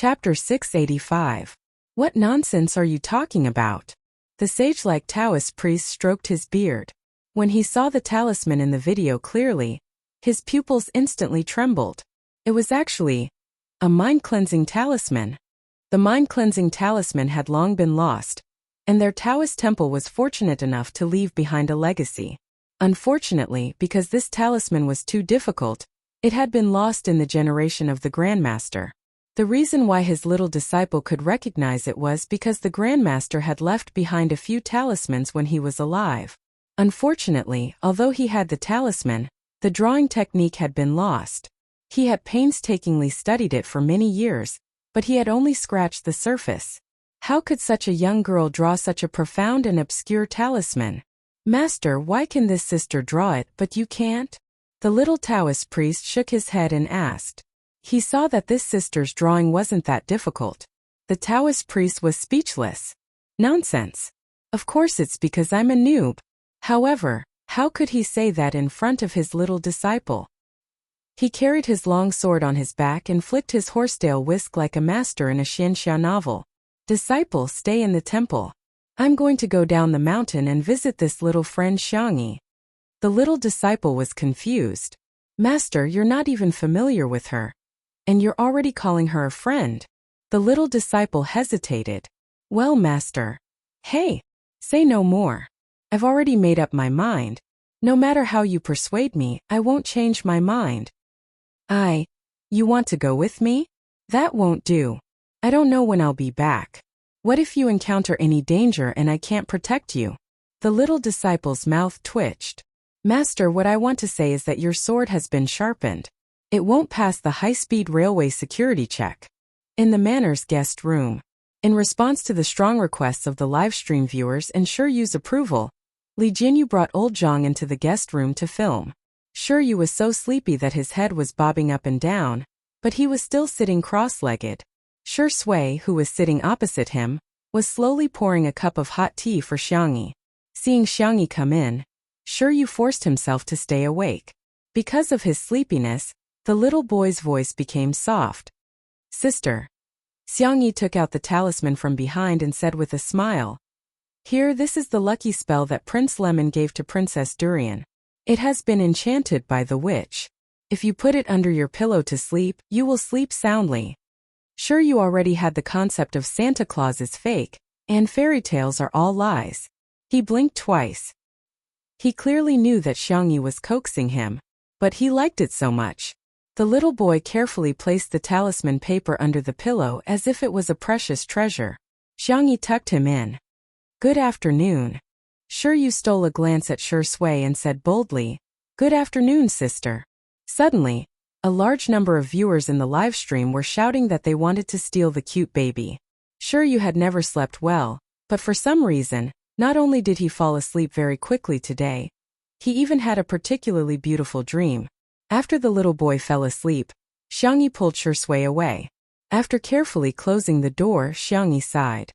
Chapter 685. What nonsense are you talking about? The sage-like Taoist priest stroked his beard. When he saw the talisman in the video clearly, his pupils instantly trembled. It was actually a mind-cleansing talisman. The mind-cleansing talisman had long been lost, and their Taoist temple was fortunate enough to leave behind a legacy. Unfortunately, because this talisman was too difficult, it had been lost in the generation of the Grandmaster. The reason why his little disciple could recognize it was because the Grandmaster had left behind a few talismans when he was alive. Unfortunately, although he had the talisman, the drawing technique had been lost. He had painstakingly studied it for many years, but he had only scratched the surface. How could such a young girl draw such a profound and obscure talisman? Master, why can this sister draw it, but you can't? The little Taoist priest shook his head and asked. He saw that this sister's drawing wasn't that difficult. The Taoist priest was speechless. Nonsense. Of course it's because I'm a noob. However, how could he say that in front of his little disciple? He carried his long sword on his back and flicked his horsetail whisk like a master in a Xianxia novel. Disciple, stay in the temple. I'm going to go down the mountain and visit this little friend Xiangyi. The little disciple was confused. Master, you're not even familiar with her. And you're already calling her a friend. The little disciple hesitated. Well, Master. Hey, say no more. I've already made up my mind. No matter how you persuade me, I won't change my mind. You want to go with me? That won't do. I don't know when I'll be back. What if you encounter any danger and I can't protect you? The little disciple's mouth twitched. Master, what I want to say is that your sword has been sharpened. It won't pass the high-speed railway security check. In the Manor's guest room. In response to the strong requests of the livestream viewers and Shiyu's approval, Li Jinyu brought old Zhang into the guest room to film. Shiyu was so sleepy that his head was bobbing up and down, but he was still sitting cross-legged. Shi Sui, who was sitting opposite him, was slowly pouring a cup of hot tea for Xiangyi. Seeing Xiangyi come in, Shiyu forced himself to stay awake. Because of his sleepiness, the little boy's voice became soft. Sister. Xiangyi took out the talisman from behind and said with a smile. Here, this is the lucky spell that Prince Lemon gave to Princess Durian. It has been enchanted by the witch. If you put it under your pillow to sleep, you will sleep soundly. Sure, you already had the concept of Santa Claus is fake, and fairy tales are all lies. He blinked twice. He clearly knew that Xiangyi was coaxing him, but he liked it so much. The little boy carefully placed the talisman paper under the pillow as if it was a precious treasure. Xiangyi tucked him in. Good afternoon. Shiryu stole a glance at Shi Sui and said boldly, Good afternoon, sister. Suddenly, a large number of viewers in the livestream were shouting that they wanted to steal the cute baby. Shiryu had never slept well, but for some reason, not only did he fall asleep very quickly today, he even had a particularly beautiful dream. After the little boy fell asleep, Xiangyi pulled Shi Sui away. After carefully closing the door, Xiangyi sighed.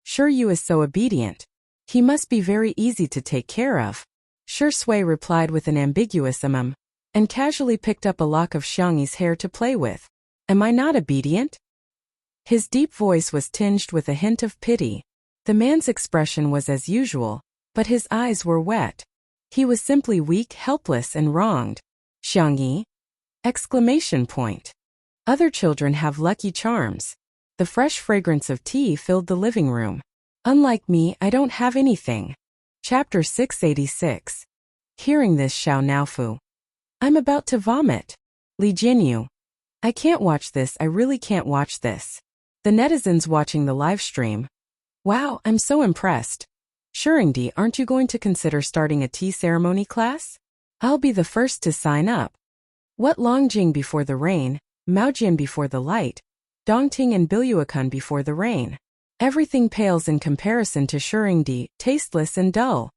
Shiryu is so obedient. He must be very easy to take care of. Shi Sui replied with an ambiguous and casually picked up a lock of Xiangyi's hair to play with. Am I not obedient? His deep voice was tinged with a hint of pity. The man's expression was as usual, but his eyes were wet. He was simply weak, helpless, and wronged. Xiangyi? Exclamation point. Other children have lucky charms. The fresh fragrance of tea filled the living room. Unlike me, I don't have anything. Chapter 686. Hearing this, Xiao Naofu. I'm about to vomit. Li Jinyu. I can't watch this, I really can't watch this. The netizens watching the live stream. Wow, I'm so impressed. Shirengdi, aren't you going to consider starting a tea ceremony class? I'll be the first to sign up. What Longjing before the rain, Maojian before the light, Dongting and Biluakun before the rain. Everything pales in comparison to Shirengdi, tasteless and dull.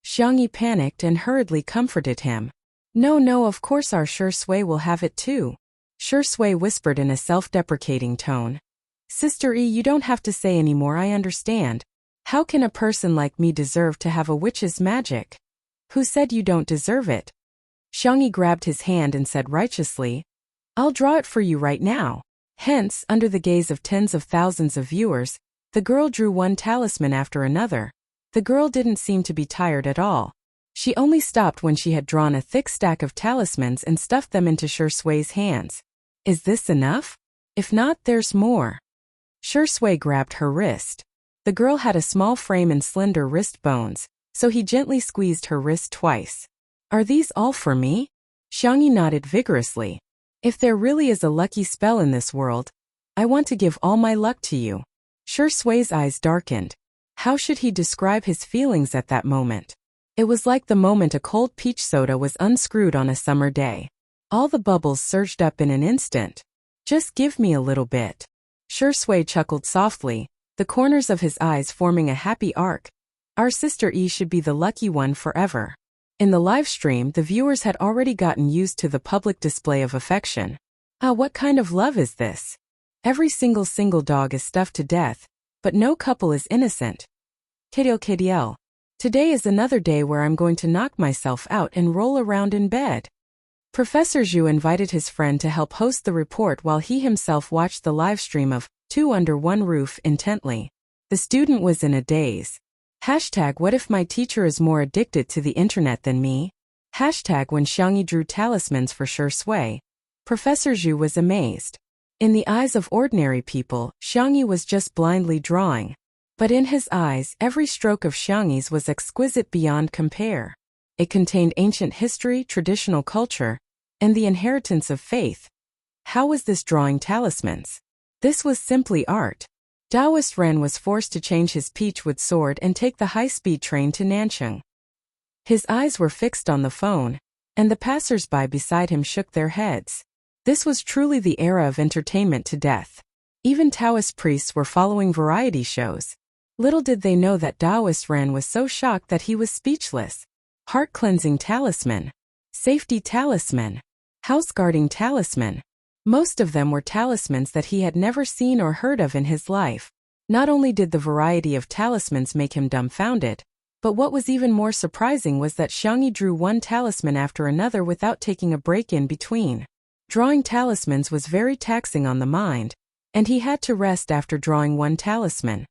Xiangyi panicked and hurriedly comforted him. No, of course our Shi Sui will have it too. Shi Sui whispered in a self-deprecating tone. Sister E, you don't have to say anymore, I understand. How can a person like me deserve to have a witch's magic? Who said you don't deserve it? Xiangyi grabbed his hand and said righteously, I'll draw it for you right now. Hence, under the gaze of tens of thousands of viewers, the girl drew one talisman after another. The girl didn't seem to be tired at all. She only stopped when she had drawn a thick stack of talismans and stuffed them into Shui's hands. Is this enough? If not, there's more. Shui grabbed her wrist. The girl had a small frame and slender wrist bones, so he gently squeezed her wrist twice. Are these all for me? Xiangyi nodded vigorously. If there really is a lucky spell in this world, I want to give all my luck to you. Shui's eyes darkened. How should he describe his feelings at that moment? It was like the moment a cold peach soda was unscrewed on a summer day. All the bubbles surged up in an instant. Just give me a little bit. Shui chuckled softly, the corners of his eyes forming a happy arc. Our sister Yi should be the lucky one forever. In the live stream, the viewers had already gotten used to the public display of affection. Ah, what kind of love is this? Every single dog is stuffed to death, but no couple is innocent. KDL. Today is another day where I'm going to knock myself out and roll around in bed. Professor Zhu invited his friend to help host the report while he himself watched the live stream of Two Under One Roof intently. The student was in a daze. What if my teacher is more addicted to the internet than me? When Xiangyi drew talismans for Shui, Professor Zhu was amazed. In the eyes of ordinary people, Xiangyi was just blindly drawing. But in his eyes, every stroke of Xiangyi's was exquisite beyond compare. It contained ancient history, traditional culture, and the inheritance of faith. How was this drawing talismans? This was simply art. Taoist Ren was forced to change his peachwood sword and take the high-speed train to Nancheng. His eyes were fixed on the phone, and the passers-by beside him shook their heads. This was truly the era of entertainment to death. Even Taoist priests were following variety shows. Little did they know that Taoist Ren was so shocked that he was speechless. Heart-cleansing talisman. Safety talisman. House-guarding talisman. Most of them were talismans that he had never seen or heard of in his life. Not only did the variety of talismans make him dumbfounded, but what was even more surprising was that Xiangyi drew one talisman after another without taking a break in between. Drawing talismans was very taxing on the mind, and he had to rest after drawing one talisman.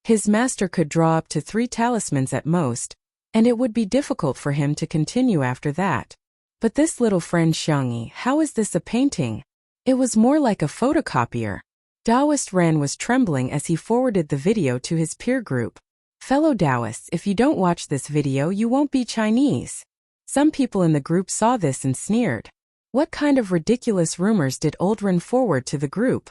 His master could draw up to 3 talismans at most, and it would be difficult for him to continue after that. But this little friend Xiangyi, how is this a painting? It was more like a photocopier. Taoist Ren was trembling as he forwarded the video to his peer group. Fellow Taoists, if you don't watch this video, you won't be Chinese. Some people in the group saw this and sneered. What kind of ridiculous rumors did old Ren forward to the group?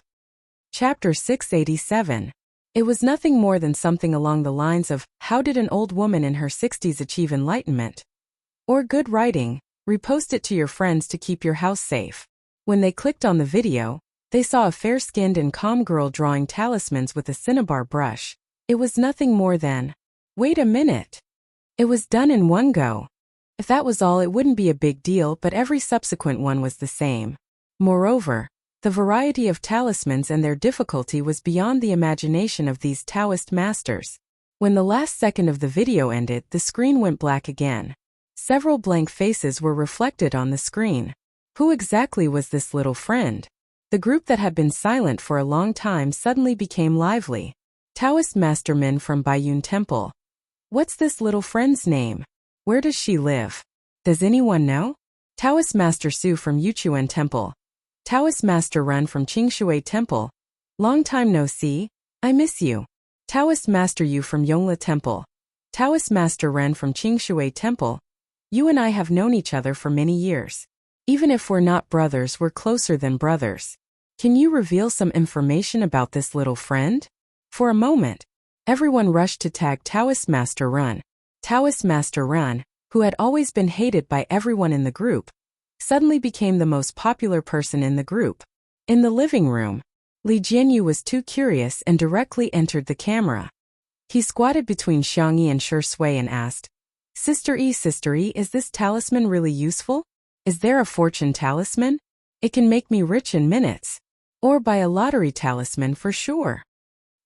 Chapter 687. It was nothing more than something along the lines of, how did an old woman in her 60s achieve enlightenment? Or good writing, repost it to your friends to keep your house safe. When they clicked on the video, they saw a fair-skinned and calm girl drawing talismans with a cinnabar brush. It was nothing more than, wait a minute. It was done in one go. If that was all, it wouldn't be a big deal, but every subsequent one was the same. Moreover, the variety of talismans and their difficulty was beyond the imagination of these Taoist masters. When the last second of the video ended, the screen went black again. Several blank faces were reflected on the screen. Who exactly was this little friend? The group that had been silent for a long time suddenly became lively. Taoist Master Min from Baiyun Temple. What's this little friend's name? Where does she live? Does anyone know? Taoist Master Su from Yuchuan Temple. Taoist Master Ren from Qingshui Temple. Long time no see. I miss you. Taoist Master Yu from Yongla Temple. Taoist Master Ren from Qingshui Temple. You and I have known each other for many years. Even if we're not brothers, we're closer than brothers. Can you reveal some information about this little friend? For a moment, everyone rushed to tag Taoist Master Ren. Taoist Master Ren, who had always been hated by everyone in the group, suddenly became the most popular person in the group. In the living room, Li Jianyu was too curious and directly entered the camera. He squatted between Xiangyi and Shui and asked, Sister E, is this talisman really useful? Is there a fortune talisman? It can make me rich in minutes. Or buy a lottery talisman for sure.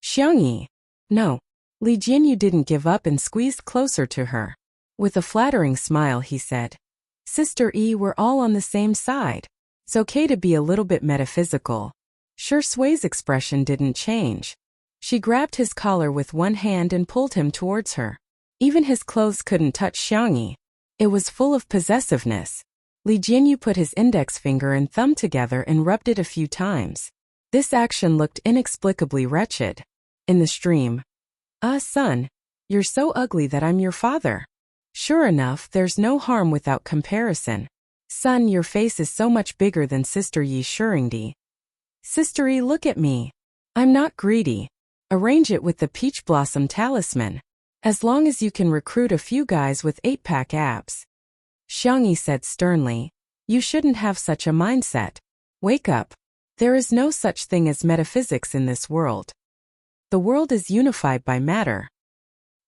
Xiangyi. No. Li Jianyu didn't give up and squeezed closer to her. With a flattering smile, he said, Sister E, we're all on the same side. It's okay to be a little bit metaphysical. Sui's expression didn't change. She grabbed his collar with one hand and pulled him towards her. Even his clothes couldn't touch Xiangyi. It was full of possessiveness. Li Jianyu put his index finger and thumb together and rubbed it a few times. This action looked inexplicably wretched. In the stream, son, you're so ugly that I'm your father. Sure enough, there's no harm without comparison. Son, your face is so much bigger than Sister Yi's Shuringdi. Sister Yi, look at me. I'm not greedy. Arrange it with the peach blossom talisman. As long as you can recruit a few guys with 8-pack abs. Xiangyi said sternly, you shouldn't have such a mindset. Wake up. There is no such thing as metaphysics in this world. The world is unified by matter.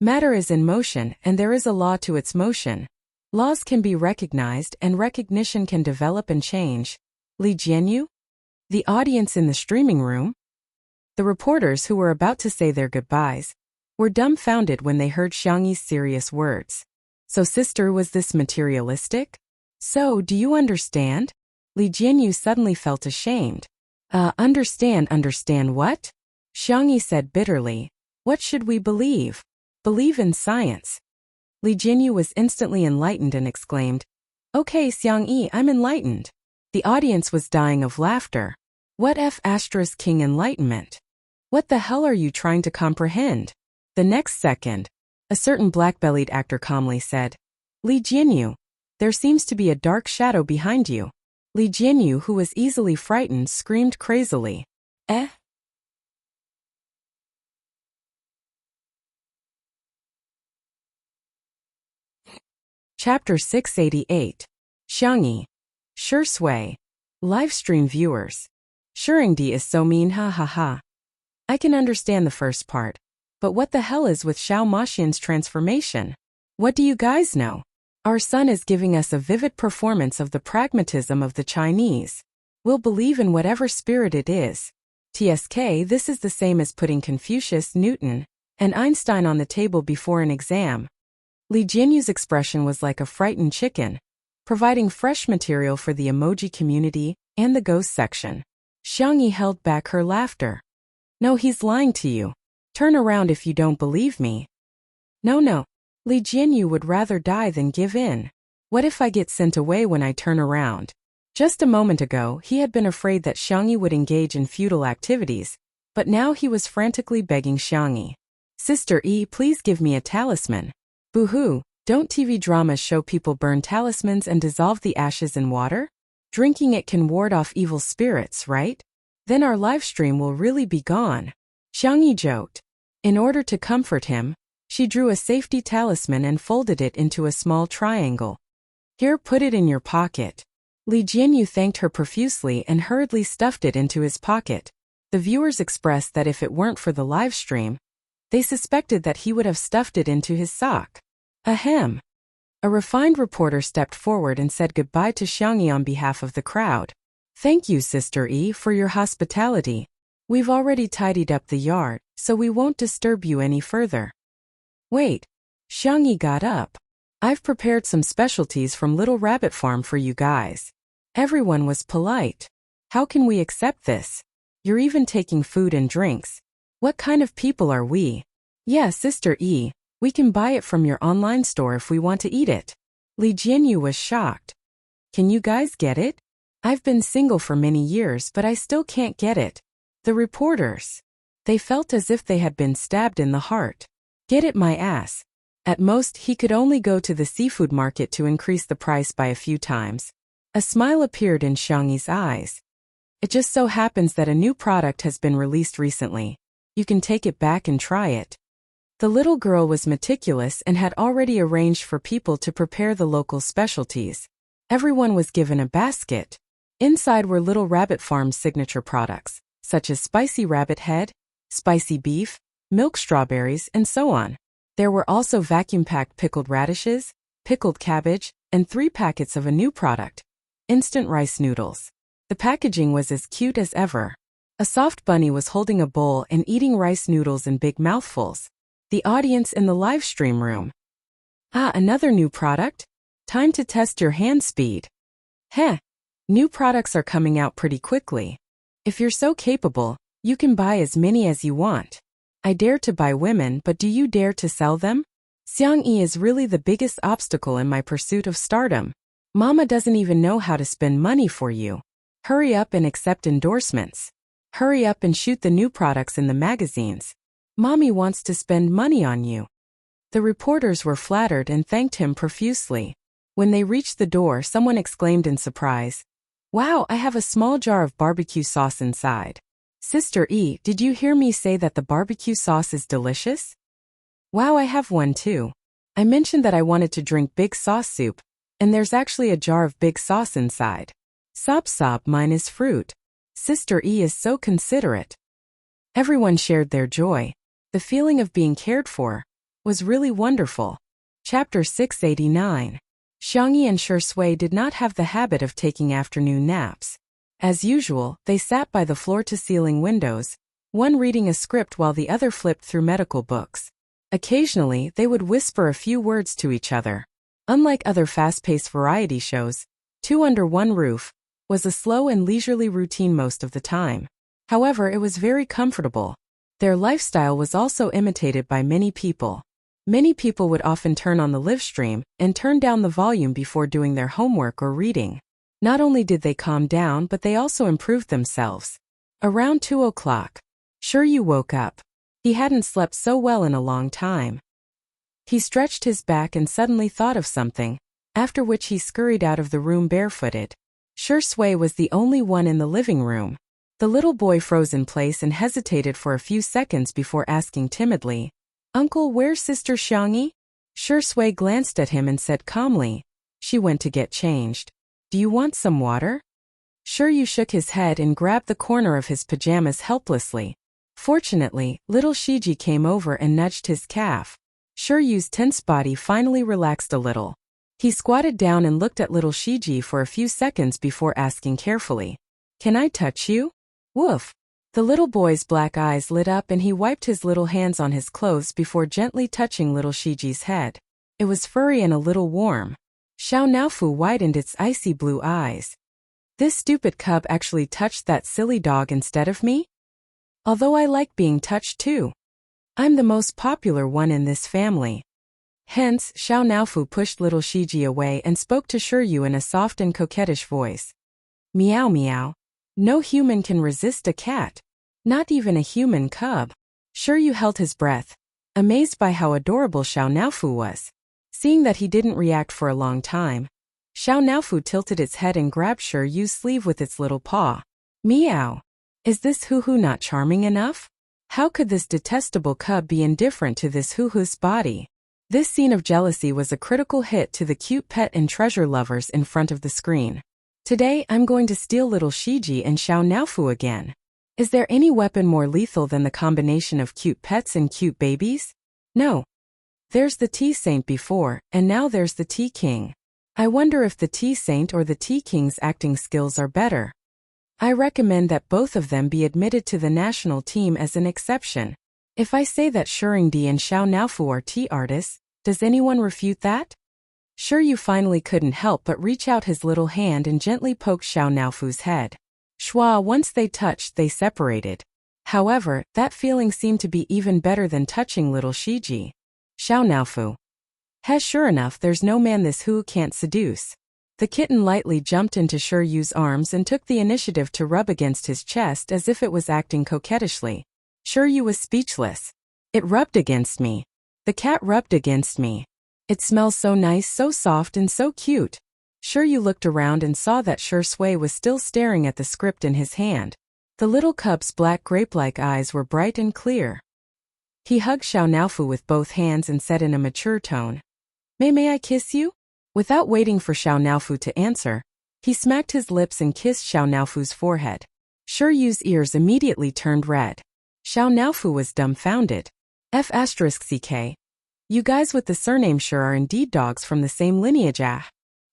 Matter is in motion and there is a law to its motion. Laws can be recognized and recognition can develop and change. Li Jianyu? The audience in the streaming room? The reporters who were about to say their goodbyes were dumbfounded when they heard Xiangyi's serious words. So sister, was this materialistic? So, do you understand? Li Jianyu suddenly felt ashamed. Understand what? Xiangyi said bitterly. What should we believe? Believe in science. Li Jianyu was instantly enlightened and exclaimed, Okay, Xiangyi, I'm enlightened. The audience was dying of laughter. What King enlightenment? What the hell are you trying to comprehend? The next second, a certain black-bellied actor calmly said, Li Jianyu, there seems to be a dark shadow behind you. Li Jianyu, who was easily frightened, screamed crazily. Chapter 688. Xiangyi. Shui. Livestream viewers. Shuringdi is so mean, ha ha ha. I can understand the first part. But what the hell is with Xiao Maxian's transformation? What do you guys know? Our son is giving us a vivid performance of the pragmatism of the Chinese. We'll believe in whatever spirit it is. TSK, this is the same as putting Confucius, Newton, and Einstein on the table before an exam. Li Jianyu's expression was like a frightened chicken, providing fresh material for the emoji community and the ghost section. Xiangyi held back her laughter. No, he's lying to you. Turn around if you don't believe me. No. Li Jianyu would rather die than give in. What if I get sent away when I turn around? Just a moment ago, he had been afraid that Xiangyi would engage in futile activities, but now he was frantically begging Xiangyi. Sister E, please give me a talisman. Boo-hoo, don't TV dramas show people burn talismans and dissolve the ashes in water? Drinking it can ward off evil spirits, right? Then our live stream will really be gone. Xiangyi joked. In order to comfort him, she drew a safety talisman and folded it into a small triangle. Here, put it in your pocket. Li Jianyu thanked her profusely and hurriedly stuffed it into his pocket. The viewers expressed that if it weren't for the live stream, they suspected that he would have stuffed it into his sock. Ahem. A refined reporter stepped forward and said goodbye to Xiangyi on behalf of the crowd. Thank you, Sister E, for your hospitality. We've already tidied up the yard, so we won't disturb you any further. Wait. Xiangyi got up. I've prepared some specialties from Little Rabbit Farm for you guys. Everyone was polite. How can we accept this? You're even taking food and drinks. What kind of people are we? Yeah, Sister E, we can buy it from your online store if we want to eat it. Li Jianyu was shocked. Can you guys get it? I've been single for many years, but I still can't get it. The reporters. They felt as if they had been stabbed in the heart. Get it, my ass. At most, he could only go to the seafood market to increase the price by a few times. A smile appeared in Xiangyi's eyes. It just so happens that a new product has been released recently. You can take it back and try it. The little girl was meticulous and had already arranged for people to prepare the local specialties. Everyone was given a basket. Inside were Little Rabbit Farm's signature products, such as spicy rabbit head, spicy beef, milk strawberries, and so on. There were also vacuum-packed pickled radishes, pickled cabbage, and 3 packets of a new product, instant rice noodles. The packaging was as cute as ever. A soft bunny was holding a bowl and eating rice noodles in big mouthfuls. The audience in the live stream room. Another new product? Time to test your hand speed. New products are coming out pretty quickly. If you're so capable, you can buy as many as you want. I dare to buy women, but do you dare to sell them? Xiang Yi is really the biggest obstacle in my pursuit of stardom. Mama doesn't even know how to spend money for you. Hurry up and accept endorsements. Hurry up and shoot the new products in the magazines. Mommy wants to spend money on you. The reporters were flattered and thanked him profusely. When they reached the door, someone exclaimed in surprise, "Wow, I have a small jar of barbecue sauce inside." Sister E, did you hear me say that the barbecue sauce is delicious? Wow, I have one too. I mentioned that I wanted to drink big sauce soup, and there's actually a jar of big sauce inside. Sob sob, mine is fruit. Sister E is so considerate. Everyone shared their joy. The feeling of being cared for was really wonderful. Chapter 689. Xiangyi and Shui did not have the habit of taking afternoon naps. As usual, they sat by the floor-to-ceiling windows, one reading a script while the other flipped through medical books. Occasionally, they would whisper a few words to each other. Unlike other fast-paced variety shows, Two Under One Roof was a slow and leisurely routine most of the time. However, it was very comfortable. Their lifestyle was also imitated by many people. Many people would often turn on the live stream and turn down the volume before doing their homework or reading. Not only did they calm down, but they also improved themselves. Around 2 o'clock, Shuryu woke up. He hadn't slept so well in a long time. He stretched his back and suddenly thought of something, after which he scurried out of the room barefooted. Shui was the only one in the living room. The little boy froze in place and hesitated for a few seconds before asking timidly, "Uncle, where's Sister Xiangyi?" Shui glanced at him and said calmly, "She went to get changed. Do you want some water?" Shuryu shook his head and grabbed the corner of his pajamas helplessly. Fortunately, little Shiji came over and nudged his calf. Shuryu's tense body finally relaxed a little. He squatted down and looked at little Shiji for a few seconds before asking carefully, "Can I touch you?" Woof! The little boy's black eyes lit up and he wiped his little hands on his clothes before gently touching little Shiji's head. It was furry and a little warm. Xiao Naofu widened its icy blue eyes. This stupid cub actually touched that silly dog instead of me? Although I like being touched too. I'm the most popular one in this family. Hence, Xiao Naofu pushed little Shiji away and spoke to Shuryu in a soft and coquettish voice. Meow meow. No human can resist a cat. Not even a human cub. Shuryu held his breath, amazed by how adorable Xiao Naofu was. Seeing that he didn't react for a long time, Xiao Naofu tilted its head and grabbed Shuryu's sleeve with its little paw. Meow. Is this hoo-hoo not charming enough? How could this detestable cub be indifferent to this hoo-hoo's body? This scene of jealousy was a critical hit to the cute pet and treasure lovers in front of the screen. Today, I'm going to steal little Shiji and Xiao Naofu again. Is there any weapon more lethal than the combination of cute pets and cute babies? No. There's the Tea Saint before, and now there's the Tea King. I wonder if the Tea Saint or the Tea King's acting skills are better. I recommend that both of them be admitted to the national team as an exception. If I say that Shurindi and Xiao Naofu are tea artists, does anyone refute that? Shuryu finally couldn't help but reach out his little hand and gently poke Xiao Naofu's head. Schwa, once they touched, they separated. However, that feeling seemed to be even better than touching little Shiji. Xiao Naofu. Sure enough, there's no man this who can't seduce. The kitten lightly jumped into Shuryu's arms and took the initiative to rub against his chest as if it was acting coquettishly. Shuryu was speechless. It rubbed against me. The cat rubbed against me. It smells so nice, so soft and so cute. Shuryu looked around and saw that Shui was still staring at the script in his hand. The little cub's black grape-like eyes were bright and clear. He hugged Xiao Naofu with both hands and said in a mature tone, May I kiss you?" Without waiting for Xiao Naofu to answer, he smacked his lips and kissed Xiao Naofu's forehead. Shuryu's ears immediately turned red. Xiao Naofu was dumbfounded. F***ck. You guys with the surname Sure are indeed dogs from the same lineage.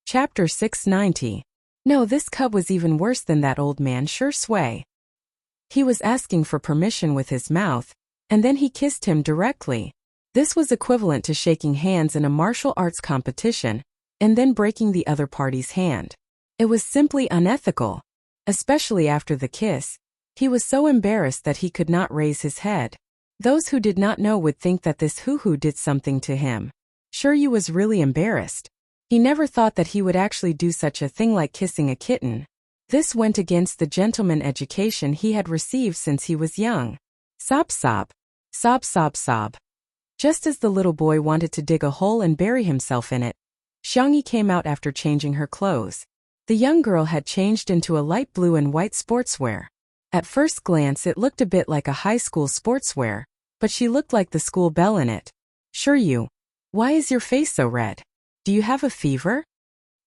Chapter 690. No, this cub was even worse than that old man Shui. He was asking for permission with his mouth, and then he kissed him directly. This was equivalent to shaking hands in a martial arts competition, and then breaking the other party's hand. It was simply unethical. Especially after the kiss, He was so embarrassed that he could not raise his head. Those who did not know would think that this hoo-hoo did something to him. Shiryu was really embarrassed. He never thought that he would actually do such a thing like kissing a kitten. This went against the gentleman education he had received since he was young. Sob sob. Sob sob sob. Just as the little boy wanted to dig a hole and bury himself in it, Xiangyi came out after changing her clothes. The young girl had changed into a light blue and white sportswear. At first glance it looked a bit like a high school sportswear, but she looked like the school belle in it. Shiryu, why is your face so red? Do you have a fever?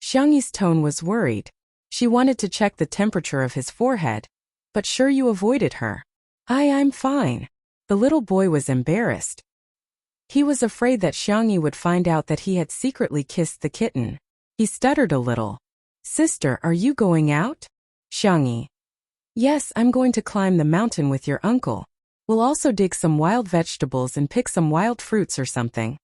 Xiangyi's tone was worried. She wanted to check the temperature of his forehead, but Shiryu avoided her. I'm fine. The little boy was embarrassed. He was afraid that Xiangyi would find out that he had secretly kissed the kitten. He stuttered a little. Sister, are you going out? Xiangyi. Yes, I'm going to climb the mountain with your uncle. We'll also dig some wild vegetables and pick some wild fruits or something.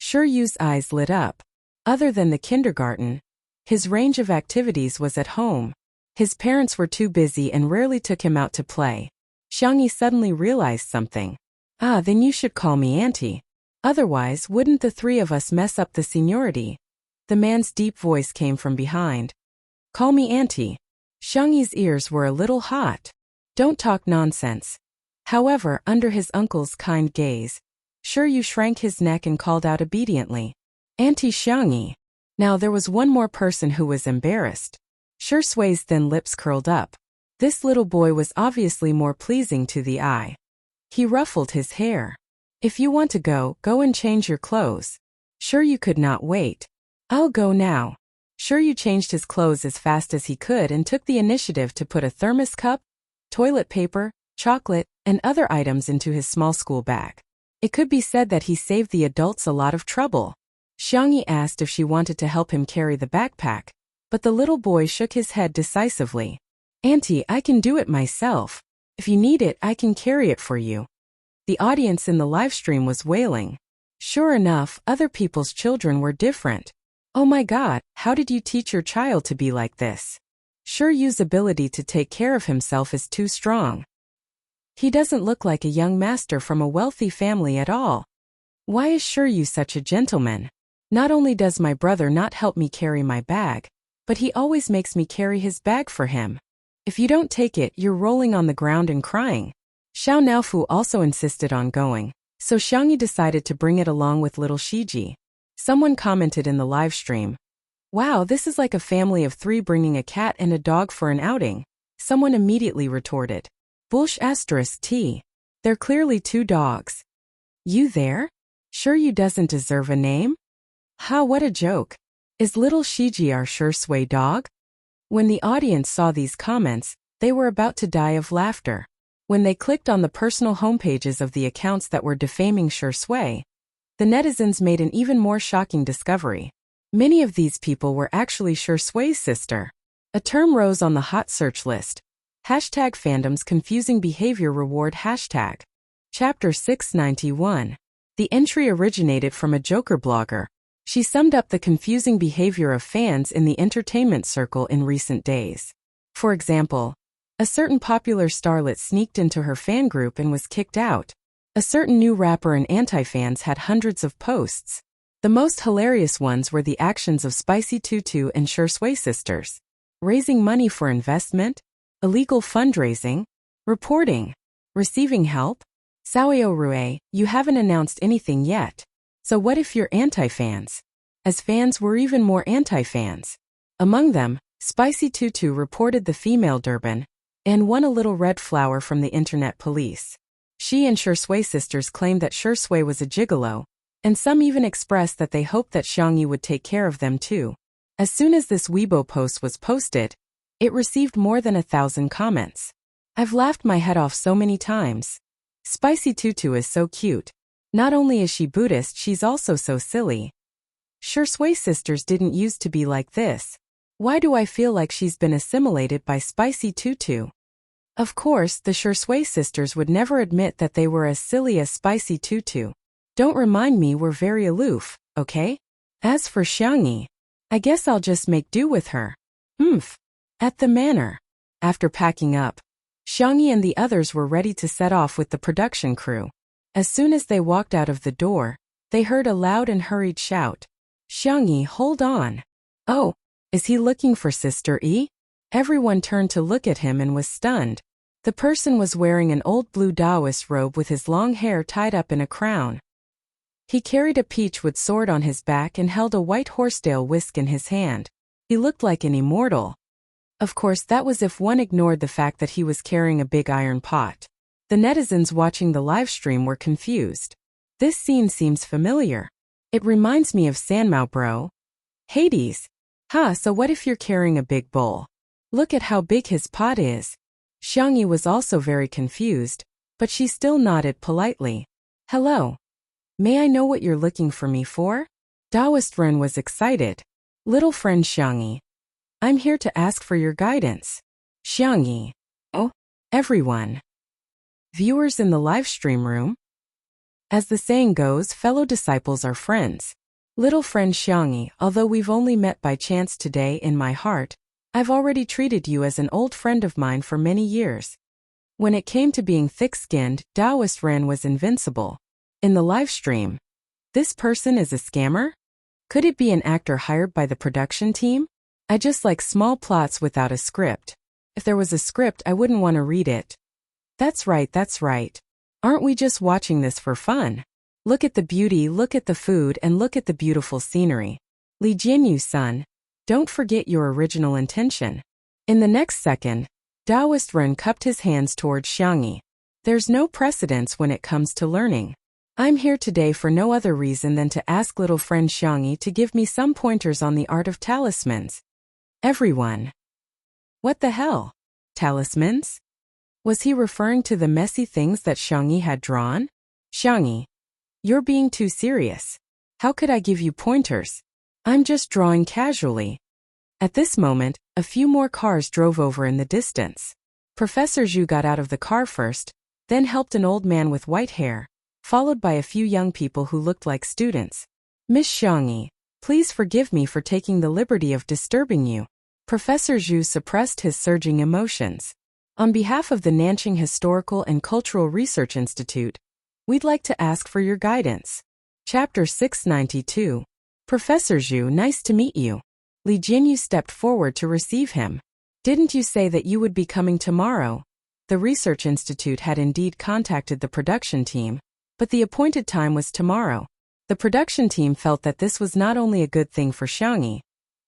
Shiryu's eyes lit up. Other than the kindergarten, his range of activities was at home. His parents were too busy and rarely took him out to play. Xiangyi suddenly realized something. Then you should call me auntie. Otherwise, wouldn't the three of us mess up the seniority? The man's deep voice came from behind. Call me auntie. Xiangyi's ears were a little hot. Don't talk nonsense. However, under his uncle's kind gaze, Shiryu shrank his neck and called out obediently. Auntie Xiangyi. Now there was one more person who was embarrassed. Shirsui's thin lips curled up. This little boy was obviously more pleasing to the eye. He ruffled his hair. If you want to go and change your clothes. Shiryu could not wait. I'll go now. Shiryu changed his clothes as fast as he could and took the initiative to put a thermos cup, toilet paper, chocolate, and other items into his small school bag. It could be said that he saved the adults a lot of trouble. Xiangyi asked if she wanted to help him carry the backpack, but the little boy shook his head decisively. Auntie, I can do it myself. If you need it, I can carry it for you. The audience in the live stream was wailing. Sure enough, other people's children were different. Oh my God, how did you teach your child to be like this? Shiryu's ability to take care of himself is too strong. He doesn't look like a young master from a wealthy family at all. Why is Shiryu such a gentleman? Not only does my brother not help me carry my bag, but he always makes me carry his bag for him. If you don't take it, you're rolling on the ground and crying. Xiao Naofu also insisted on going, so Xiangyi decided to bring it along with little Shiji. Someone commented in the live stream, wow, this is like a family of 3 bringing a cat and a dog for an outing. Someone immediately retorted, Bullsh*T. They're clearly 2 dogs. You there? Shiryu doesn't deserve a name? Ha, what a joke. Is little Shiji our Shirsui dog? When the audience saw these comments, they were about to die of laughter. When they clicked on the personal homepages of the accounts that were defaming Shirsui, the netizens made an even more shocking discovery. Many of these people were actually Shirsui's sister. A term rose on the hot search list. Hashtag fandom's confusing behavior reward hashtag. Chapter 691. The entry originated from a Joker blogger. She summed up the confusing behavior of fans in the entertainment circle in recent days. For example, a certain popular starlet sneaked into her fan group and was kicked out. A certain new rapper and anti-fans had hundreds of posts. The most hilarious ones were the actions of Spicy Tutu and Shirsui sisters. Raising money for investment, illegal fundraising, reporting, receiving help. Sao Rue, you haven't announced anything yet. So what if you're anti-fans? As fans were even more anti-fans. Among them, Spicy Tutu reported the female Durban and won a little red flower from the internet police. She and Shirsui sisters claimed that Shirsui was a gigolo, and some even expressed that they hoped that Xiangyi would take care of them too. As soon as this Weibo post was posted, it received more than 1,000 comments. I've laughed my head off so many times. Spicy Tutu is so cute. Not only is she Buddhist, she's also so silly. Shirsui sisters didn't used to be like this. Why do I feel like she's been assimilated by Spicy Tutu? Of course, the Shirsui sisters would never admit that they were as silly as Spicy Tutu. Don't remind me, we're very aloof, okay? As for Xiangyi, I guess I'll just make do with her. At the manor. After packing up, Xiangyi and the others were ready to set off with the production crew. As soon as they walked out of the door, they heard a loud and hurried shout. "Xiangyi, hold on." "Oh, is he looking for Sister E?" Everyone turned to look at him and was stunned. The person was wearing an old blue Taoist robe with his long hair tied up in a crown. He carried a peachwood sword on his back and held a white horsetail whisk in his hand. He looked like an immortal. Of course, that was if one ignored the fact that he was carrying a big iron pot. The netizens watching the live stream were confused. This scene seems familiar. It reminds me of Sanmao bro. Hades. So what if you're carrying a big bowl? Look at how big his pot is. Xiangyi was also very confused, but she still nodded politely. "Hello. May I know what you're looking for me for?" Taoist Ren was excited. "Little friend Xiangyi, I'm here to ask for your guidance." Xiangyi. "Oh, everyone." Viewers in the live stream room? As the saying goes, fellow disciples are friends. Little friend Xiangyi, although we've only met by chance today, in my heart, I've already treated you as an old friend of mine for many years. When it came to being thick-skinned, Taoist Ren was invincible. In the live stream, this person is a scammer? Could it be an actor hired by the production team? I just like small plots without a script. If there was a script, I wouldn't want to read it. That's right. Aren't we just watching this for fun? Look at the beauty, look at the food, and look at the beautiful scenery. Li Jianyu-san, don't forget your original intention. In the next second, Taoist Ren cupped his hands towards Xiangyi. There's no precedence when it comes to learning. I'm here today for no other reason than to ask little friend Xiangyi to give me some pointers on the art of talismans. Everyone. What the hell? Talismans? Was he referring to the messy things that Xiangyi had drawn? Xiangyi, you're being too serious. How could I give you pointers? I'm just drawing casually. At this moment, a few more cars drove over in the distance. Professor Zhu got out of the car first, then helped an old man with white hair, followed by a few young people who looked like students. "Miss Xiangyi, please forgive me for taking the liberty of disturbing you." Professor Zhu suppressed his surging emotions. "On behalf of the Nanjing Historical and Cultural Research Institute, we'd like to ask for your guidance." Chapter 692. Professor Zhu, nice to meet you. Li Jianyu stepped forward to receive him. "Didn't you say that you would be coming tomorrow?" The Research Institute had indeed contacted the production team, but the appointed time was tomorrow. The production team felt that this was not only a good thing for Xiangyi,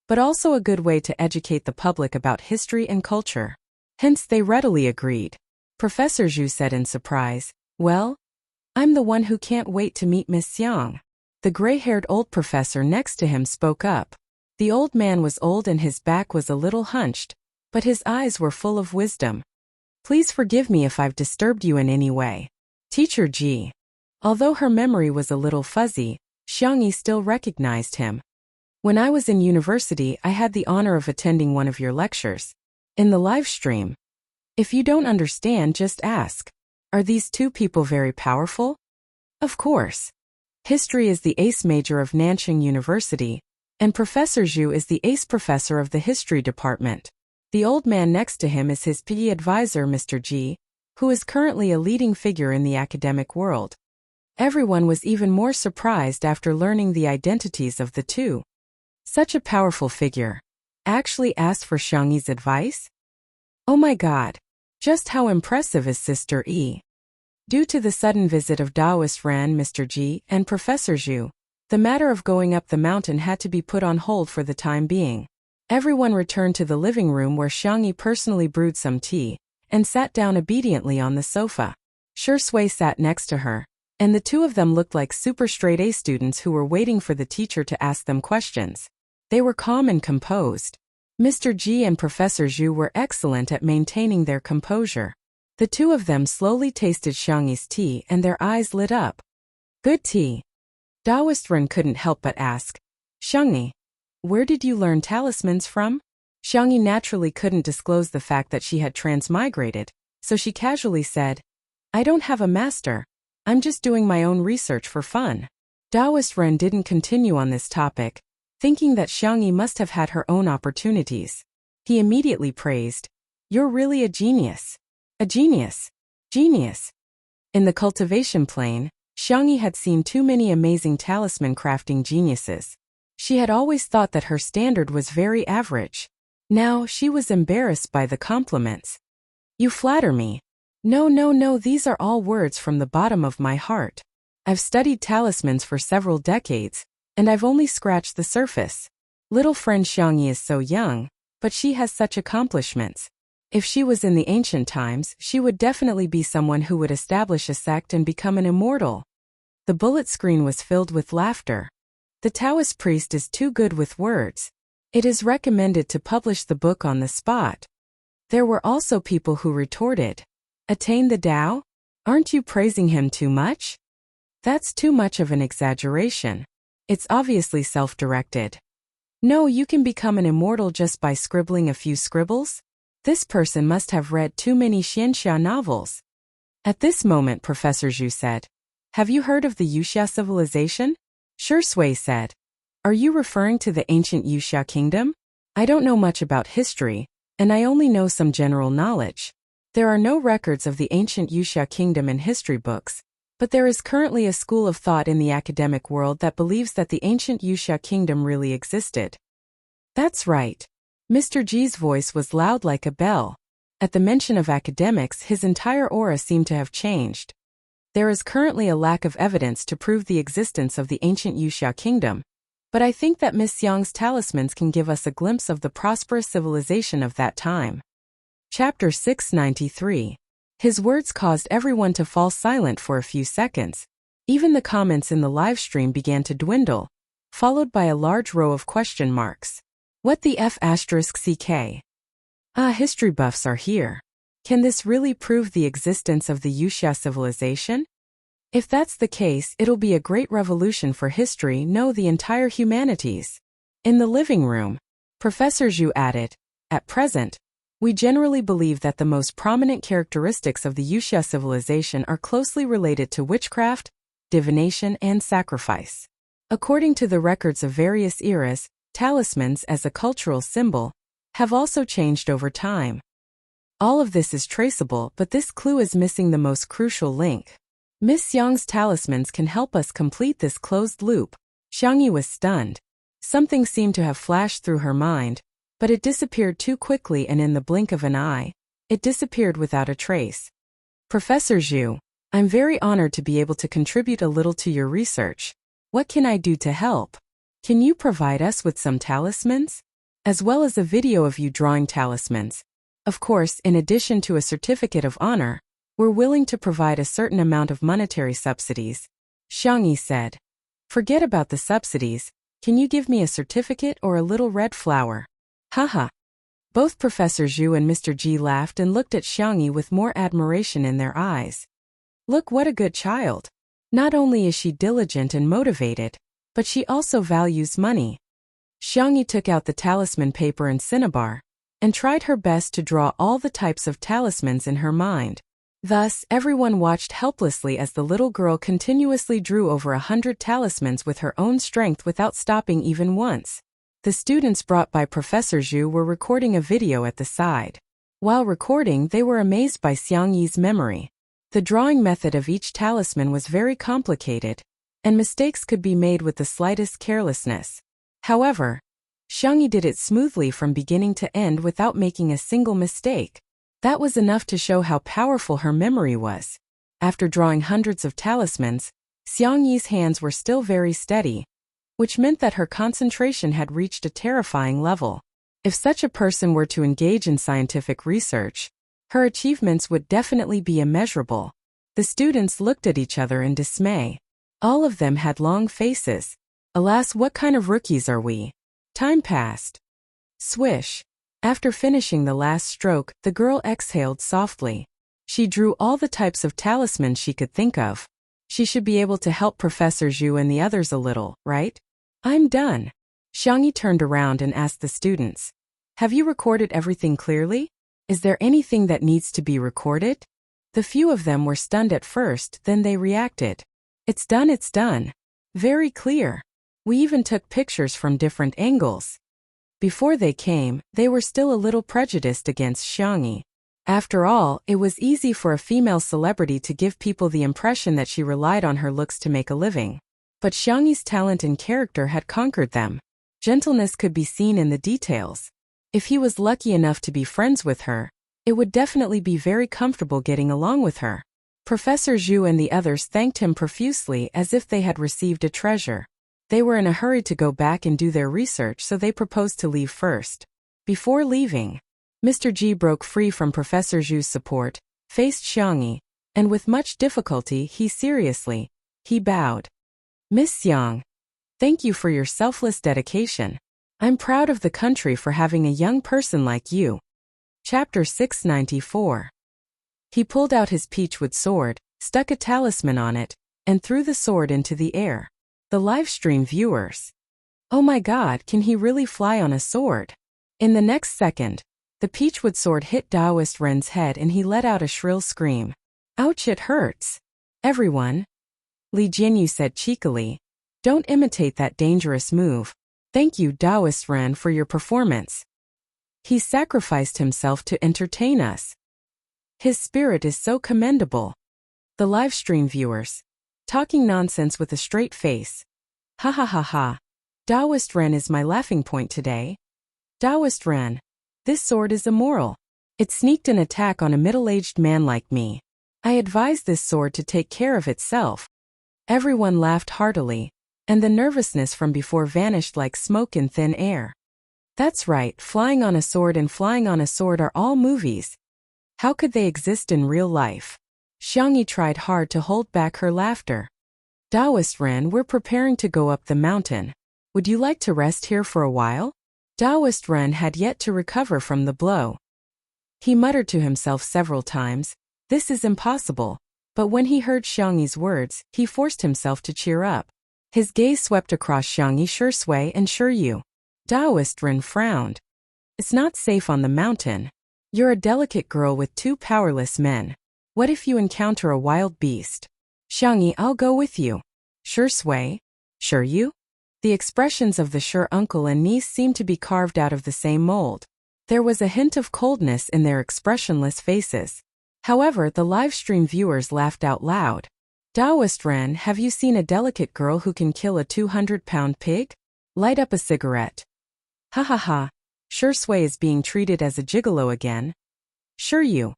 but also a good way to educate the public about history and culture. Hence they readily agreed. Professor Zhu said in surprise, "Well, I'm the one who can't wait to meet Miss Xiang." The gray-haired old professor next to him spoke up. The old man was old and his back was a little hunched, but his eyes were full of wisdom. "Please forgive me if I've disturbed you in any way. Teacher Ji." Although her memory was a little fuzzy, Xiangyi still recognized him. "When I was in university, I had the honor of attending one of your lectures. In the live stream. If you don't understand, just ask. Are these two people very powerful?" "Of course. History is the ace major of Nanjing University, and Professor Zhu is the ace professor of the history department. The old man next to him is his PE advisor, Mr. Ji, who is currently a leading figure in the academic world." Everyone was even more surprised after learning the identities of the two. Such a powerful figure. Actually asked for Xiangyi's advice? Oh my god. Just how impressive is Sister E? Due to the sudden visit of Taoist Ren, Mr. Ji, and Professor Zhu, the matter of going up the mountain had to be put on hold for the time being. Everyone returned to the living room where Xiangyi personally brewed some tea, and sat down obediently on the sofa. Shi Sui sat next to her, and the two of them looked like super straight A students who were waiting for the teacher to ask them questions. They were calm and composed. Mr. Ji and Professor Zhu were excellent at maintaining their composure. The two of them slowly tasted Xiangyi's tea and their eyes lit up. "Good tea." Taoist Ren couldn't help but ask, "Xiangyi, where did you learn talismans from?" Xiangyi naturally couldn't disclose the fact that she had transmigrated, so she casually said, "I don't have a master. I'm just doing my own research for fun." Taoist Ren didn't continue on this topic, thinking that Xiangyi must have had her own opportunities. He immediately praised, "You're really a genius. A genius. Genius. In the cultivation plane, Xiangyi had seen too many amazing talisman crafting geniuses. She had always thought that her standard was very average. Now, she was embarrassed by the compliments. You flatter me. No, no, no, these are all words from the bottom of my heart. I've studied talismans for several decades, and I've only scratched the surface. Little friend Xiangyi is so young, but she has such accomplishments. If she was in the ancient times, she would definitely be someone who would establish a sect and become an immortal. The bullet screen was filled with laughter. The Taoist priest is too good with words. It is recommended to publish the book on the spot. There were also people who retorted, attain the Tao? Aren't you praising him too much? That's too much of an exaggeration. It's obviously self-directed. No, you can become an immortal just by scribbling a few scribbles? This person must have read too many Xianxia novels. At this moment, Professor Zhu said, have you heard of the Yuxia civilization? Sure, Sui said. Are you referring to the ancient Yuxia kingdom? I don't know much about history, and I only know some general knowledge. There are no records of the ancient Yuxia kingdom in history books, but there is currently a school of thought in the academic world that believes that the ancient Yuxia kingdom really existed. That's right. Mr. G's voice was loud like a bell. At the mention of academics, his entire aura seemed to have changed. There is currently a lack of evidence to prove the existence of the ancient Yuxia kingdom, but I think that Miss Xiang's talismans can give us a glimpse of the prosperous civilization of that time. Chapter 693. His words caused everyone to fall silent for a few seconds. Even the comments in the live stream began to dwindle, followed by a large row of question marks. What the F***CK? History buffs are here. Can this really prove the existence of the Yuxia civilization? If that's the case, it'll be a great revolution for history, no, the entire humanities. In the living room, Professor Zhu added, at present, we generally believe that the most prominent characteristics of the Yuxia civilization are closely related to witchcraft, divination, and sacrifice. According to the records of various eras, talismans as a cultural symbol have also changed over time. All of this is traceable, but this clue is missing the most crucial link. Miss Xiang's talismans can help us complete this closed loop. Xiangyi was stunned. Something seemed to have flashed through her mind, but it disappeared too quickly, and in the blink of an eye, it disappeared without a trace. Professor Zhu, I'm very honored to be able to contribute a little to your research. What can I do to help? Can you provide us with some talismans? As well as a video of you drawing talismans. Of course, in addition to a certificate of honor, we're willing to provide a certain amount of monetary subsidies. Xiangyi said. Forget about the subsidies. Can you give me a certificate or a little red flower? Haha. Both Professor Zhu and Mr. G laughed and looked at Xiangyi with more admiration in their eyes. Look, what a good child. Not only is she diligent and motivated, but she also values money. Xiangyi took out the talisman paper and cinnabar, and tried her best to draw all the types of talismans in her mind. Thus, everyone watched helplessly as the little girl continuously drew over 100 talismans with her own strength without stopping even once. The students brought by Professor Zhu were recording a video at the side. While recording, they were amazed by Xiangyi's memory. The drawing method of each talisman was very complicated, and mistakes could be made with the slightest carelessness. However, Xiangyi did it smoothly from beginning to end without making a single mistake. That was enough to show how powerful her memory was. After drawing hundreds of talismans, Xiangyi's hands were still very steady, which meant that her concentration had reached a terrifying level. If such a person were to engage in scientific research, her achievements would definitely be immeasurable. The students looked at each other in dismay. All of them had long faces. Alas, what kind of rookies are we? Time passed. Swish. After finishing the last stroke, the girl exhaled softly. She drew all the types of talismans she could think of. She should be able to help Professor Zhu and the others a little, right? I'm done. Xiangyi turned around and asked the students. Have you recorded everything clearly? Is there anything that needs to be recorded? The few of them were stunned at first, then they reacted. It's done, it's done. Very clear. We even took pictures from different angles. Before they came, they were still a little prejudiced against Xiangyi. After all, it was easy for a female celebrity to give people the impression that she relied on her looks to make a living. But Xiangyi's talent and character had conquered them. Gentleness could be seen in the details. If he was lucky enough to be friends with her, it would definitely be very comfortable getting along with her. Professor Zhu and the others thanked him profusely as if they had received a treasure. They were in a hurry to go back and do their research, so they proposed to leave first. Before leaving, Mr. Ji broke free from Professor Zhu's support, faced Xiangyi, and with much difficulty he bowed. Miss Xiang, thank you for your selfless dedication. I'm proud of the country for having a young person like you. Chapter 694. He pulled out his peachwood sword, stuck a talisman on it, and threw the sword into the air. The livestream viewers. Oh my God, can he really fly on a sword? In the next second, the peachwood sword hit Taoist Ren's head and he let out a shrill scream. Ouch, it hurts. Everyone. Li Jinyu said cheekily. Don't imitate that dangerous move. Thank you, Taoist Ren, for your performance. He sacrificed himself to entertain us. His spirit is so commendable. The livestream viewers. Talking nonsense with a straight face. Ha ha ha ha. Taoist Ren is my laughing point today. Taoist Ren. This sword is immoral. It sneaked an attack on a middle-aged man like me. I advise this sword to take care of itself. Everyone laughed heartily, and the nervousness from before vanished like smoke in thin air. That's right, flying on a sword and flying on a sword are all movies. How could they exist in real life? Xiangyi tried hard to hold back her laughter. Taoist Ren, we're preparing to go up the mountain. Would you like to rest here for a while? Taoist Ren had yet to recover from the blow. He muttered to himself several times, this is impossible. But when he heard Xiangyi's words, he forced himself to cheer up. His gaze swept across Xiangyi, Shui, and Shiryu. Taoist Ren frowned. It's not safe on the mountain. You're a delicate girl with two powerless men. What if you encounter a wild beast? Xiangyi, I'll go with you. Shui? Shiryu? The expressions of the Sure uncle and niece seemed to be carved out of the same mold. There was a hint of coldness in their expressionless faces. However, the livestream viewers laughed out loud. Taoist Ren, have you seen a delicate girl who can kill a 200-pound pig? Light up a cigarette. Ha ha ha. Shui is being treated as a gigolo again. Shiryu.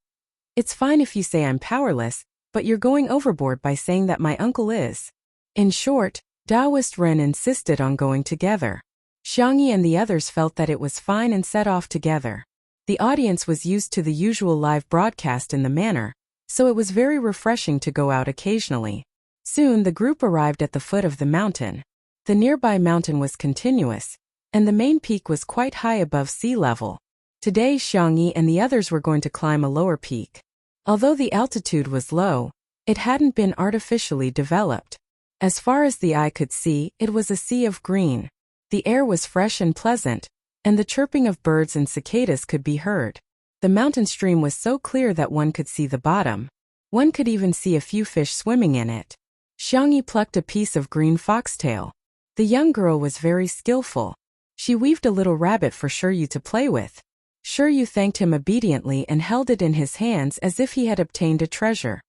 It's fine if you say I'm powerless, but you're going overboard by saying that my uncle is. In short, Taoist Ren insisted on going together. Xiangyi and the others felt that it was fine and set off together. The audience was used to the usual live broadcast in the manner, so it was very refreshing to go out occasionally. Soon the group arrived at the foot of the mountain. The nearby mountain was continuous, and the main peak was quite high above sea level. Today Xiangyi and the others were going to climb a lower peak. Although the altitude was low, it hadn't been artificially developed. As far as the eye could see, it was a sea of green. The air was fresh and pleasant, and the chirping of birds and cicadas could be heard. The mountain stream was so clear that one could see the bottom. One could even see a few fish swimming in it. Xiangyi plucked a piece of green foxtail. The young girl was very skillful. She weaved a little rabbit for Shiryu to play with. Shiryu thanked him obediently and held it in his hands as if he had obtained a treasure.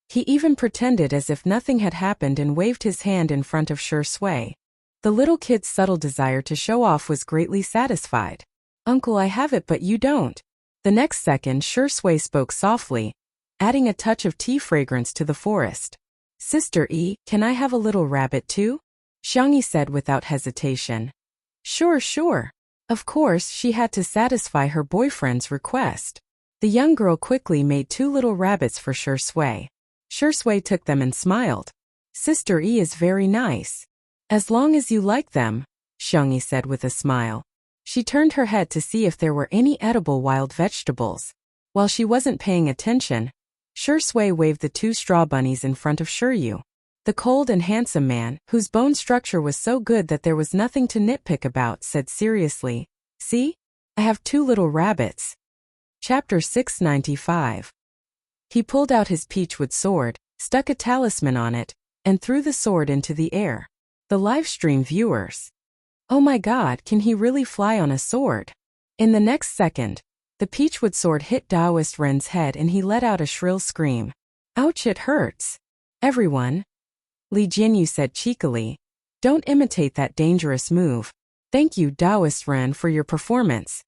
He even pretended as if nothing had happened and waved his hand in front of Shui. The little kid's subtle desire to show off was greatly satisfied. Uncle, I have it but you don't. The next second Shui spoke softly, adding a touch of tea fragrance to the forest. Sister E, can I have a little rabbit too? Xiangyi said without hesitation. Sure. Of course, she had to satisfy her boyfriend's request. The young girl quickly made 2 little rabbits for Shui. Shui took them and smiled. Sister E is very nice. As long as you like them, Xiangyi said with a smile. She turned her head to see if there were any edible wild vegetables. While she wasn't paying attention, Shui waved the 2 straw bunnies in front of Shiryu. The cold and handsome man, whose bone structure was so good that there was nothing to nitpick about, said seriously, See? I have 2 little rabbits. Chapter 695. He pulled out his peachwood sword, stuck a talisman on it, and threw the sword into the air. The livestream viewers. Oh my God, can he really fly on a sword? In the next second, The peachwood sword hit Taoist Ren's head and he let out a shrill scream. Ouch, it hurts. Everyone, Li Jinyu said cheekily, don't imitate that dangerous move. Thank you, Taoist Ren, for your performance.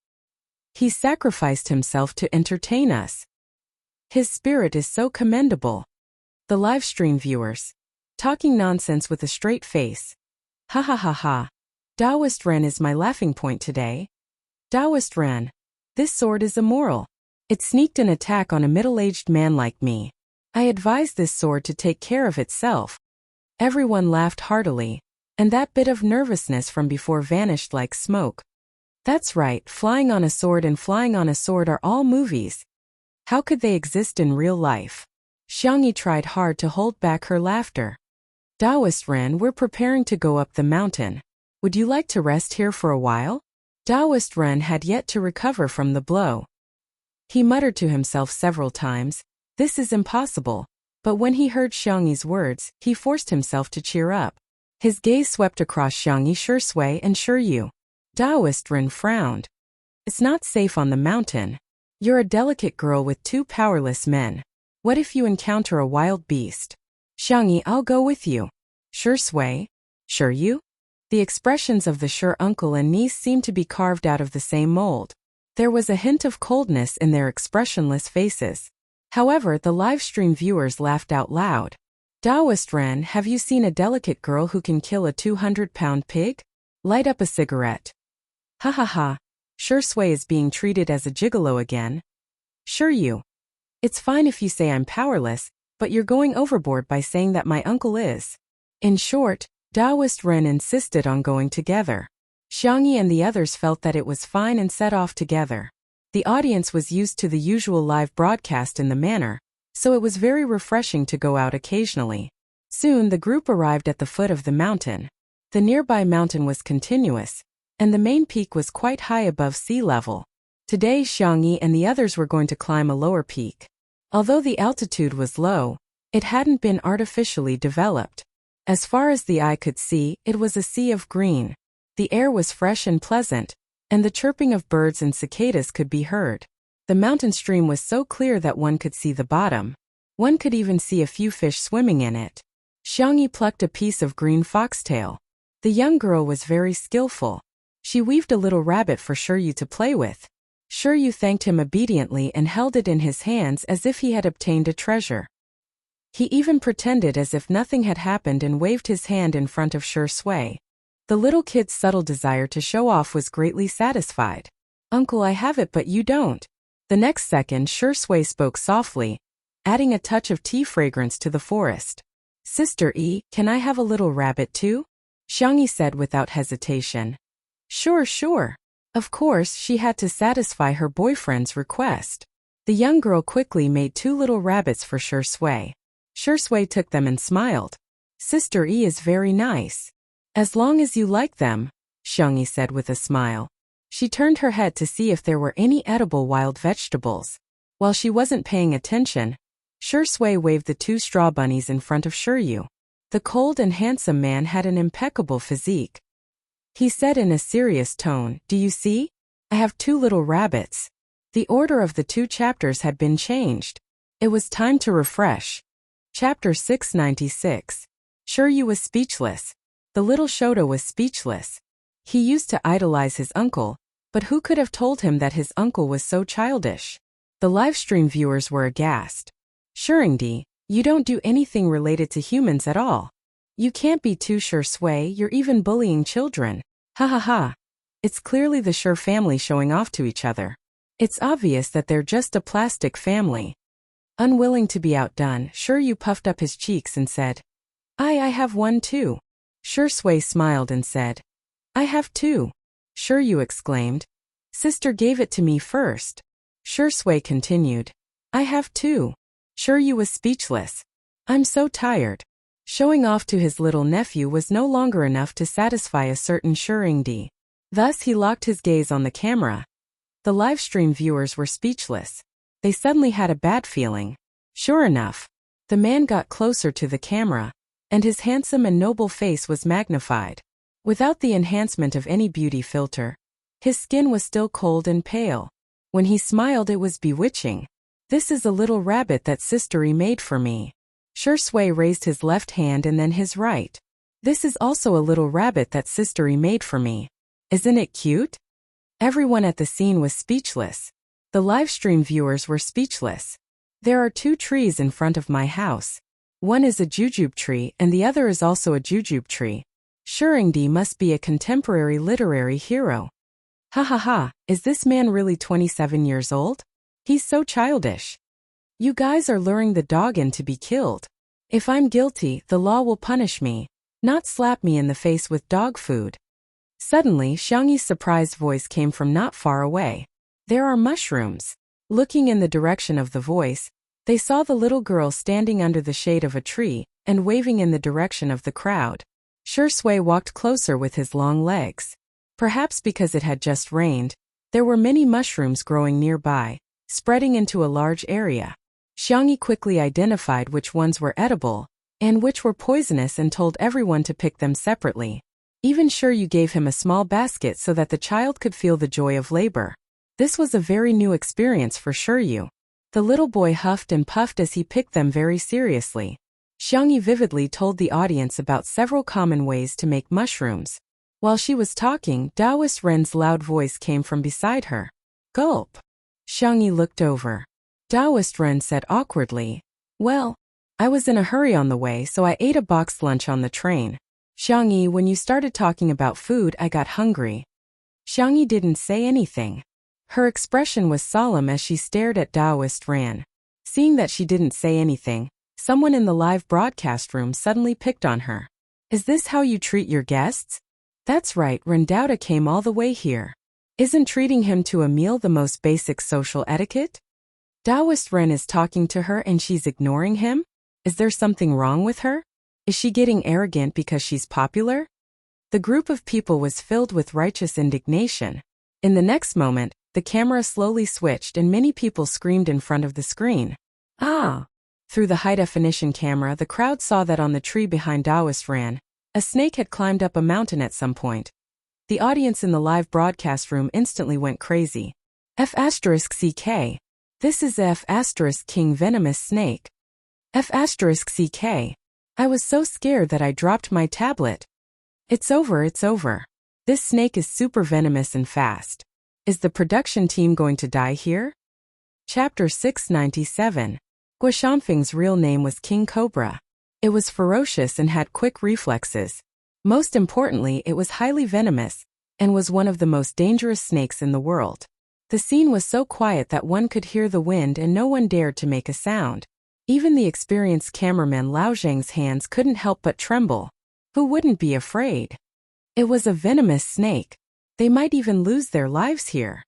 He sacrificed himself to entertain us. His spirit is so commendable. The livestream viewers. Talking nonsense with a straight face. Ha ha ha ha. Taoist Ren is my laughing point today. Taoist Ren. This sword is immoral. It sneaked an attack on a middle-aged man like me. I advise this sword to take care of itself. Everyone laughed heartily, and that bit of nervousness from before vanished like smoke. That's right, flying on a sword and flying on a sword are all movies. How could they exist in real life? Xiangyi tried hard to hold back her laughter. Taoist Ren, we're preparing to go up the mountain. Would you like to rest here for a while? Taoist Ren had yet to recover from the blow. He muttered to himself several times, this is impossible. But when he heard Xiangyi's words, he forced himself to cheer up. His gaze swept across Xiangyi, Shui, and Shiryu. Taoist Ren frowned. It's not safe on the mountain. You're a delicate girl with two powerless men. What if you encounter a wild beast? Xiangyi, I'll go with you. Shui? Shiryu? The expressions of the Sure uncle and niece seemed to be carved out of the same mold. There was a hint of coldness in their expressionless faces. However, the livestream viewers laughed out loud. Taoist Ren, have you seen a delicate girl who can kill a 200-pound pig? Light up a cigarette. Ha ha ha. Sure Sui is being treated as a gigolo again. Shiryu. It's fine if you say I'm powerless, but you're going overboard by saying that my uncle is. In short, Taoist Ren insisted on going together. Xiangyi and the others felt that it was fine and set off together. The audience was used to the usual live broadcast in the manner, so it was very refreshing to go out occasionally. Soon the group arrived at the foot of the mountain. The nearby mountain was continuous, and the main peak was quite high above sea level. Today Xiangyi and the others were going to climb a lower peak. Although the altitude was low, it hadn't been artificially developed. As far as the eye could see, it was a sea of green. The air was fresh and pleasant, and the chirping of birds and cicadas could be heard. The mountain stream was so clear that one could see the bottom. One could even see a few fish swimming in it. Xiangyi plucked a piece of green foxtail. The young girl was very skillful. She weaved a little rabbit for Shiryu to play with. Shiryu thanked him obediently and held it in his hands as if he had obtained a treasure. He even pretended as if nothing had happened and waved his hand in front of Shui. The little kid's subtle desire to show off was greatly satisfied. Uncle, I have it but you don't. The next second Shui spoke softly, adding a touch of tea fragrance to the forest. Sister E, can I have a little rabbit too? Xiangyi said without hesitation. Sure. Of course, she had to satisfy her boyfriend's request. The young girl quickly made 2 little rabbits for Shui. Shui took them and smiled. Sister E is very nice. As long as you like them, Xiangyi said with a smile. She turned her head to see if there were any edible wild vegetables. While she wasn't paying attention, Shui waved the 2 straw bunnies in front of Shiryu. The cold and handsome man had an impeccable physique. He said in a serious tone, do you see? I have 2 little rabbits. The order of the 2 chapters had been changed. It was time to refresh. Chapter 696. Shiryu was speechless. The little Shoto was speechless. He used to idolize his uncle, but who could have told him that his uncle was so childish? The livestream viewers were aghast. Shuringdi, you don't do anything related to humans at all. You can't be too sure, Sui, you're even bullying children. Ha ha ha. It's clearly the Sure family showing off to each other. It's obvious that they're just a plastic family. Unwilling to be outdone, Shiryu puffed up his cheeks and said, I have one too. Shui smiled and said, I have 2. Shiryu exclaimed, Sister gave it to me first. Shui continued, I have 2. Shiryu was speechless. I'm so tired. Showing off to his little nephew was no longer enough to satisfy a certain Shuringdi. Thus he locked his gaze on the camera. The livestream viewers were speechless. They suddenly had a bad feeling. Sure enough, the man got closer to the camera, and his handsome and noble face was magnified. Without the enhancement of any beauty filter, his skin was still cold and pale. When he smiled, it was bewitching. This is a little rabbit that sistery made for me. Shui raised his left hand and then his right. This is also a little rabbit that sistery made for me. Isn't it cute? Everyone at the scene was speechless. The livestream viewers were speechless. There are 2 trees in front of my house. One is a jujube tree and the other is also a jujube tree. Shuringdi must be a contemporary literary hero. Ha ha ha, is this man really 27 years old? He's so childish. You guys are luring the dog in to be killed. If I'm guilty, the law will punish me, not slap me in the face with dog food. Suddenly, Xiangyi's surprised voice came from not far away. There are mushrooms. Looking in the direction of the voice, they saw the little girl standing under the shade of a tree and waving in the direction of the crowd. Shui walked closer with his long legs. Perhaps because it had just rained, there were many mushrooms growing nearby, spreading into a large area. Xiangyi quickly identified which ones were edible and which were poisonous and told everyone to pick them separately. Even Shui gave him a small basket so that the child could feel the joy of labor. This was a very new experience for Shui. The little boy huffed and puffed as he picked them very seriously. Xiangyi vividly told the audience about several common ways to make mushrooms. While she was talking, Taoist Ren's loud voice came from beside her. Gulp. Xiangyi looked over. Taoist Ren said awkwardly, "Well, I was in a hurry on the way, so I ate a boxed lunch on the train. Xiangyi, when you started talking about food, I got hungry." Xiangyi didn't say anything. Her expression was solemn as she stared at Taoist Ren. Seeing that she didn't say anything, someone in the live broadcast room suddenly picked on her. "Is this how you treat your guests?" "That's right, Rendauda came all the way here. Isn't treating him to a meal the most basic social etiquette?" Taoist Ren is talking to her and she's ignoring him? Is there something wrong with her? Is she getting arrogant because she's popular? The group of people was filled with righteous indignation. In the next moment, the camera slowly switched and many people screamed in front of the screen. "Ah!" Through the high-definition camera, the crowd saw that on the tree behind Taoist Ren, a snake had climbed up a mountain at some point. The audience in the live broadcast room instantly went crazy. F***CK. This is F***King Venomous Snake. F***CK. I was so scared that I dropped my tablet. It's over, it's over. This snake is super venomous and fast. Is the production team going to die here? Chapter 697. Guoshanfeng's real name was King Cobra. It was ferocious and had quick reflexes. Most importantly, it was highly venomous and was one of the most dangerous snakes in the world. The scene was so quiet that one could hear the wind and no one dared to make a sound. Even the experienced cameraman Lao Zhang's hands couldn't help but tremble. Who wouldn't be afraid? It was a venomous snake. They might even lose their lives here.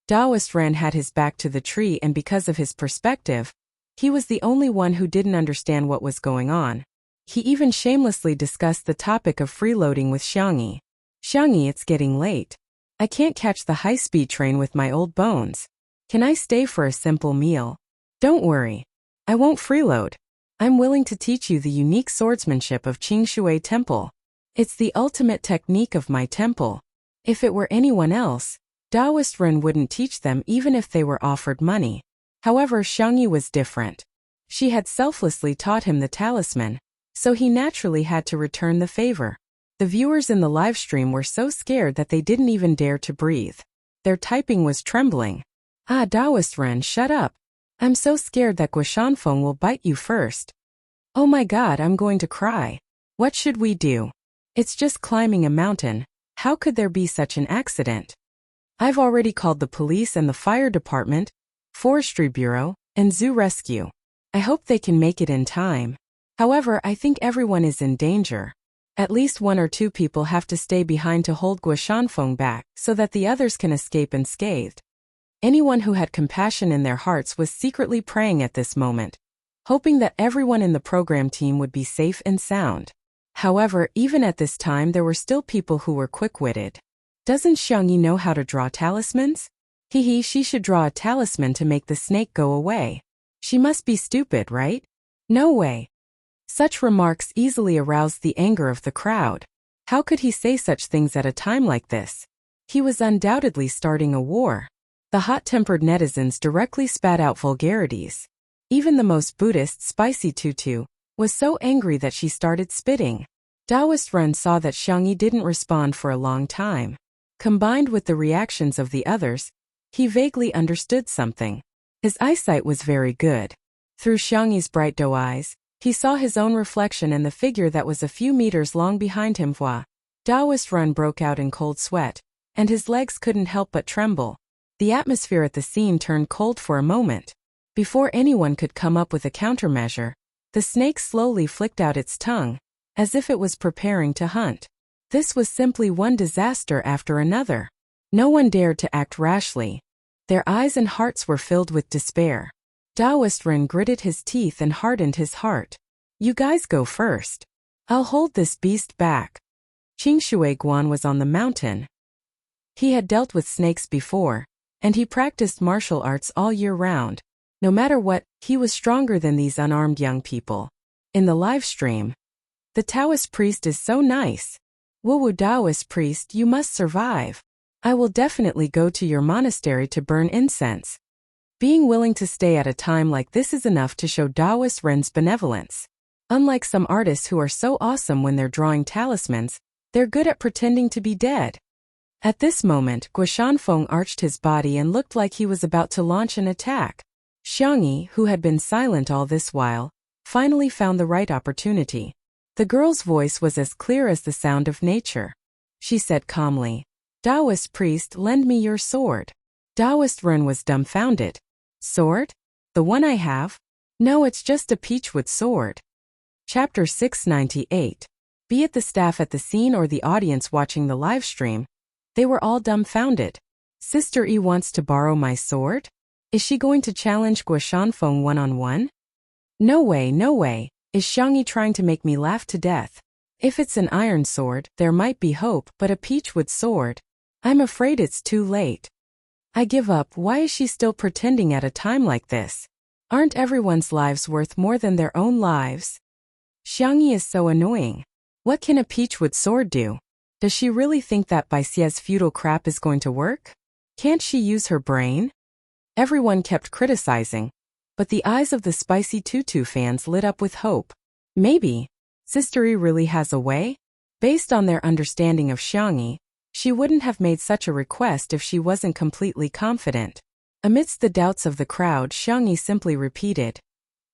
Taoist Ren had his back to the tree and because of his perspective, he was the only one who didn't understand what was going on. He even shamelessly discussed the topic of freeloading with Xiangyi. "Xiangyi, it's getting late. I can't catch the high-speed train with my old bones. Can I stay for a simple meal?" "Don't worry. I won't freeload. I'm willing to teach you the unique swordsmanship of Qingshui Temple. It's the ultimate technique of my temple. If it were anyone else, Taoist Ren wouldn't teach them even if they were offered money. However, Xiangyi was different. She had selflessly taught him the talisman, so he naturally had to return the favor. The viewers in the live stream were so scared that they didn't even dare to breathe. Their typing was trembling. "Ah, Taoist Ren, shut up. I'm so scared that Guoshanfeng will bite you first. Oh my god, I'm going to cry. What should we do? It's just climbing a mountain. How could there be such an accident? I've already called the police and the fire department, forestry bureau, and zoo rescue. I hope they can make it in time. However, I think everyone is in danger. At least 1 or 2 people have to stay behind to hold Guoshanfeng back so that the others can escape unscathed." Anyone who had compassion in their hearts was secretly praying at this moment, hoping that everyone in the program team would be safe and sound. However, even at this time there were still people who were quick-witted. "Doesn't Xiangyi know how to draw talismans? She should draw a talisman to make the snake go away. She must be stupid, right? No way." Such remarks easily aroused the anger of the crowd. How could he say such things at a time like this? He was undoubtedly starting a war. The hot-tempered netizens directly spat out vulgarities. Even the most Buddhist Spicy Tutu was so angry that she started spitting. Taoist Ren saw that Xiangyi didn't respond for a long time. Combined with the reactions of the others, he vaguely understood something. His eyesight was very good. Through Xiangyi's bright doe eyes, he saw his own reflection and the figure that was a few meters long behind him. Taoist Ren broke out in cold sweat, and his legs couldn't help but tremble. The atmosphere at the scene turned cold for a moment. Before anyone could come up with a countermeasure, the snake slowly flicked out its tongue, as if it was preparing to hunt. This was simply one disaster after another. No one dared to act rashly. Their eyes and hearts were filled with despair. Taoist Ren gritted his teeth and hardened his heart. You guys go first. I'll hold this beast back. Qingshui Guan was on the mountain. He had dealt with snakes before, and he practiced martial arts all year round. No matter what, he was stronger than these unarmed young people. In the live stream, the Taoist priest is so nice. Wu Taoist priest, you must survive. I will definitely go to your monastery to burn incense. Being willing to stay at a time like this is enough to show Taoist Ren's benevolence. Unlike some artists who are so awesome when they're drawing talismans, they're good at pretending to be dead. At this moment, Guoshanfeng arched his body and looked like he was about to launch an attack. Xiangyi, who had been silent all this while, finally found the right opportunity. The girl's voice was as clear as the sound of nature. She said calmly, Taoist priest, lend me your sword. Taoist Ren was dumbfounded. Sword? The one I have? No, it's just a peachwood sword. Chapter 698. Be it the staff at the scene or the audience watching the live stream, they were all dumbfounded. Sister Yi wants to borrow my sword? Is she going to challenge Guoshanfeng one-on-one? No way, no way. Is Xiangyi trying to make me laugh to death? If it's an iron sword, there might be hope, but a peachwood sword? I'm afraid it's too late. I give up. Why is she still pretending at a time like this? Aren't everyone's lives worth more than their own lives? Xiangyi is so annoying. What can a peachwood sword do? Does she really think that Baixie's feudal crap is going to work? Can't she use her brain? Everyone kept criticizing, but the eyes of the Spicy Tutu fans lit up with hope. Maybe Sister Yi really has a way? Based on their understanding of Xiangyi, she wouldn't have made such a request if she wasn't completely confident. Amidst the doubts of the crowd, Xiangyi simply repeated,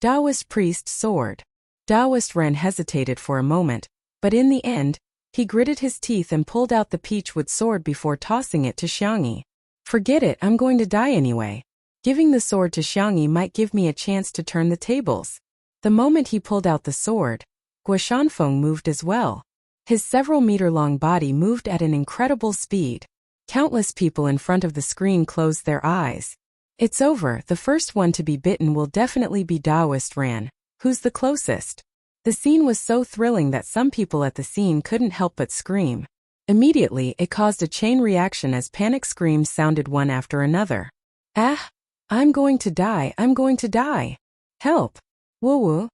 Taoist priest sword. Taoist Ren hesitated for a moment, but in the end, he gritted his teeth and pulled out the peachwood sword before tossing it to Xiangyi. Forget it, I'm going to die anyway. Giving the sword to Xiangyi might give me a chance to turn the tables. The moment he pulled out the sword, Guoshanfeng moved as well. His several-meter-long body moved at an incredible speed. Countless people in front of the screen closed their eyes. It's over. The first one to be bitten will definitely be Taoist Ren. Who's the closest? The scene was so thrilling that some people at the scene couldn't help but scream. Immediately, it caused a chain reaction as panic screams sounded one after another. Ah! I'm going to die, I'm going to die. Help! Woo-woo!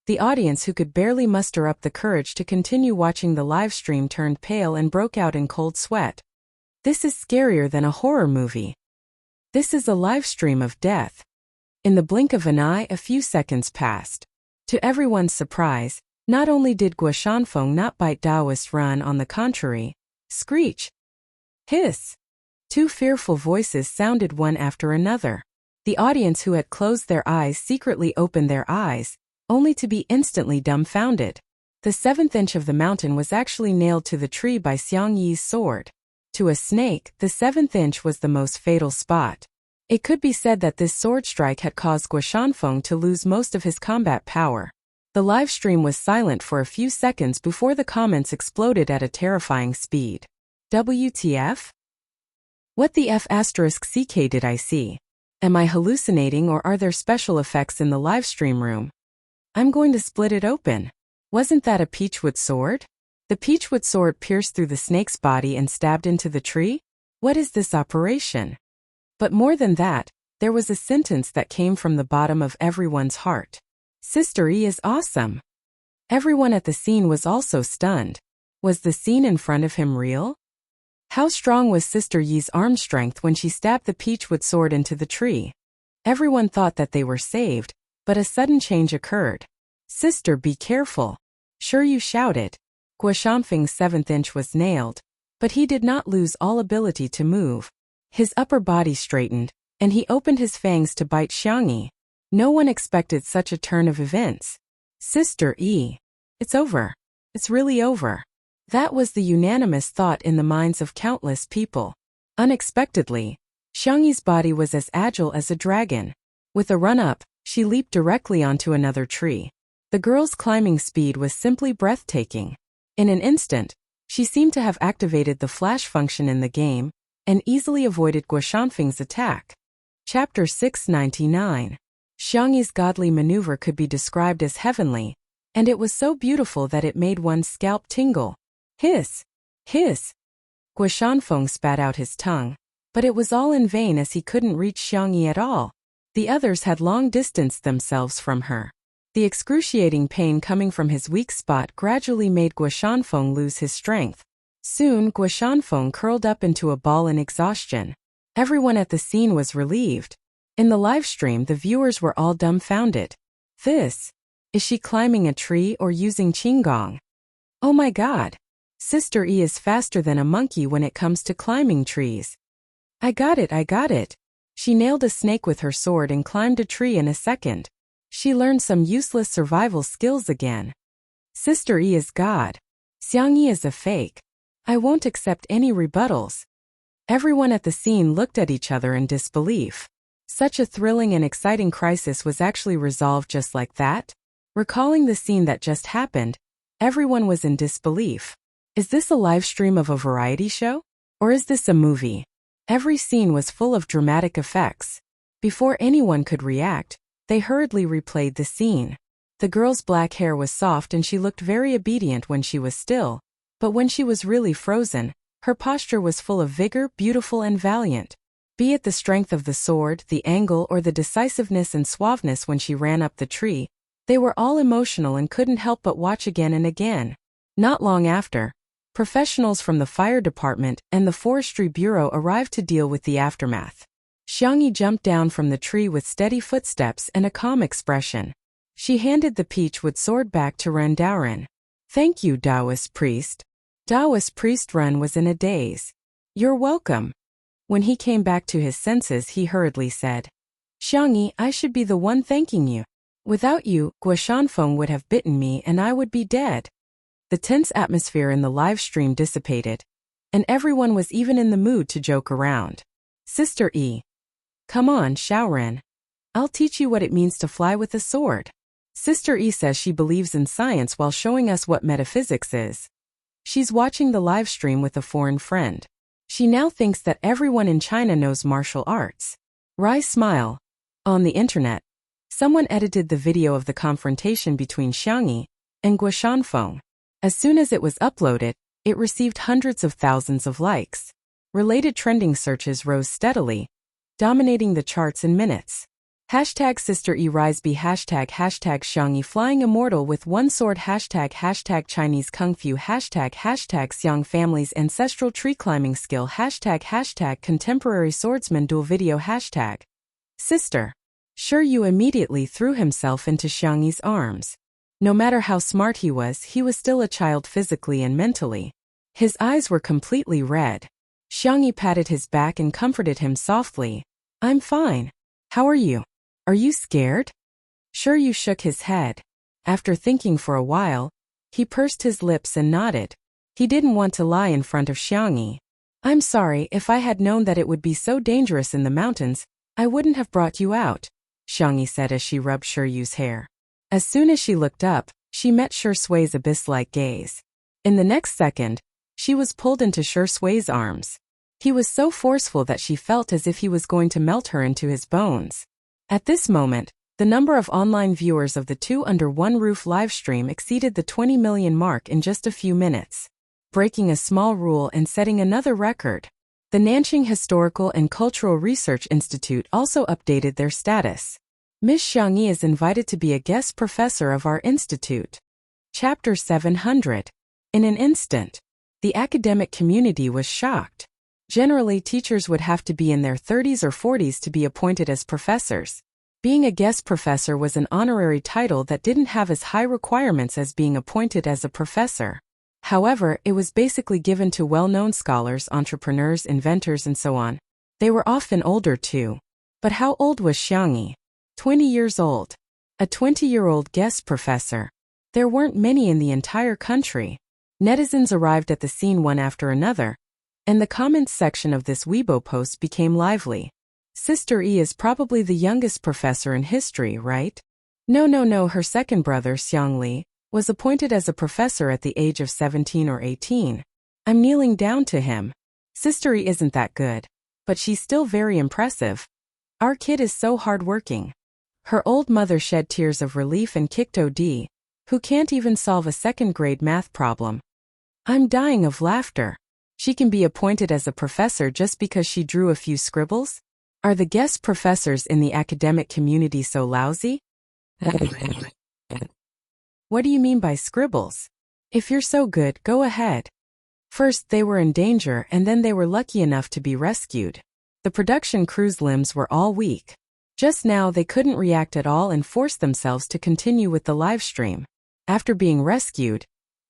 The audience, who could barely muster up the courage to continue watching the live stream, turned pale and broke out in cold sweat. This is scarier than a horror movie. This is a live stream of death. In the blink of an eye, a few seconds passed. To everyone's surprise, not only did Guoshanfeng not bite Taoist Ren, on the contrary, screech, hiss. Two fearful voices sounded one after another. The audience, who had closed their eyes, secretly opened their eyes, only to be instantly dumbfounded. The 7th inch of the mountain was actually nailed to the tree by Xiangyi's sword. To a snake, the 7th inch was the most fatal spot. It could be said that this sword strike had caused Guoshanfeng to lose most of his combat power. The live stream was silent for a few seconds before the comments exploded at a terrifying speed. WTF? What the F***ck did I see? Am I hallucinating, or are there special effects in the livestream room? I'm going to split it open. Wasn't that a peachwood sword? The peachwood sword pierced through the snake's body and stabbed into the tree? What is this operation? But more than that, there was a sentence that came from the bottom of everyone's heart. Sister Yi is awesome. Everyone at the scene was also stunned. Was the scene in front of him real? How strong was Sister Yi's arm strength when she stabbed the peachwood sword into the tree? Everyone thought that they were saved, but a sudden change occurred. Sister, be careful. Sure, you shouted. Guoshanfeng's 7th inch was nailed, but he did not lose all ability to move. His upper body straightened, and he opened his fangs to bite Xiangyi. No one expected such a turn of events. Sister Yi. It's over. It's really over. That was the unanimous thought in the minds of countless people. Unexpectedly, Xiangyi's body was as agile as a dragon. With a run-up, she leaped directly onto another tree. The girl's climbing speed was simply breathtaking. In an instant, she seemed to have activated the flash function in the game and easily avoided Guoshanfeng's attack. Chapter 699. Xiangyi's godly maneuver could be described as heavenly, and it was so beautiful that it made one's scalp tingle. Hiss! Hiss! Guoshanfeng spat out his tongue, but it was all in vain as he couldn't reach Xiangyi at all. The others had long distanced themselves from her. The excruciating pain coming from his weak spot gradually made Guoshanfeng lose his strength. Soon, Guoshanfeng curled up into a ball in exhaustion. Everyone at the scene was relieved. In the livestream, the viewers were all dumbfounded. This? Is she climbing a tree or using qinggong? Oh my god! Sister Yi is faster than a monkey when it comes to climbing trees. I got it. She nailed a snake with her sword and climbed a tree in a second. She learned some useless survival skills again. Sister Yi is God. Xiangyi is a fake. I won't accept any rebuttals. Everyone at the scene looked at each other in disbelief. Such a thrilling and exciting crisis was actually resolved just like that? Recalling the scene that just happened, everyone was in disbelief. Is this a live stream of a variety show? Or is this a movie? Every scene was full of dramatic effects. Before anyone could react, they hurriedly replayed the scene. The girl's black hair was soft and she looked very obedient when she was still, but when she was really frozen, her posture was full of vigor, beautiful and valiant. Be it the strength of the sword, the angle, or the decisiveness and suaveness when she ran up the tree, they were all emotional and couldn't help but watch again and again. Not long after, professionals from the fire department and the forestry bureau arrived to deal with the aftermath. Xiangyi jumped down from the tree with steady footsteps and a calm expression. She handed the peachwood sword back to Rendaoren. Thank you, Taoist priest. Taoist priest Ren was in a daze. You're welcome. When he came back to his senses, he hurriedly said, Xiangyi, I should be the one thanking you. Without you, Guoshanfeng would have bitten me and I would be dead. The tense atmosphere in the live stream dissipated, and everyone was even in the mood to joke around. Sister Yi. Come on, Xiaoren. I'll teach you what it means to fly with a sword. Sister Yi says she believes in science while showing us what metaphysics is. She's watching the live stream with a foreign friend. She now thinks that everyone in China knows martial arts. Wry smile. On the internet, someone edited the video of the confrontation between Xiangyi and Guoshanfeng. As soon as it was uploaded, it received hundreds of thousands of likes. Related trending searches rose steadily, dominating the charts in minutes. Hashtag Sister Yi Riseby hashtag Xiangyi Flying Immortal with One Sword hashtag Chinese Kung Fu hashtag Xiang Family's Ancestral Tree Climbing Skill hashtag Contemporary Swordsman Duel Video hashtag Sister. Sure Yu immediately threw himself into Xiangyi's arms. No matter how smart he was still a child physically and mentally. His eyes were completely red. Xiangyi patted his back and comforted him softly. I'm fine. How are you? Are you scared? Sure Yu shook his head. After thinking for a while, he pursed his lips and nodded. He didn't want to lie in front of Xiangyi. I'm sorry, if I had known that it would be so dangerous in the mountains, I wouldn't have brought you out, Xiangyi said as she rubbed Yu's hair. As soon as she looked up, she met Sui's abyss-like gaze. In the next second, she was pulled into Sui's arms. He was so forceful that she felt as if he was going to melt her into his bones. At this moment, the number of online viewers of the Two Under One Roof livestream exceeded the 20 million mark in just a few minutes, breaking a small rule and setting another record. The Nanjing Historical and Cultural Research Institute also updated their status. Miss Xiangyi is invited to be a guest professor of our institute. Chapter 700. In an instant. The academic community was shocked. Generally, teachers would have to be in their 30s or 40s to be appointed as professors. Being a guest professor was an honorary title that didn't have as high requirements as being appointed as a professor. However, it was basically given to well-known scholars, entrepreneurs, inventors, and so on. They were often older too. But how old was Xiangyi? 20 years old. A 20-year-old guest professor. There weren't many in the entire country. Netizens arrived at the scene one after another, and the comments section of this Weibo post became lively. Sister E is probably the youngest professor in history, right? No, her second brother, Xiangli, was appointed as a professor at the age of 17 or 18. I'm kneeling down to him. Sister E isn't that good, but she's still very impressive. Our kid is so hardworking. Her old mother shed tears of relief and kicked OD, who can't even solve a second-grade math problem. I'm dying of laughter. She can be appointed as a professor just because she drew a few scribbles? Are the guest professors in the academic community so lousy? What do you mean by scribbles? If you're so good, go ahead. First, they were in danger, and then they were lucky enough to be rescued. The production crew's limbs were all weak. Just now they couldn't react at all and forced themselves to continue with the live stream. After being rescued,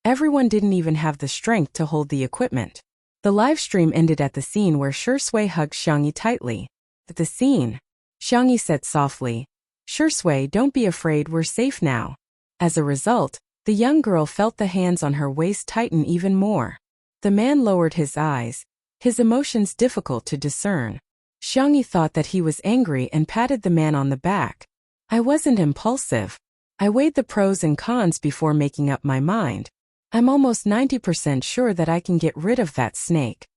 everyone didn't even have the strength to hold the equipment. The live stream ended at the scene where Shui hugged Xiangyi tightly. At the scene, Xiangyi said softly, "Shui, don't be afraid, we're safe now." As a result, the young girl felt the hands on her waist tighten even more. The man lowered his eyes, his emotions difficult to discern. Xiangyi thought that he was angry and patted the man on the back. "I wasn't impulsive. I weighed the pros and cons before making up my mind. I'm almost 90% sure that I can get rid of that snake."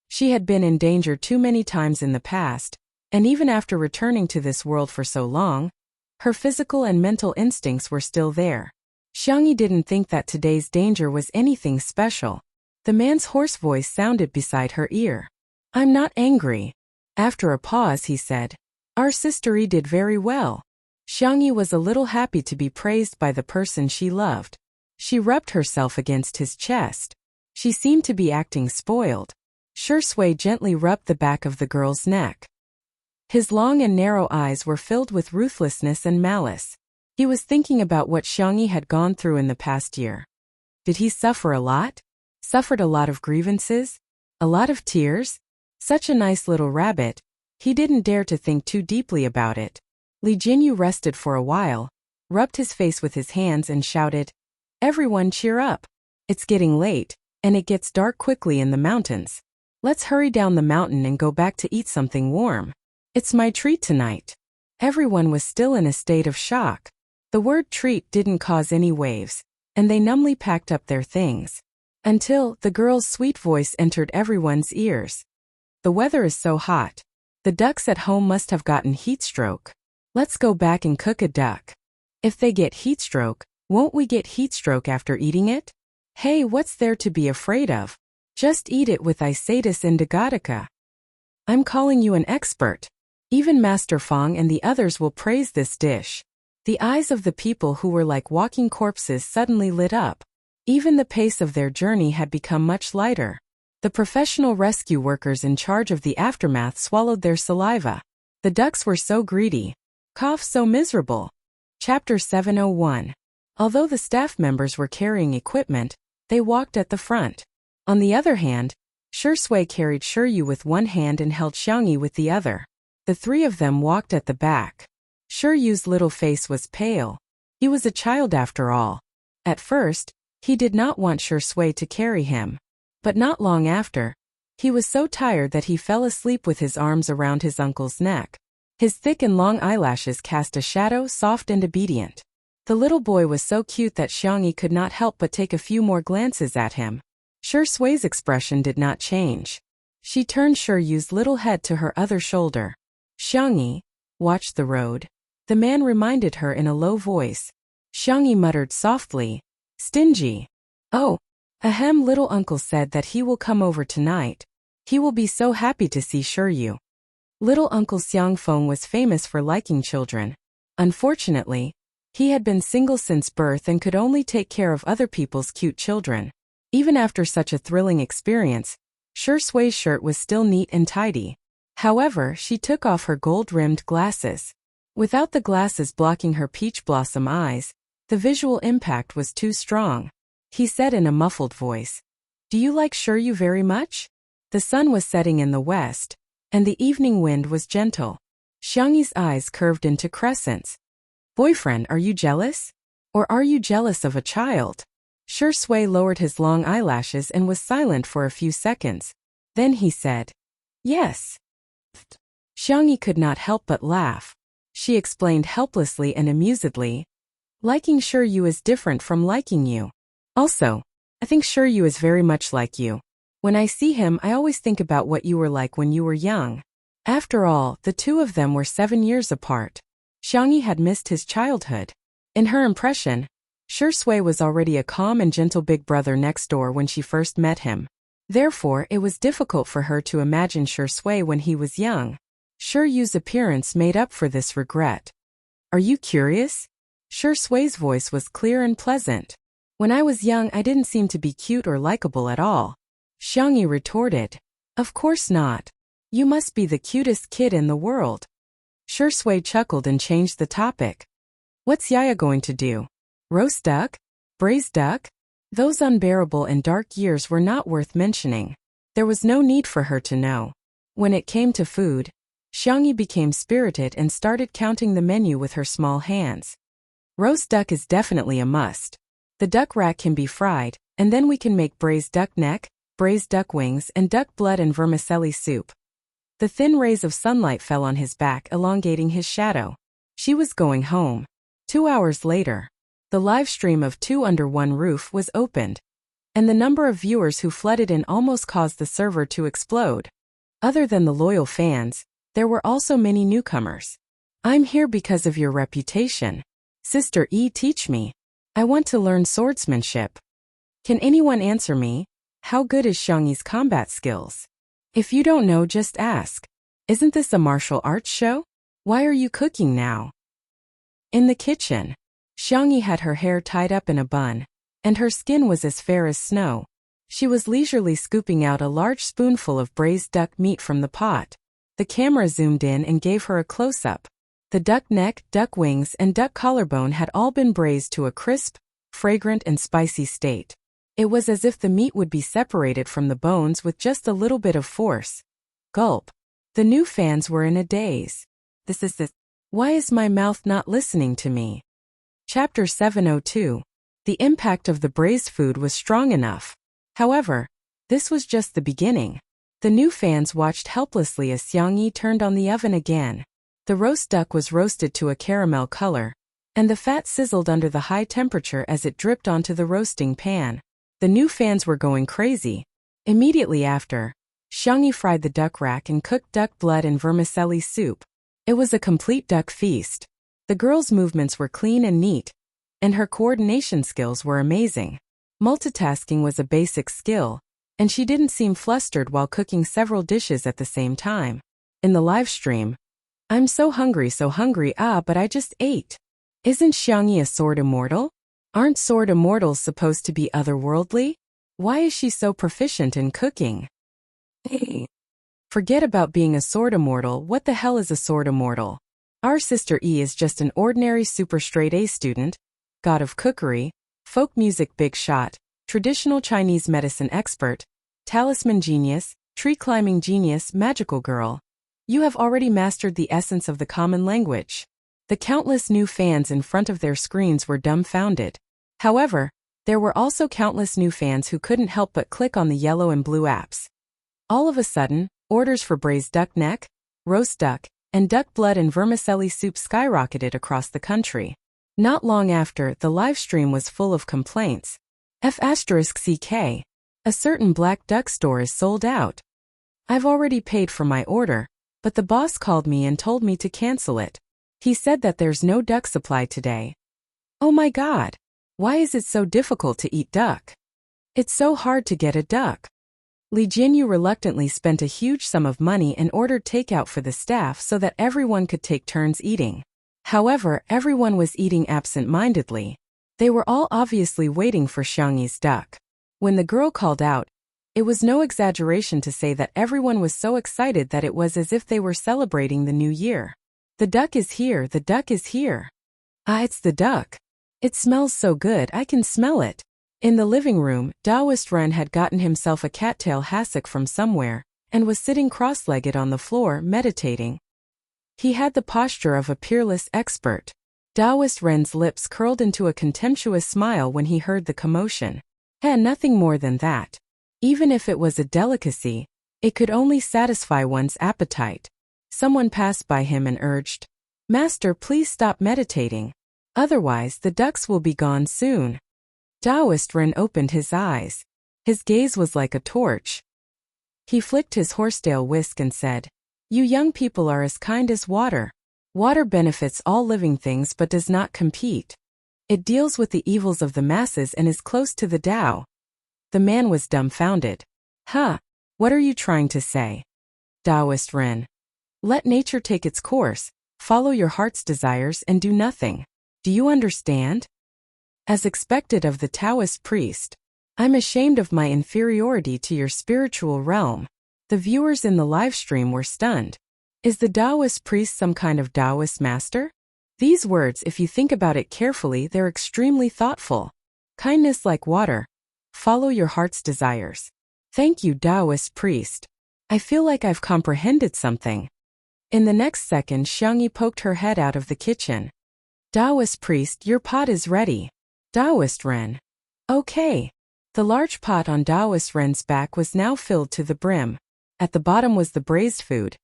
She had been in danger too many times in the past, and even after returning to this world for so long, her physical and mental instincts were still there. Xiangyi didn't think that today's danger was anything special. The man's hoarse voice sounded beside her ear. "I'm not angry." After a pause, he said, "Our sister E did very well." Xiangyi was a little happy to be praised by the person she loved. She rubbed herself against his chest. She seemed to be acting spoiled. Shui gently rubbed the back of the girl's neck. His long and narrow eyes were filled with ruthlessness and malice. He was thinking about what Xiangyi had gone through in the past year. Did he suffer a lot? Suffered a lot of grievances? A lot of tears? Such a nice little rabbit. He didn't dare to think too deeply about it. Li Jinyu rested for a while, rubbed his face with his hands and shouted, "Everyone cheer up. It's getting late, and it gets dark quickly in the mountains. Let's hurry down the mountain and go back to eat something warm. It's my treat tonight." Everyone was still in a state of shock. The word treat didn't cause any waves, and they numbly packed up their things. Until the girl's sweet voice entered everyone's ears. "The weather is so hot. The ducks at home must have gotten heat stroke. Let's go back and cook a duck. If they get heat stroke, won't we get heat stroke after eating it? Hey, what's there to be afraid of? Just eat it with Isatis indigotica. I'm calling you an expert. Even Master Fong and the others will praise this dish." The eyes of the people who were like walking corpses suddenly lit up. Even the pace of their journey had become much lighter. The professional rescue workers in charge of the aftermath swallowed their saliva. The ducks were so greedy. Cough so miserable. Chapter 701. Although the staff members were carrying equipment, they walked at the front. On the other hand, Shui carried Shiryu with one hand and held Xiangyi with the other. The three of them walked at the back. Shiryu's little face was pale. He was a child after all. At first, he did not want Shui to carry him. But not long after, he was so tired that he fell asleep with his arms around his uncle's neck. His thick and long eyelashes cast a shadow, soft and obedient. The little boy was so cute that Xiangyi could not help but take a few more glances at him. Shui's expression did not change. She turned Shiryu's little head to her other shoulder. "Xiangyi, watch the road," the man reminded her in a low voice. Xiangyi muttered softly, "Stingy." "Oh, ahem, little uncle said that he will come over tonight. He will be so happy to see Shiryu." Little Uncle Xiangfeng was famous for liking children. Unfortunately, he had been single since birth and could only take care of other people's cute children. Even after such a thrilling experience, Sui's shirt was still neat and tidy. However, she took off her gold-rimmed glasses. Without the glasses blocking her peach blossom eyes, the visual impact was too strong. He said in a muffled voice, "Do you like Shui very much?" The sun was setting in the west, and the evening wind was gentle. Xiangyi's eyes curved into crescents. "Boyfriend, are you jealous? Or are you jealous of a child?" Shui lowered his long eyelashes and was silent for a few seconds. Then he said, "Yes." Xiangyi could not help but laugh. She explained helplessly and amusedly, "Liking Shui is different from liking you. Also, I think Shui is very much like you. When I see him, I always think about what you were like when you were young." After all, the two of them were 7 years apart. Xiangyi had missed his childhood. In her impression, Shui was already a calm and gentle big brother next door when she first met him. Therefore, it was difficult for her to imagine Shui when he was young. Shui's appearance made up for this regret. "Are you curious?" Shui's voice was clear and pleasant. "When I was young, I didn't seem to be cute or likable at all." Xiangyi retorted, "Of course not. You must be the cutest kid in the world." Shui chuckled and changed the topic. "What's Yaya going to do? Roast duck? Braised duck?" Those unbearable and dark years were not worth mentioning. There was no need for her to know. When it came to food, Xiangyi became spirited and started counting the menu with her small hands. "Roast duck is definitely a must. The duck rack can be fried, and then we can make braised duck neck, braised duck wings, and duck blood and vermicelli soup." The thin rays of sunlight fell on his back, elongating his shadow. She was going home. 2 hours later, the live stream of Two Under One Roof was opened, and the number of viewers who flooded in almost caused the server to explode. Other than the loyal fans, there were also many newcomers. "I'm here because of your reputation. Sister E, teach me. I want to learn swordsmanship. Can anyone answer me? How good is Xiangyi's combat skills? If you don't know, just ask. Isn't this a martial arts show? Why are you cooking now?" In the kitchen, Xiangyi had her hair tied up in a bun, and her skin was as fair as snow. She was leisurely scooping out a large spoonful of braised duck meat from the pot. The camera zoomed in and gave her a close-up. The duck neck, duck wings, and duck collarbone had all been braised to a crisp, fragrant, and spicy state. It was as if the meat would be separated from the bones with just a little bit of force. Gulp. The new fans were in a daze. This is the... Why is my mouth not listening to me? Chapter 702. The impact of the braised food was strong enough. However, this was just the beginning. The new fans watched helplessly as Xiangyi turned on the oven again. The roast duck was roasted to a caramel color, and the fat sizzled under the high temperature as it dripped onto the roasting pan. The new fans were going crazy. Immediately after, Xiangyi fried the duck rack and cooked duck blood and vermicelli soup. It was a complete duck feast. The girl's movements were clean and neat, and her coordination skills were amazing. Multitasking was a basic skill, and she didn't seem flustered while cooking several dishes at the same time. In the live stream, "I'm so hungry, but I just ate." Isn't Xiangyi a sword immortal? Aren't sword immortals supposed to be otherworldly? Why is she so proficient in cooking? Hey. Forget about being a sword immortal. What the hell is a sword immortal? Our sister E is just an ordinary super straight A student, god of cookery, folk music big shot, traditional Chinese medicine expert, talisman genius, tree climbing genius, magical girl. You have already mastered the essence of the common language. The countless new fans in front of their screens were dumbfounded. However, there were also countless new fans who couldn't help but click on the yellow and blue apps. All of a sudden, orders for braised duck neck, roast duck, and duck blood and vermicelli soup skyrocketed across the country. Not long after, the live stream was full of complaints. F***CK. A certain black duck store is sold out. I've already paid for my order, but the boss called me and told me to cancel it. He said that there's no duck supply today. Oh my god. Why is it so difficult to eat duck? It's so hard to get a duck. Li Jinyu reluctantly spent a huge sum of money and ordered takeout for the staff so that everyone could take turns eating. However, everyone was eating absent-mindedly. They were all obviously waiting for Xiangyi's duck. When the girl called out, it was no exaggeration to say that everyone was so excited that it was as if they were celebrating the new year. The duck is here, the duck is here. Ah, it's the duck. It smells so good, I can smell it. In the living room, Taoist Ren had gotten himself a cattail hassock from somewhere, and was sitting cross-legged on the floor, meditating. He had the posture of a peerless expert. Taoist Ren's lips curled into a contemptuous smile when he heard the commotion. Nothing more than that. Even if it was a delicacy, it could only satisfy one's appetite. Someone passed by him and urged, "Master, please stop meditating. Otherwise the ducks will be gone soon." Taoist Ren opened his eyes. His gaze was like a torch. He flicked his horsetail whisk and said, "You young people are as kind as water. Water benefits all living things but does not compete. It deals with the evils of the masses and is close to the Tao." The man was dumbfounded. What are you trying to say?" Taoist Ren. "Let nature take its course, follow your heart's desires and do nothing. Do you understand?" As expected of the Taoist priest, "I'm ashamed of my inferiority to your spiritual realm." The viewers in the live stream were stunned. Is the Taoist priest some kind of Taoist master? These words, if you think about it carefully, they're extremely thoughtful. Kindness like water. Follow your heart's desires. Thank you, Taoist priest. I feel like I've comprehended something. In the next second, Xiangyi poked her head out of the kitchen. "Taoist priest, your pot is ready." Taoist Ren. "Okay." The large pot on Taoist Ren's back was now filled to the brim. At the bottom was the braised food.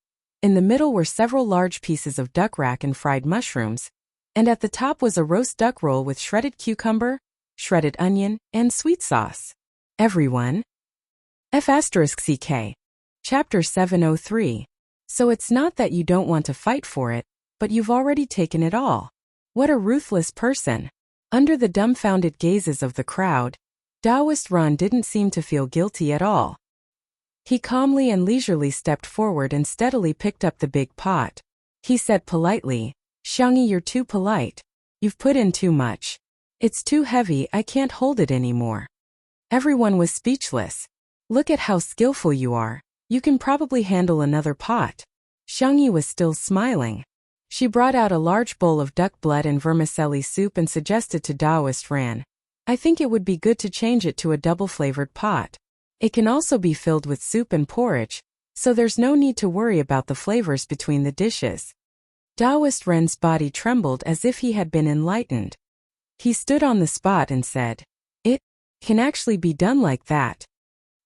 In the middle were several large pieces of duck rack and fried mushrooms, and at the top was a roast duck roll with shredded cucumber, shredded onion, and sweet sauce. Everyone. F***CK. Chapter 703. So it's not that you don't want to fight for it, but you've already taken it all. What a ruthless person. Under the dumbfounded gazes of the crowd, Taoist Ren didn't seem to feel guilty at all. He calmly and leisurely stepped forward and steadily picked up the big pot. He said politely, "Xiangyi, you're too polite. You've put in too much. It's too heavy, I can't hold it anymore." Everyone was speechless. "Look at how skillful you are. You can probably handle another pot." Xiangyi was still smiling. She brought out a large bowl of duck blood and vermicelli soup and suggested to Taoist Ren, "I think it would be good to change it to a double-flavored pot. It can also be filled with soup and porridge, so there's no need to worry about the flavors between the dishes." Taoist Ren's body trembled as if he had been enlightened. He stood on the spot and said, "It can actually be done like that."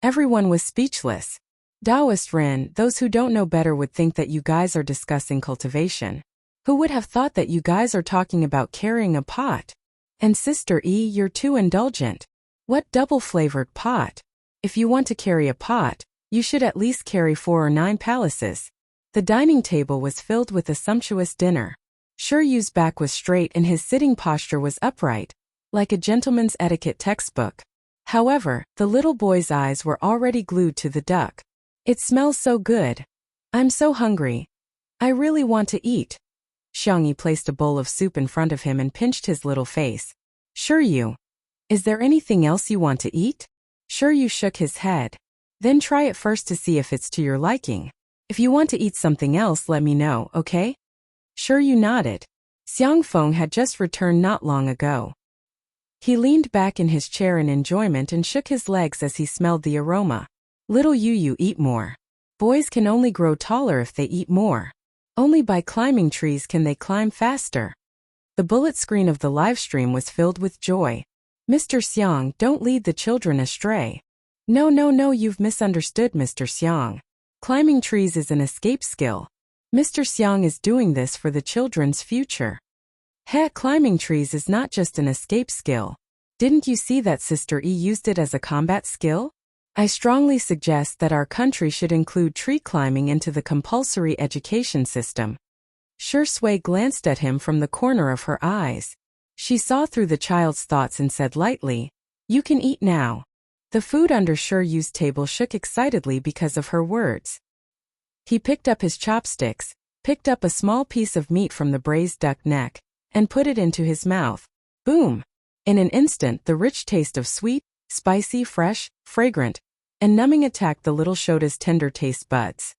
Everyone was speechless. Taoist Ren, those who don't know better would think that you guys are discussing cultivation. Who would have thought that you guys are talking about carrying a pot? And Sister E, you're too indulgent. What double-flavored pot? If you want to carry a pot, you should at least carry 4 or 9 palaces. The dining table was filled with a sumptuous dinner. Yu's back was straight and his sitting posture was upright, like a gentleman's etiquette textbook. However, the little boy's eyes were already glued to the duck. "It smells so good. I'm so hungry. I really want to eat." Xiangyi placed a bowl of soup in front of him and pinched his little face. "Yu, is there anything else you want to eat?" Yu shook his head. "Then try it first to see if it's to your liking. If you want to eat something else, let me know, okay?" Yu nodded. Xiangfeng had just returned not long ago. He leaned back in his chair in enjoyment and shook his legs as he smelled the aroma. "Little you eat more. Boys can only grow taller if they eat more. Only by climbing trees can they climb faster." The bullet screen of the live stream was filled with joy. "Mr. Xiang, don't lead the children astray." No, you've misunderstood, Mr. Xiang. Climbing trees is an escape skill. Mr. Xiang is doing this for the children's future. Climbing trees is not just an escape skill. Didn't you see that Sister E used it as a combat skill? I strongly suggest that our country should include tree climbing into the compulsory education system. Sui glanced at him from the corner of her eyes. She saw through the child's thoughts and said lightly, "You can eat now." The food under Yu's table shook excitedly because of her words. He picked up his chopsticks, picked up a small piece of meat from the braised duck neck, and put it into his mouth. Boom! In an instant, the rich taste of sweet, Spicy, fresh, fragrant, and numbing attacked the little Shota's tender taste buds.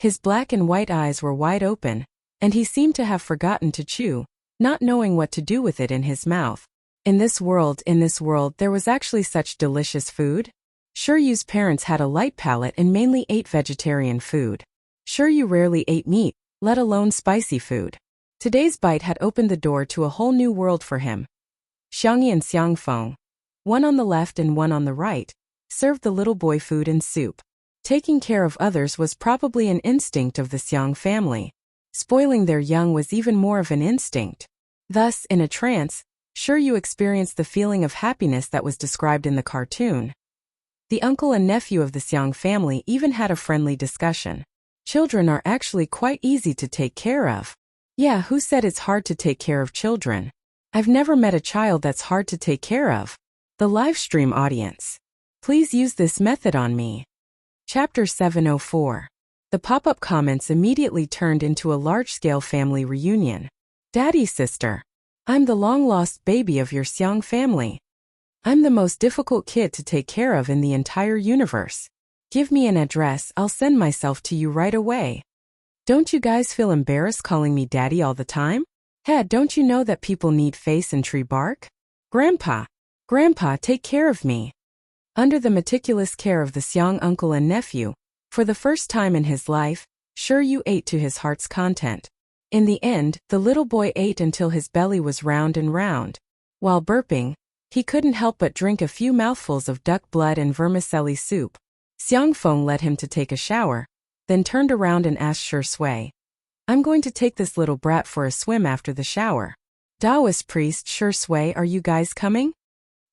His black and white eyes were wide open, and he seemed to have forgotten to chew, not knowing what to do with it in his mouth. In this world, there was actually such delicious food? Shiryu's parents had a light palate and mainly ate vegetarian food. Shiryu rarely ate meat, let alone spicy food. Today's bite had opened the door to a whole new world for him. Xiangyi and Xiangfeng, one on the left and one on the right, served the little boy food and soup. Taking care of others was probably an instinct of the Xiang family. Spoiling their young was even more of an instinct. Thus, in a trance, Shiryu experienced the feeling of happiness that was described in the cartoon. The uncle and nephew of the Xiang family even had a friendly discussion. Children are actually quite easy to take care of. Yeah, who said it's hard to take care of children? I've never met a child that's hard to take care of. The livestream audience. Please use this method on me. Chapter 704. The pop-up comments immediately turned into a large-scale family reunion. Daddy, sister. I'm the long-lost baby of your Xiang family. I'm the most difficult kid to take care of in the entire universe. Give me an address, I'll send myself to you right away. Don't you guys feel embarrassed calling me daddy all the time? Hey, don't you know that people need face and tree bark? Grandpa, take care of me. Under the meticulous care of the Xiang uncle and nephew, for the first time in his life, Shiryu ate to his heart's content. In the end, the little boy ate until his belly was round and round. While burping, he couldn't help but drink a few mouthfuls of duck blood and vermicelli soup. Xiangfeng led him to take a shower, then turned around and asked Shui, I'm going to take this little brat for a swim after the shower. Taoist priest Shui, are you guys coming?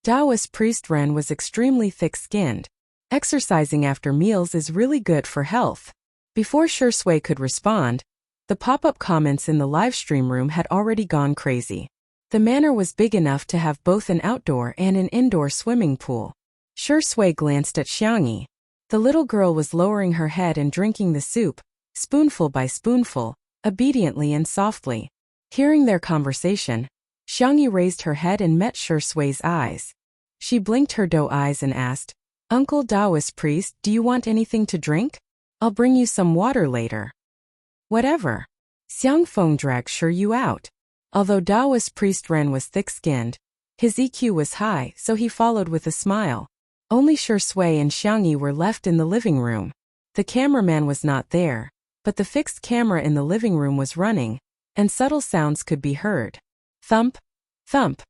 Taoist priest Ren was extremely thick-skinned. Exercising after meals is really good for health. Before Shui could respond, the pop-up comments in the livestream room had already gone crazy. The manor was big enough to have both an outdoor and an indoor swimming pool. Shui glanced at Xiangyi. The little girl was lowering her head and drinking the soup, spoonful by spoonful, obediently and softly. Hearing their conversation, Xiangyi raised her head and met Shui's eyes. She blinked her doe eyes and asked, Uncle Taoist priest, do you want anything to drink? I'll bring you some water later. Whatever. Xiangfeng dragged Shiryu out. Although Taoist priest Ren was thick-skinned, his EQ was high, so he followed with a smile. Only Shui and Xiangyi were left in the living room. The cameraman was not there, but the fixed camera in the living room was running, and subtle sounds could be heard. Thump, thump.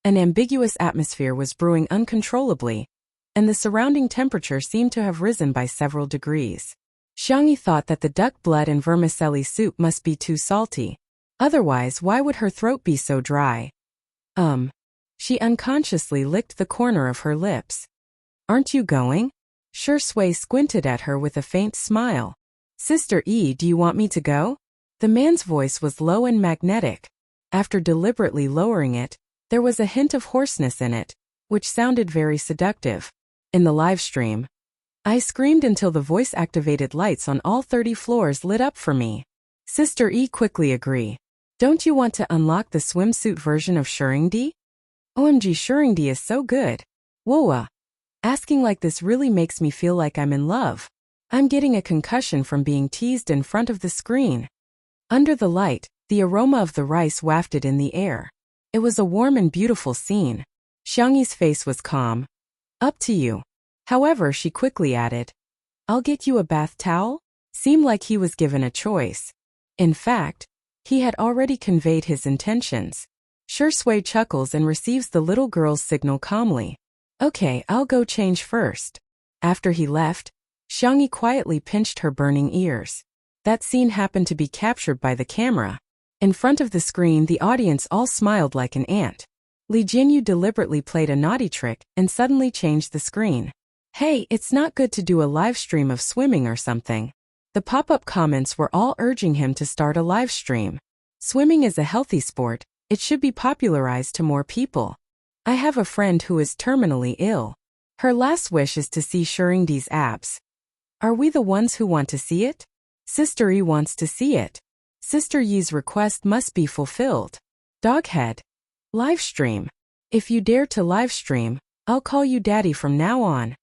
An ambiguous atmosphere was brewing uncontrollably, and the surrounding temperature seemed to have risen by several degrees. Xiangyi thought that the duck blood and vermicelli soup must be too salty. Otherwise, why would her throat be so dry? She unconsciously licked the corner of her lips. Aren't you going? Shui squinted at her with a faint smile. Sister E, do you want me to go? The man's voice was low and magnetic. After deliberately lowering it, there was a hint of hoarseness in it, which sounded very seductive. In the live stream, I screamed until the voice-activated lights on all 30 floors lit up for me. Sister E quickly agreed. Don't you want to unlock the swimsuit version of Shuringdi? OMG, Shuringdi is so good. Whoa. Asking like this really makes me feel like I'm in love. I'm getting a concussion from being teased in front of the screen. Under the light, the aroma of the rice wafted in the air. It was a warm and beautiful scene. Xiangyi's face was calm. Up to you. However, she quickly added, I'll get you a bath towel? Seemed like he was given a choice. In fact, he had already conveyed his intentions. Shui chuckles and receives the little girl's signal calmly. Okay, I'll go change first. After he left, Xiangyi quietly pinched her burning ears. That scene happened to be captured by the camera. In front of the screen, the audience all smiled like an ant. Li Jinyu deliberately played a naughty trick and suddenly changed the screen. Hey, it's not good to do a live stream of swimming or something. The pop-up comments were all urging him to start a live stream. Swimming is a healthy sport, it should be popularized to more people. I have a friend who is terminally ill. Her last wish is to see Shuringdi's abs. Are we the ones who want to see it? Sister E wants to see it. Sister Yi's request must be fulfilled. Doghead. Livestream. If you dare to livestream, I'll call you Daddy from now on.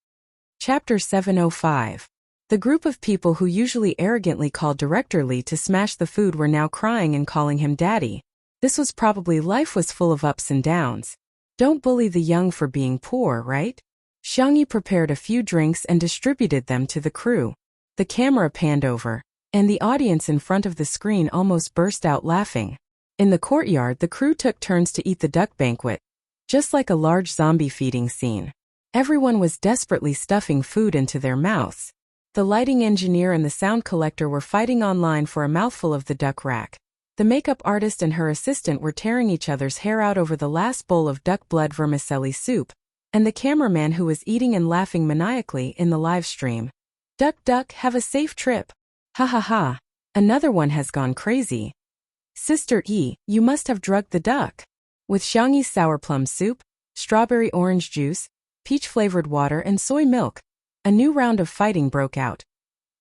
Chapter 705. The group of people who usually arrogantly called Director Lee to smash the food were now crying and calling him Daddy. This was probably life was full of ups and downs. Don't bully the young for being poor, right? Xiangyi prepared a few drinks and distributed them to the crew. The camera panned over, and the audience in front of the screen almost burst out laughing. In the courtyard, the crew took turns to eat the duck banquet, just like a large zombie feeding scene. Everyone was desperately stuffing food into their mouths. The lighting engineer and the sound collector were fighting online for a mouthful of the duck rack. The makeup artist and her assistant were tearing each other's hair out over the last bowl of duck blood vermicelli soup, and the cameraman who was eating and laughing maniacally in the live stream. Duck, duck, have a safe trip. Ha ha ha. Another one has gone crazy. Sister E, you must have drugged the duck. With Xiangyi's sour plum soup, strawberry orange juice, peach-flavored water and soy milk, a new round of fighting broke out.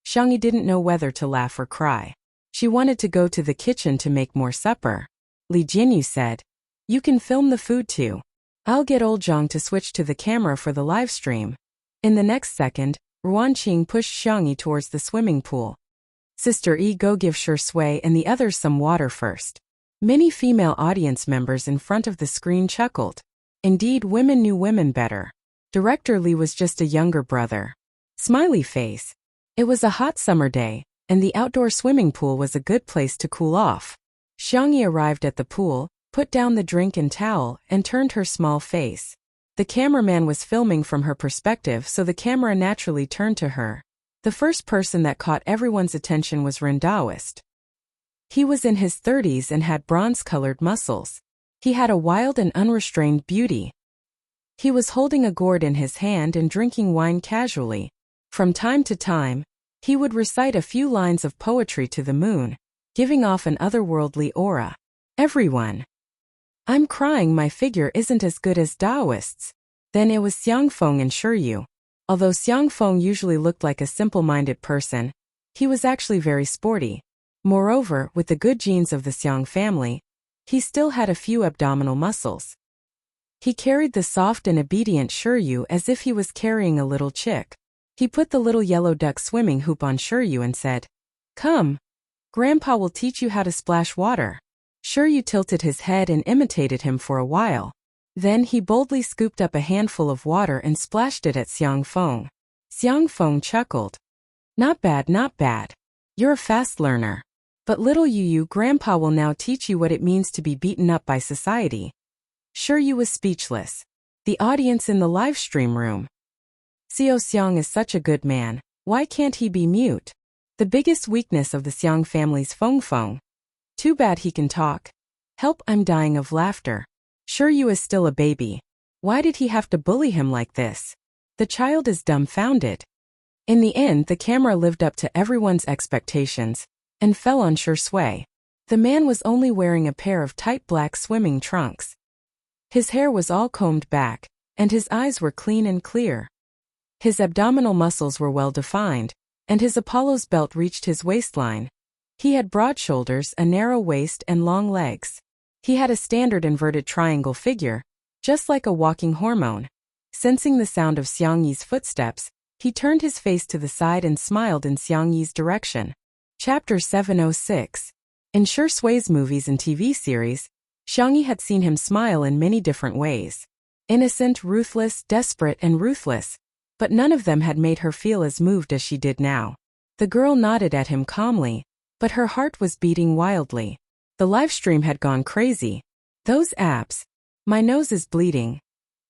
Xiangyi didn't know whether to laugh or cry. She wanted to go to the kitchen to make more supper. Li Jinyu said, "You can film the food too. I'll get old Zhang to switch to the camera for the live stream." In the next second, Ruanqing pushed Xiangyi towards the swimming pool. Sister E, go give Shui and the others some water first. Many female audience members in front of the screen chuckled. Indeed, women knew women better. Director Lee was just a younger brother. Smiley face. It was a hot summer day, and the outdoor swimming pool was a good place to cool off. Xiangyi arrived at the pool, put down the drink and towel, and turned her small face. The cameraman was filming from her perspective, so the camera naturally turned to her. The first person that caught everyone's attention was Ren Daoist. He was in his 30s and had bronze-colored muscles. He had a wild and unrestrained beauty. He was holding a gourd in his hand and drinking wine casually. From time to time, he would recite a few lines of poetry to the moon, giving off an otherworldly aura. Everyone. I'm crying, my figure isn't as good as Daoist's. Then it was Xiangfeng and Shiryu. Although Xiangfeng usually looked like a simple-minded person, he was actually very sporty. Moreover, with the good genes of the Xiang family, he still had a few abdominal muscles. He carried the soft and obedient Shiryu as if he was carrying a little chick. He put the little yellow duck swimming hoop on Shiryu and said, "Come. Grandpa will teach you how to splash water." Shiryu tilted his head and imitated him for a while. Then he boldly scooped up a handful of water and splashed it at Xiangfeng. Xiangfeng chuckled. Not bad, not bad. You're a fast learner. But little Yu, Grandpa will now teach you what it means to be beaten up by society. Shiryu was speechless. The audience in the live stream room. Xiao Xiang is such a good man, why can't he be mute? The biggest weakness of the Xiang family's Feng Feng. Too bad he can talk. Help, I'm dying of laughter. Shiryu is still a baby. Why did he have to bully him like this? The child is dumbfounded. In the end, the camera lived up to everyone's expectations and fell on Shui. The man was only wearing a pair of tight black swimming trunks. His hair was all combed back, and his eyes were clean and clear. His abdominal muscles were well defined, and his Apollo's belt reached his waistline. He had broad shoulders, a narrow waist, and long legs. He had a standard inverted triangle figure, just like a walking hormone. Sensing the sound of Xiangyi's footsteps, he turned his face to the side and smiled in Xiangyi's direction. Chapter 706. In Shui's movies and TV series, Xiangyi had seen him smile in many different ways. Innocent, ruthless, desperate, and ruthless. But none of them had made her feel as moved as she did now. The girl nodded at him calmly, but her heart was beating wildly. The livestream had gone crazy. Those abs. My nose is bleeding.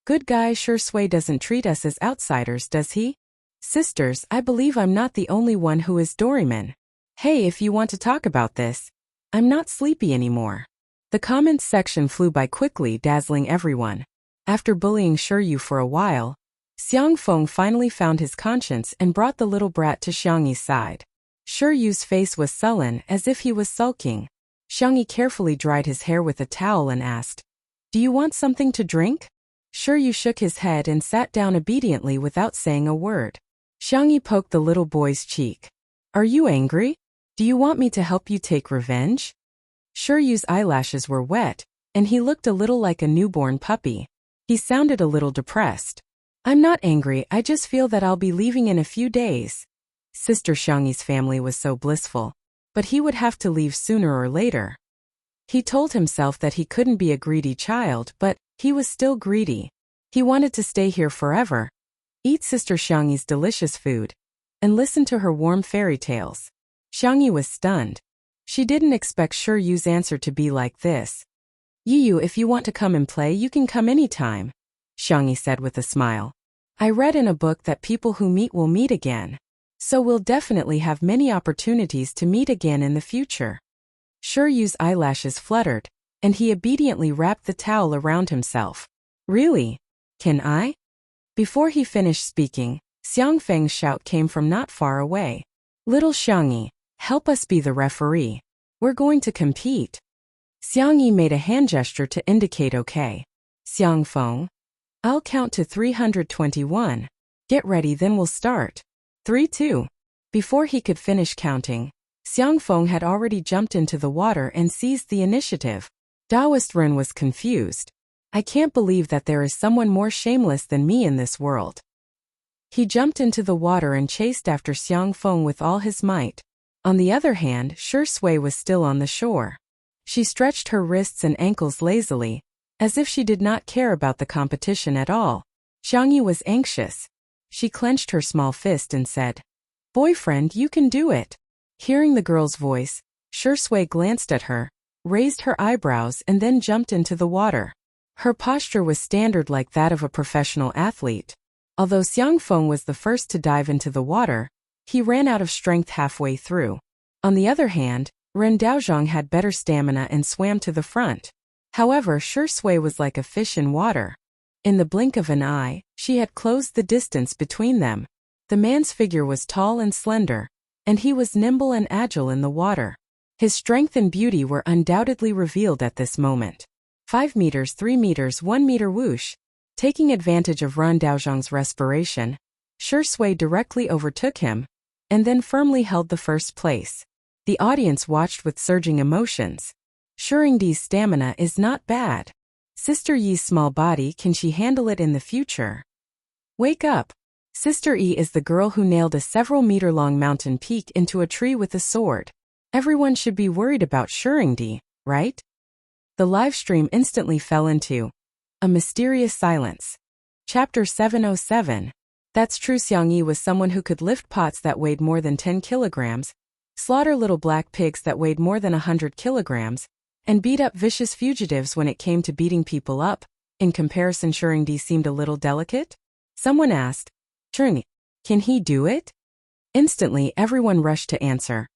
Good guy Shui doesn't treat us as outsiders, does he? Sisters, I believe I'm not the only one who is Doraemon. Hey, if you want to talk about this, I'm not sleepy anymore. The comments section flew by quickly, dazzling everyone. After bullying Shiryu for a while, Xiangfeng finally found his conscience and brought the little brat to Xiangyi's side. Shiryu's face was sullen, as if he was sulking. Xiangyi carefully dried his hair with a towel and asked, "Do you want something to drink?" Shiryu shook his head and sat down obediently without saying a word. Xiangyi poked the little boy's cheek. "Are you angry? Do you want me to help you take revenge?" Shiryu's eyelashes were wet, and he looked a little like a newborn puppy. He sounded a little depressed. I'm not angry, I just feel that I'll be leaving in a few days. Sister Xiangyi's family was so blissful. But he would have to leave sooner or later. He told himself that he couldn't be a greedy child, but he was still greedy. He wanted to stay here forever, eat Sister Xiangyi's delicious food, and listen to her warm fairy tales. Xiangyi was stunned. She didn't expect Shiyu's answer to be like this. Yiyu, if you want to come and play, you can come anytime, Xiangyi said with a smile. I read in a book that people who meet will meet again. So we'll definitely have many opportunities to meet again in the future. Shiyu's eyelashes fluttered, and he obediently wrapped the towel around himself. Really? Can I? Before he finished speaking, Xiang Feng's shout came from not far away. Little Xiangyi, help us be the referee. We're going to compete. Xiangyi made a hand gesture to indicate okay. Xiang Feng, I'll count to 321. Get ready, then we'll start. 3-2. Before he could finish counting, Xiang Feng had already jumped into the water and seized the initiative. Daoist Ren was confused. I can't believe that there is someone more shameless than me in this world. He jumped into the water and chased after Xiang Feng with all his might. On the other hand, Shui was still on the shore. She stretched her wrists and ankles lazily, as if she did not care about the competition at all. Xiangyi was anxious. She clenched her small fist and said, Boyfriend, you can do it. Hearing the girl's voice, Shui glanced at her, raised her eyebrows and then jumped into the water. Her posture was standard like that of a professional athlete. Although Xiang Feng was the first to dive into the water, he ran out of strength halfway through. On the other hand, Ren Daozhong had better stamina and swam to the front. However, Shui was like a fish in water. In the blink of an eye, she had closed the distance between them. The man's figure was tall and slender, and he was nimble and agile in the water. His strength and beauty were undoubtedly revealed at this moment. 5 meters, 3 meters, 1 meter whoosh. Taking advantage of Ren Daozhong's respiration, Shui directly overtook him, and then firmly held the first place. The audience watched with surging emotions. Shiyu's stamina is not bad. Sister Yi's small body, can she handle it in the future? Wake up! Sister Yi is the girl who nailed a several-meter-long mountain peak into a tree with a sword. Everyone should be worried about Shiyundi, right? The live stream instantly fell into a mysterious silence. Chapter 707. That's true. Xiangyi was someone who could lift pots that weighed more than 10 kilograms, slaughter little black pigs that weighed more than 100 kilograms, and beat up vicious fugitives. When it came to beating people up, in comparison Shiyundi seemed a little delicate. Someone asked, Shiyundi, can he do it? Instantly everyone rushed to answer.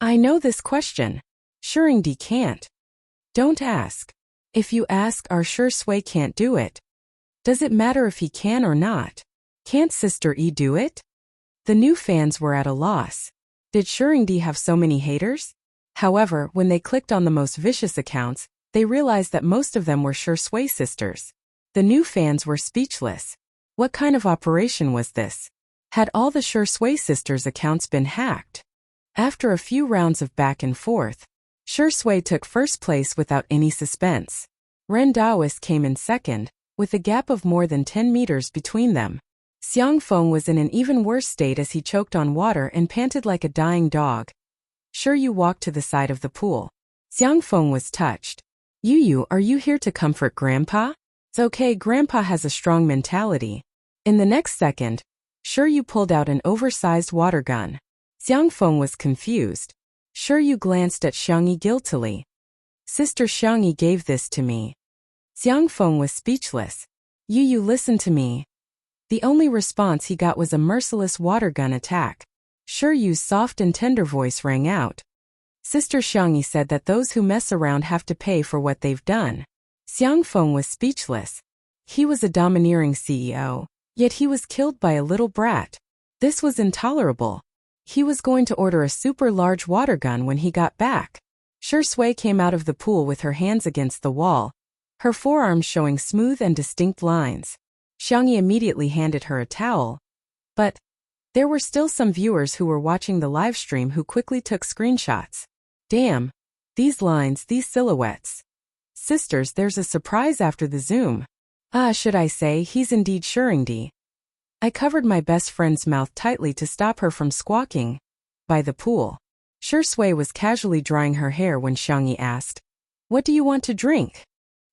I know this question. Shiyundi can't. Don't ask. If you ask, are Shui can't do it. Does it matter if he can or not? Can't Sister Yi do it? The new fans were at a loss. Did Shiyundi have so many haters? However, when they clicked on the most vicious accounts, they realized that most of them were Shui sisters. The new fans were speechless. What kind of operation was this? Had all the Shui sisters' accounts been hacked? After a few rounds of back and forth, Shui took first place without any suspense. Ren Daoist came in second, with a gap of more than 10 meters between them. Xiang Feng was in an even worse state as he choked on water and panted like a dying dog. Shiryu walked to the side of the pool. Xiang Feng was touched. Yu, are you here to comfort Grandpa? It's okay, Grandpa has a strong mentality. In the next second, Shiryu pulled out an oversized water gun. Xiang Feng was confused. Shiryu glanced at Xiangyi guiltily. Sister Xiangyi gave this to me. Xiang Feng was speechless. Yu, listen to me. The only response he got was a merciless water gun attack. Shiryu's soft and tender voice rang out. Sister Xiangyi said that those who mess around have to pay for what they've done. Xiang Feng was speechless. He was a domineering CEO, yet he was killed by a little brat. This was intolerable. He was going to order a super large water gun when he got back. Shui came out of the pool with her hands against the wall, her forearms showing smooth and distinct lines. Xiangyi immediately handed her a towel. But there were still some viewers who were watching the live stream who quickly took screenshots. Damn. These lines, these silhouettes. Sisters, there's a surprise after the zoom. Should I say, he's indeed Shurindi. I covered my best friend's mouth tightly to stop her from squawking. By the pool. Shui was casually drying her hair when Xiangyi asked, "What do you want to drink?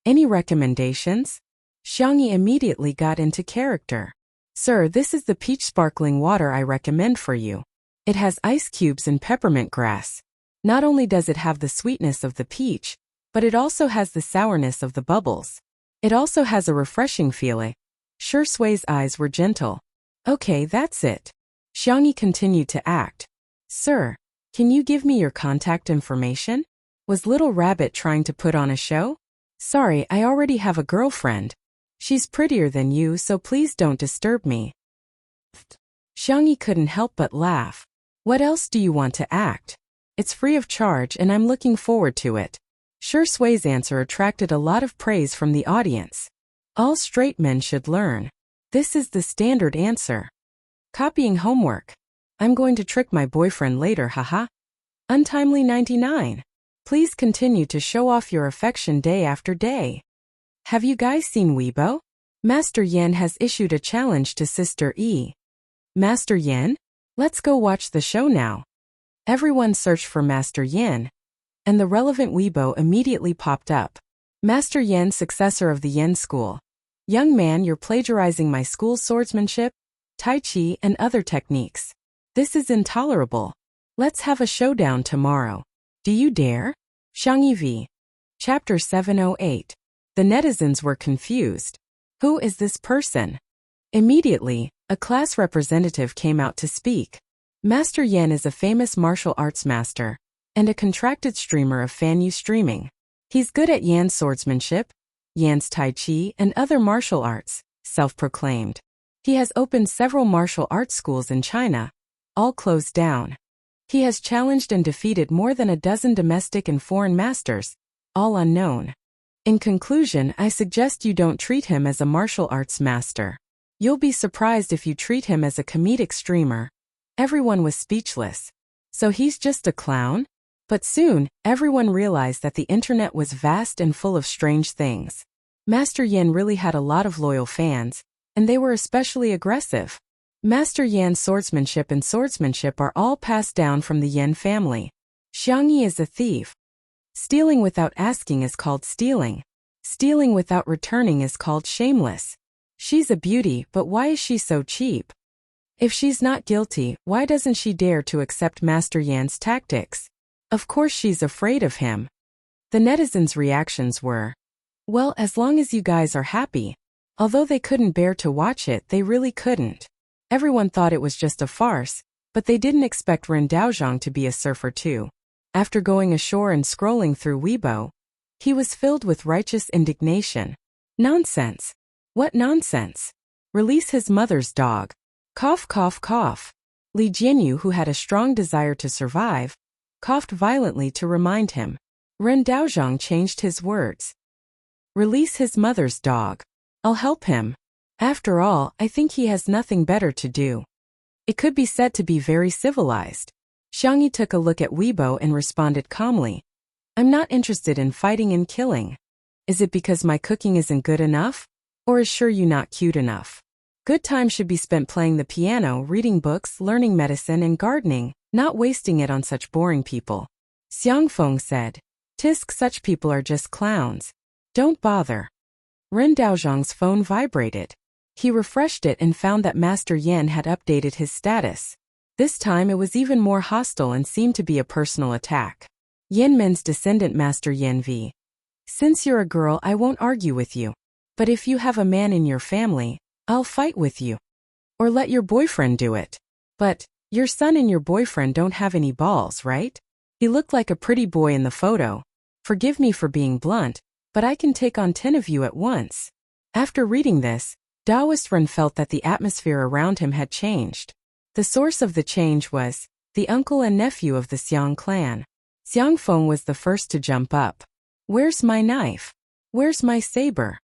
Any recommendations?" Xiangyi immediately got into character. "Sir, this is the peach sparkling water I recommend for you. It has ice cubes and peppermint grass. Not only does it have the sweetness of the peach, but it also has the sourness of the bubbles. It also has a refreshing feeling." Shui's eyes were gentle. "Okay, that's it." Xiangyi continued to act. "Sir, can you give me your contact information?" Was Little Rabbit trying to put on a show? "Sorry, I already have a girlfriend. She's prettier than you, so please don't disturb me." Xiangyi couldn't help but laugh. "What else do you want to act? It's free of charge and I'm looking forward to it." Shui's answer attracted a lot of praise from the audience. All straight men should learn. This is the standard answer. Copying homework. I'm going to trick my boyfriend later, haha. Untimely 99. Please continue to show off your affection day after day. Have you guys seen Weibo? Master Yan has issued a challenge to Sister E. Master Yan? Let's go watch the show now. Everyone searched for Master Yan, and the relevant Weibo immediately popped up. Master Yan, successor of the Yan school. Young man, you're plagiarizing my school's swordsmanship, tai chi, and other techniques. This is intolerable. Let's have a showdown tomorrow. Do you dare? Xiangyi v. Chapter 708. The netizens were confused. Who is this person? Immediately, a class representative came out to speak. Master Yan is a famous martial arts master and a contracted streamer of Fan Yu streaming. He's good at Yan's swordsmanship, Yan's tai chi, and other martial arts, self-proclaimed. He has opened several martial arts schools in China, all closed down. He has challenged and defeated more than a dozen domestic and foreign masters, all unknown. In conclusion, I suggest you don't treat him as a martial arts master. You'll be surprised if you treat him as a comedic streamer. Everyone was speechless. So he's just a clown? But soon, everyone realized that the internet was vast and full of strange things. Master Yan really had a lot of loyal fans, and they were especially aggressive. Master Yan's swordsmanship and swordsmanship are all passed down from the Yan family. Xiangyi is a thief. Stealing without asking is called stealing. Stealing without returning is called shameless. She's a beauty, but why is she so cheap? If she's not guilty, why doesn't she dare to accept Master Yan's tactics? Of course she's afraid of him. The netizens' reactions were, well, as long as you guys are happy. Although they couldn't bear to watch it, they really couldn't. Everyone thought it was just a farce, but they didn't expect Ren Daozhong to be a surfer too. After going ashore and scrolling through Weibo, he was filled with righteous indignation. Nonsense. What nonsense? Release his mother's dog. Cough, cough, cough. Li Jianyu, who had a strong desire to survive, coughed violently to remind him. Ren Daozhong changed his words. Release his mother's dog. I'll help him. After all, I think he has nothing better to do. It could be said to be very civilized. Xiangyi took a look at Weibo and responded calmly. I'm not interested in fighting and killing. Is it because my cooking isn't good enough? Or is Shuryu not cute enough? Good time should be spent playing the piano, reading books, learning medicine, and gardening, not wasting it on such boring people. Xiangfeng said. Tisk, such people are just clowns. Don't bother. Ren Daozhong's phone vibrated. He refreshed it and found that Master Yan had updated his status. This time it was even more hostile and seemed to be a personal attack. Yanmen's descendant Master Yan v. Since you're a girl, I won't argue with you. But if you have a man in your family, I'll fight with you. Or let your boyfriend do it. But, your son and your boyfriend don't have any balls, right? He looked like a pretty boy in the photo. Forgive me for being blunt, but I can take on 10 of you at once. After reading this, Daoist Ren felt that the atmosphere around him had changed. The source of the change was the uncle and nephew of the Xiang clan. Xiangfeng was the first to jump up. Where's my knife? Where's my saber?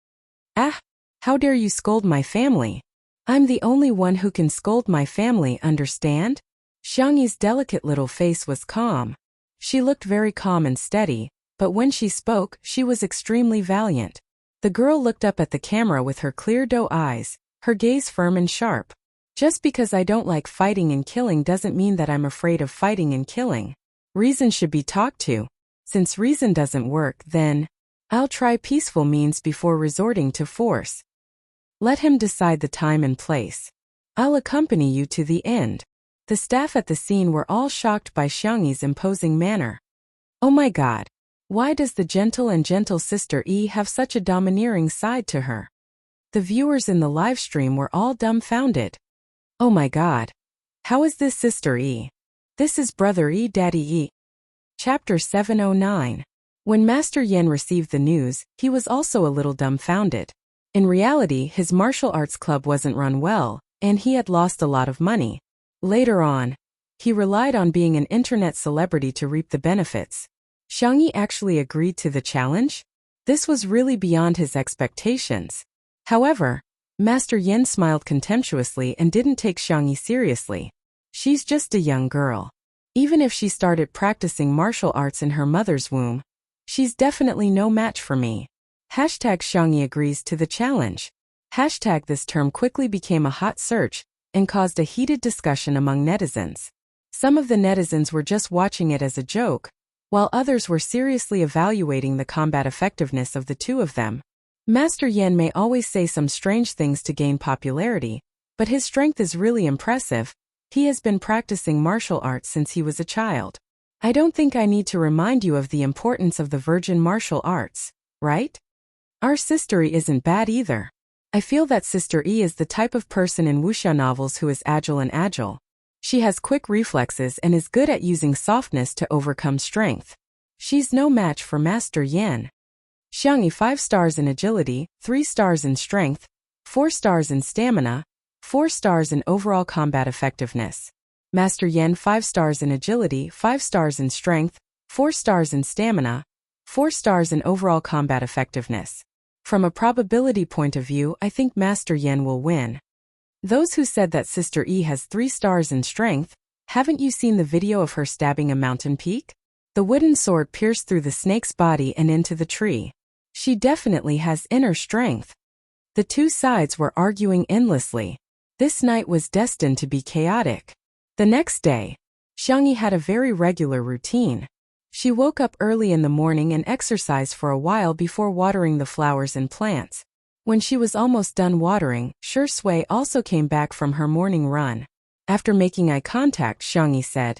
Ah! How dare you scold my family? I'm the only one who can scold my family, understand? Xiangyi's delicate little face was calm. She looked very calm and steady, but when she spoke, she was extremely valiant. The girl looked up at the camera with her clear doe eyes, her gaze firm and sharp. Just because I don't like fighting and killing doesn't mean that I'm afraid of fighting and killing. Reason should be talked to. Since reason doesn't work, then I'll try peaceful means before resorting to force. Let him decide the time and place. I'll accompany you to the end. The staff at the scene were all shocked by Xiangyi's imposing manner. Oh my God. Why does the gentle Sister E have such a domineering side to her? The viewers in the live stream were all dumbfounded. Oh my God. How is this Sister E? This is Brother E, Daddy E. Chapter 709. When Master Yen received the news, he was also a little dumbfounded. In reality, his martial arts club wasn't run well, and he had lost a lot of money. Later on, he relied on being an internet celebrity to reap the benefits. Xiangyi actually agreed to the challenge? This was really beyond his expectations. However, Master Yen smiled contemptuously and didn't take Xiangyi seriously. She's just a young girl. Even if she started practicing martial arts in her mother's womb, she's definitely no match for me. Hashtag Xiangyi agrees to the challenge. Hashtag this term quickly became a hot search and caused a heated discussion among netizens. Some of the netizens were just watching it as a joke, while others were seriously evaluating the combat effectiveness of the two of them. Master Yen may always say some strange things to gain popularity, but his strength is really impressive. He has been practicing martial arts since he was a child. I don't think I need to remind you of the importance of the virgin martial arts, right? Our Sister E isn't bad either. I feel that Sister E is the type of person in wuxia novels who is agile. She has quick reflexes and is good at using softness to overcome strength. She's no match for Master Yen. Xiangyi 5 stars in agility, 3 stars in strength, 4 stars in stamina, 4 stars in overall combat effectiveness. Master Yen 5 stars in agility, 5 stars in strength, 4 stars in stamina, 4 stars in overall combat effectiveness. From a probability point of view, I think Master Yen will win. Those who said that Sister E has 3 stars in strength, haven't you seen the video of her stabbing a mountain peak? The wooden sword pierced through the snake's body and into the tree. She definitely has inner strength. The two sides were arguing endlessly. This night was destined to be chaotic. The next day, Xiangyi had a very regular routine. She woke up early in the morning and exercised for a while before watering the flowers and plants. When she was almost done watering, Shui also came back from her morning run. After making eye contact, Xiangyi said,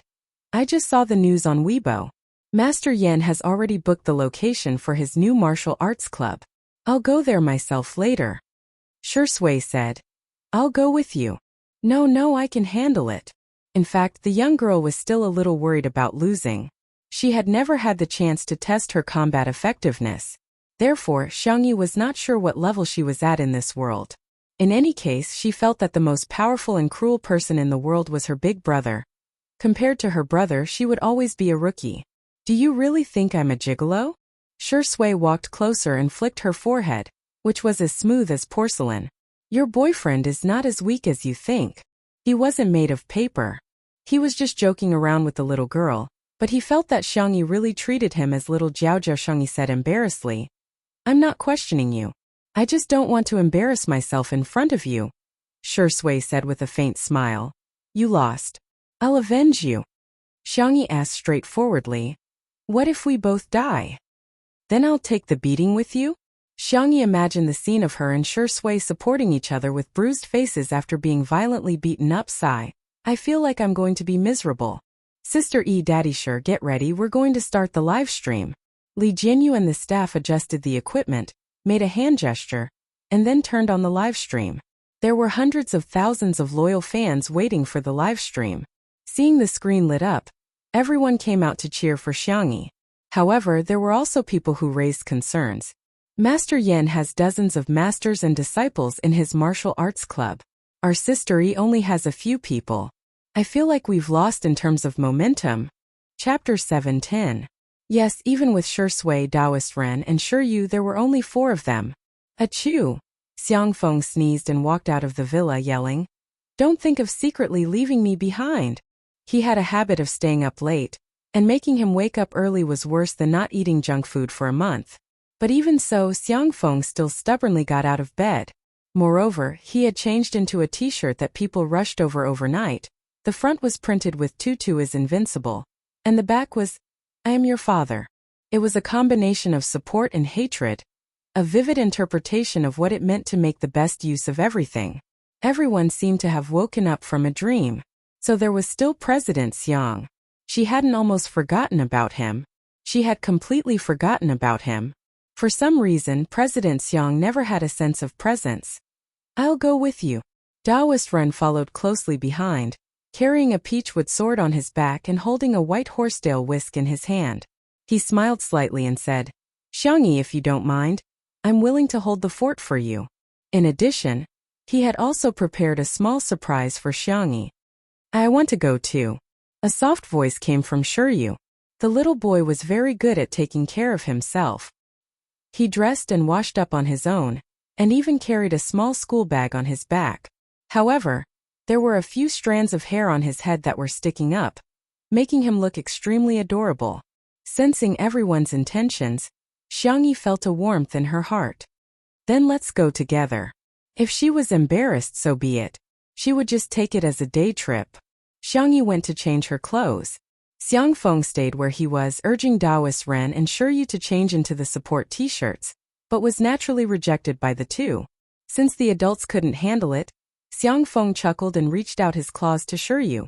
I just saw the news on Weibo. Master Yen has already booked the location for his new martial arts club. I'll go there myself later. Shui said, I'll go with you. No, I can handle it. In fact, the young girl was still a little worried about losing. She had never had the chance to test her combat effectiveness. Therefore, Xiangyi was not sure what level she was at in this world. In any case, she felt that the most powerful and cruel person in the world was her big brother. Compared to her brother, she would always be a rookie. Do you really think I'm a gigolo? Shui walked closer and flicked her forehead, which was as smooth as porcelain. Your boyfriend is not as weak as you think. He wasn't made of paper. He was just joking around with the little girl, but he felt that Xiangyi really treated him as little Jiao. Xiangyi said embarrassedly, I'm not questioning you. I just don't want to embarrass myself in front of you. Shui said with a faint smile. You lost. I'll avenge you. Xiangyi asked straightforwardly, what if we both die? Then I'll take the beating with you? Xiangyi imagined the scene of her and Shui supporting each other with bruised faces after being violently beaten up. Sigh. I feel like I'm going to be miserable. Sister E, Daddy, sure, get ready, we're going to start the live stream. Li Jianyu and the staff adjusted the equipment, made a hand gesture, and then turned on the live stream. There were hundreds of thousands of loyal fans waiting for the live stream. Seeing the screen lit up, everyone came out to cheer for Xiangyi. However, there were also people who raised concerns. Master Yen has dozens of masters and disciples in his martial arts club. Our Sister E only has a few people. I feel like we've lost in terms of momentum. Chapter 710. Yes, even with Shui, Taoist Ren, and Yu, there were only 4 of them. Achoo! Xiangfeng sneezed and walked out of the villa yelling, Don't think of secretly leaving me behind. He had a habit of staying up late, and making him wake up early was worse than not eating junk food for a month. But even so, Xiangfeng still stubbornly got out of bed. Moreover, he had changed into a t-shirt that people rushed over overnight. The front was printed with "Tutu is invincible," and the back was, "I am your father." It was a combination of support and hatred, a vivid interpretation of what it meant to make the best use of everything. Everyone seemed to have woken up from a dream. So there was still President Xiang. She hadn't almost forgotten about him. She had completely forgotten about him. For some reason, President Xiang never had a sense of presence. "I'll go with you." Daoist Ren followed closely behind, carrying a peachwood sword on his back and holding a white horsetail whisk in his hand. He smiled slightly and said, "Xiangyi, if you don't mind, I'm willing to hold the fort for you." In addition, he had also prepared a small surprise for Xiangyi. "I want to go too." A soft voice came from Shiryu. The little boy was very good at taking care of himself. He dressed and washed up on his own, and even carried a small school bag on his back. However, there were a few strands of hair on his head that were sticking up, making him look extremely adorable. Sensing everyone's intentions, Xiangyi felt a warmth in her heart. "Then let's go together." If she was embarrassed, so be it. She would just take it as a day trip. Xiangyi went to change her clothes. Xiangfeng stayed where he was, urging Daoist Ren and Shiryu to change into the support t-shirts, but was naturally rejected by the two. Since the adults couldn't handle it, Xiangfeng chuckled and reached out his claws to Shiryu.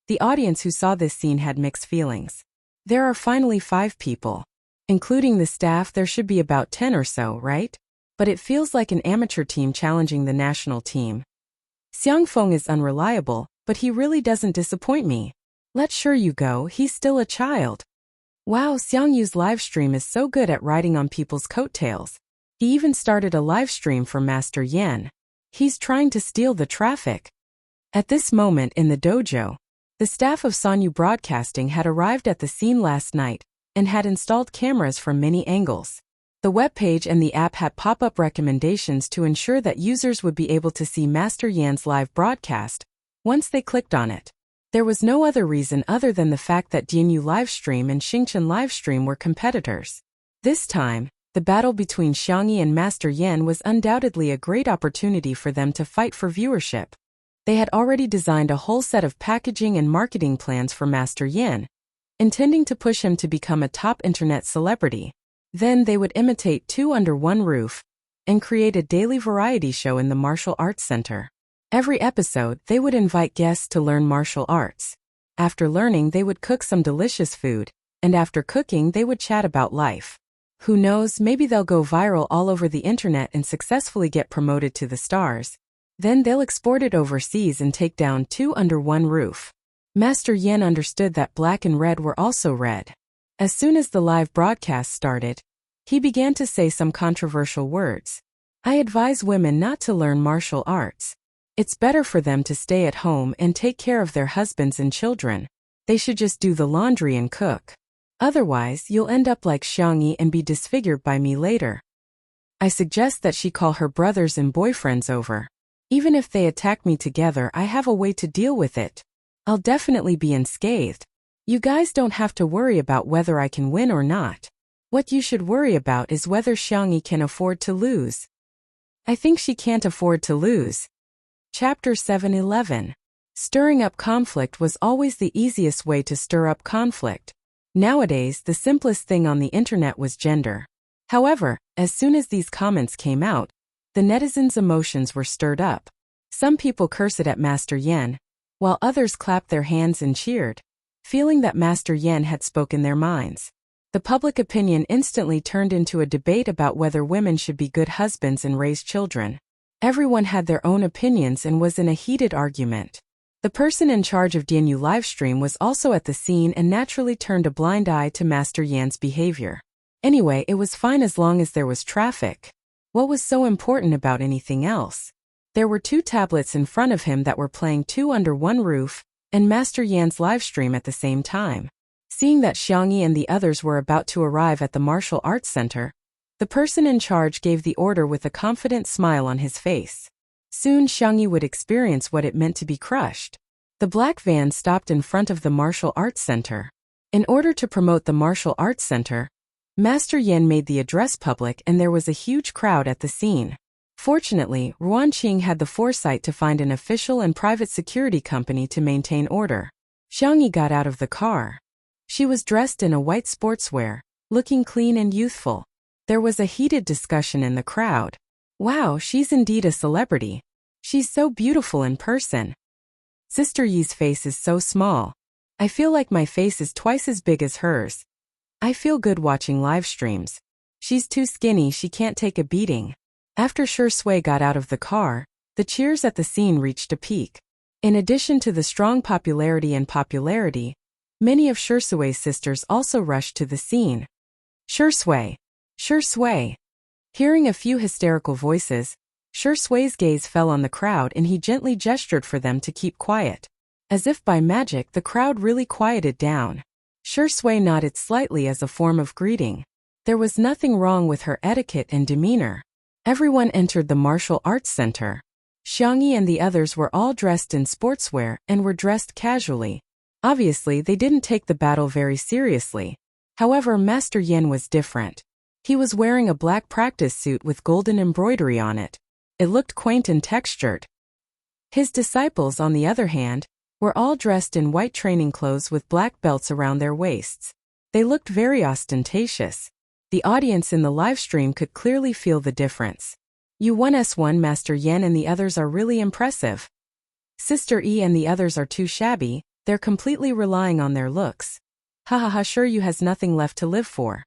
The audience who saw this scene had mixed feelings. There are finally 5 people. Including the staff, there should be about 10 or so, right? But it feels like an amateur team challenging the national team. Xiangfeng is unreliable, but he really doesn't disappoint me. Let Shiryu go, he's still a child. Wow, Xiangyu's livestream is so good at riding on people's coattails. He even started a livestream for Master Yan. He's trying to steal the traffic. At this moment in the dojo, the staff of Sanyu Broadcasting had arrived at the scene last night and had installed cameras from many angles. The webpage and the app had pop-up recommendations to ensure that users would be able to see Master Yan's live broadcast once they clicked on it. There was no other reason other than the fact that Dianyu Livestream and Xingchen Livestream were competitors. This time, the battle between Xiangyi and Master Yan was undoubtedly a great opportunity for them to fight for viewership. They had already designed a whole set of packaging and marketing plans for Master Yan, intending to push him to become a top internet celebrity. Then they would imitate 2 under one roof and create a daily variety show in the Martial Arts Center. Every episode, they would invite guests to learn martial arts. After learning, they would cook some delicious food, and after cooking, they would chat about life. Who knows, maybe they'll go viral all over the internet and successfully get promoted to the stars. Then they'll export it overseas and take down 2 under one roof. Master Yan understood that black and red were also red. As soon as the live broadcast started, he began to say some controversial words. "I advise women not to learn martial arts. It's better for them to stay at home and take care of their husbands and children. They should just do the laundry and cook. Otherwise, you'll end up like Xiangyi and be disfigured by me later. I suggest that she call her brothers and boyfriends over. Even if they attack me together, I have a way to deal with it. I'll definitely be unscathed. You guys don't have to worry about whether I can win or not. What you should worry about is whether Xiangyi can afford to lose. I think she can't afford to lose." Chapter 7:11. Stirring up conflict was always the easiest way to stir up conflict. Nowadays, the simplest thing on the internet was gender. However, as soon as these comments came out, the netizens' emotions were stirred up. Some people cursed at Master Yan, while others clapped their hands and cheered, feeling that Master Yan had spoken their minds. The public opinion instantly turned into a debate about whether women should be good husbands and raise children. Everyone had their own opinions and was in a heated argument. The person in charge of Dianyu Livestream was also at the scene and naturally turned a blind eye to Master Yan's behavior. Anyway, it was fine as long as there was traffic. What was so important about anything else? There were 2 tablets in front of him that were playing 2 under one roof, and Master Yan's livestream at the same time. Seeing that Xiangyi and the others were about to arrive at the Martial Arts Center, the person in charge gave the order with a confident smile on his face. Soon Xiangyi would experience what it meant to be crushed. The black van stopped in front of the Martial Arts Center. In order to promote the Martial Arts Center, Master Yen made the address public and there was a huge crowd at the scene. Fortunately, Ruanqing had the foresight to find an official and private security company to maintain order. Xiangyi got out of the car. She was dressed in a white sportswear, looking clean and youthful. There was a heated discussion in the crowd. Wow, she's indeed a celebrity. She's so beautiful in person. Sister Yi's face is so small. I feel like my face is twice as big as hers. I feel good watching live streams. She's too skinny, she can't take a beating. After Shi Sui got out of the car, the cheers at the scene reached a peak. In addition to the strong popularity, many of Shi Sui's sisters also rushed to the scene. Shi Sui! Shi Sui! Hearing a few hysterical voices, Shi Sui's gaze fell on the crowd and he gently gestured for them to keep quiet. As if by magic, the crowd really quieted down. Shi Sui nodded slightly as a form of greeting. There was nothing wrong with her etiquette and demeanor. Everyone entered the martial arts center. Xiangyi and the others were all dressed in sportswear and were dressed casually. Obviously, they didn't take the battle very seriously. However, Master Yen was different. He was wearing a black practice suit with golden embroidery on it. It looked quaint and textured. His disciples, on the other hand, were all dressed in white training clothes with black belts around their waists. They looked very ostentatious. The audience in the live stream could clearly feel the difference. U1S1 Master Yen and the others are really impressive. Sister E and the others are too shabby, they're completely relying on their looks. Hahaha, sure you has nothing left to live for.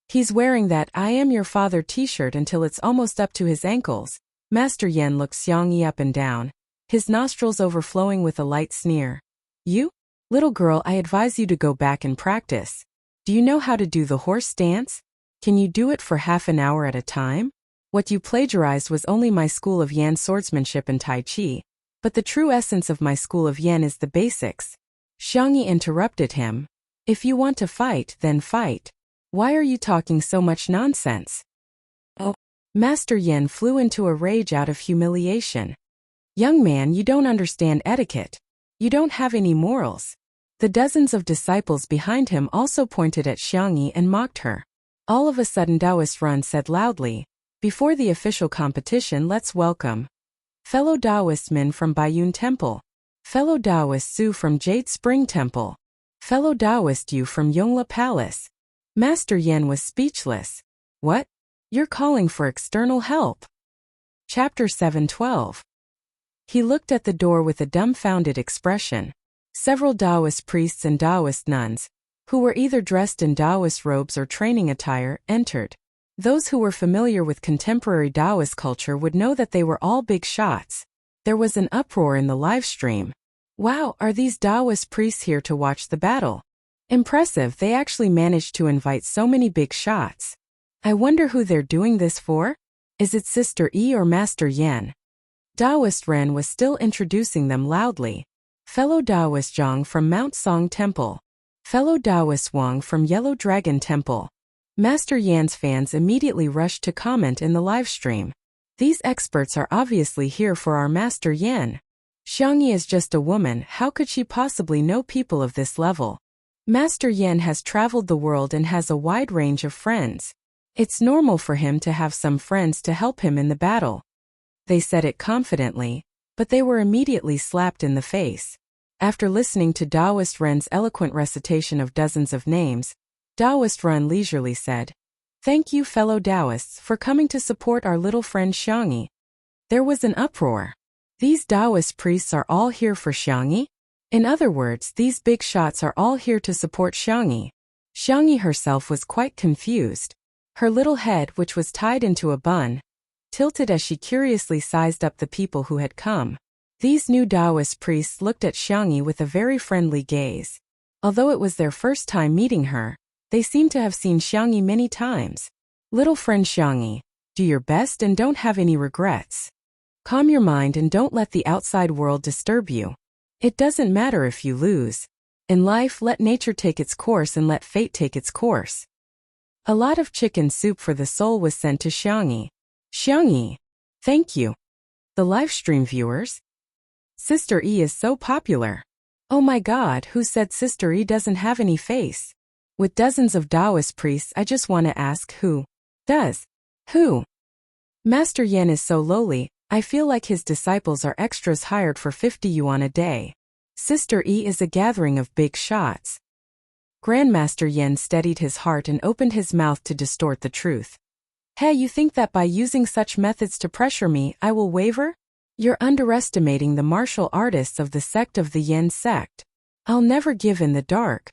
He's wearing that I am your father t-shirt until it's almost up to his ankles. Master Yen looked Xiangyi up and down, his nostrils overflowing with a light sneer. You? Little girl, I advise you to go back and practice. Do you know how to do the horse dance? Can you do it for half an hour at a time? What you plagiarized was only my school of Yan swordsmanship and Tai Chi, but the true essence of my school of Yan is the basics. Xiangyi interrupted him. If you want to fight, then fight. Why are you talking so much nonsense? Oh. Master Yen flew into a rage out of humiliation. Young man, you don't understand etiquette. You don't have any morals. The dozens of disciples behind him also pointed at Xiangyi and mocked her. All of a sudden Taoist Run said loudly, before the official competition, let's welcome fellow Taoist Min from Baiyun Temple, fellow Taoist Su from Jade Spring Temple, fellow Taoist Yu from Yongla Palace. Master Yen was speechless. What? You're calling for external help? Chapter 7:12. He looked at the door with a dumbfounded expression. Several Taoist priests and Taoist nuns, who were either dressed in Taoist robes or training attire, entered. Those who were familiar with contemporary Taoist culture would know that they were all big shots. There was an uproar in the live stream. Wow, are these Taoist priests here to watch the battle? Impressive, they actually managed to invite so many big shots. I wonder who they're doing this for? Is it Sister E or Master Yen? Taoist Ren was still introducing them loudly. Fellow Taoist Zhang from Mount Song Temple. Fellow Taoist Wang from Yellow Dragon Temple. Master Yan's fans immediately rushed to comment in the live stream. These experts are obviously here for our Master Yen. Xiangyi is just a woman, how could she possibly know people of this level? Master Yen has traveled the world and has a wide range of friends. It's normal for him to have some friends to help him in the battle. They said it confidently, but they were immediately slapped in the face. After listening to Taoist Ren's eloquent recitation of dozens of names, Taoist Ren leisurely said, "Thank you fellow Taoists for coming to support our little friend Xiangyi." There was an uproar. These Taoist priests are all here for Xiangyi? In other words, these big shots are all here to support Xiangyi. Xiangyi herself was quite confused. Her little head, which was tied into a bun, tilted as she curiously sized up the people who had come. These new Taoist priests looked at Xiangyi with a very friendly gaze. Although it was their first time meeting her, they seemed to have seen Xiangyi many times. Little friend Xiangyi, do your best and don't have any regrets. Calm your mind and don't let the outside world disturb you. It doesn't matter if you lose. In life, let nature take its course and let fate take its course. A lot of chicken soup for the soul was sent to Xiangyi. Xiangyi, thank you. The live stream viewers? Sister E is so popular. Oh my god, who said Sister E doesn't have any face? With dozens of Taoist priests, I just want to ask who does. Who? Master Yen is so lowly, I feel like his disciples are extras hired for 50 yuan a day. Sister E is a gathering of big shots. Grandmaster Yen steadied his heart and opened his mouth to distort the truth. Hey, you think that by using such methods to pressure me, I will waver? You're underestimating the martial artists of the sect of the Yen sect. I'll never give in the dark.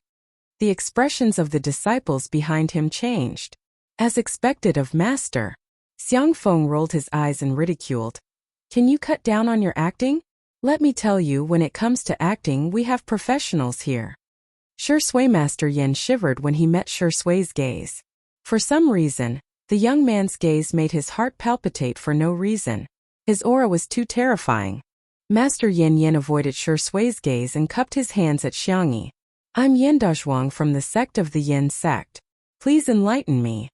The expressions of the disciples behind him changed. As expected of Master. Xiang Feng rolled his eyes and ridiculed. Can you cut down on your acting? Let me tell you, when it comes to acting, we have professionals here. Sure Sui. Master Yen shivered when he met Sure Sui's gaze. For some reason, the young man's gaze made his heart palpitate for no reason. His aura was too terrifying. Master Yen avoided Sure Sui's gaze and cupped his hands at Xiangyi. I'm Yen Dazhuang from the sect of the Yen sect. Please enlighten me.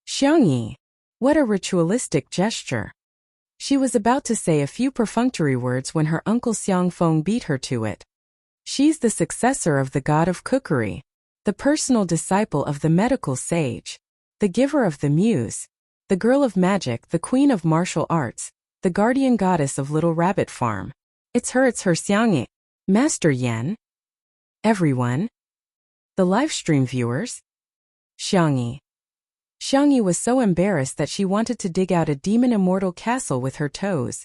Xiangyi. What a ritualistic gesture. She was about to say a few perfunctory words when her uncle Xiang Feng beat her to it. She's the successor of the god of cookery, the personal disciple of the medical sage, the giver of the muse, the girl of magic, the queen of martial arts, the guardian goddess of Little Rabbit Farm. It's her Xiangyi. Master Yen? Everyone? The livestream viewers? Xiangyi. Xiangyi was so embarrassed that she wanted to dig out a demon immortal castle with her toes.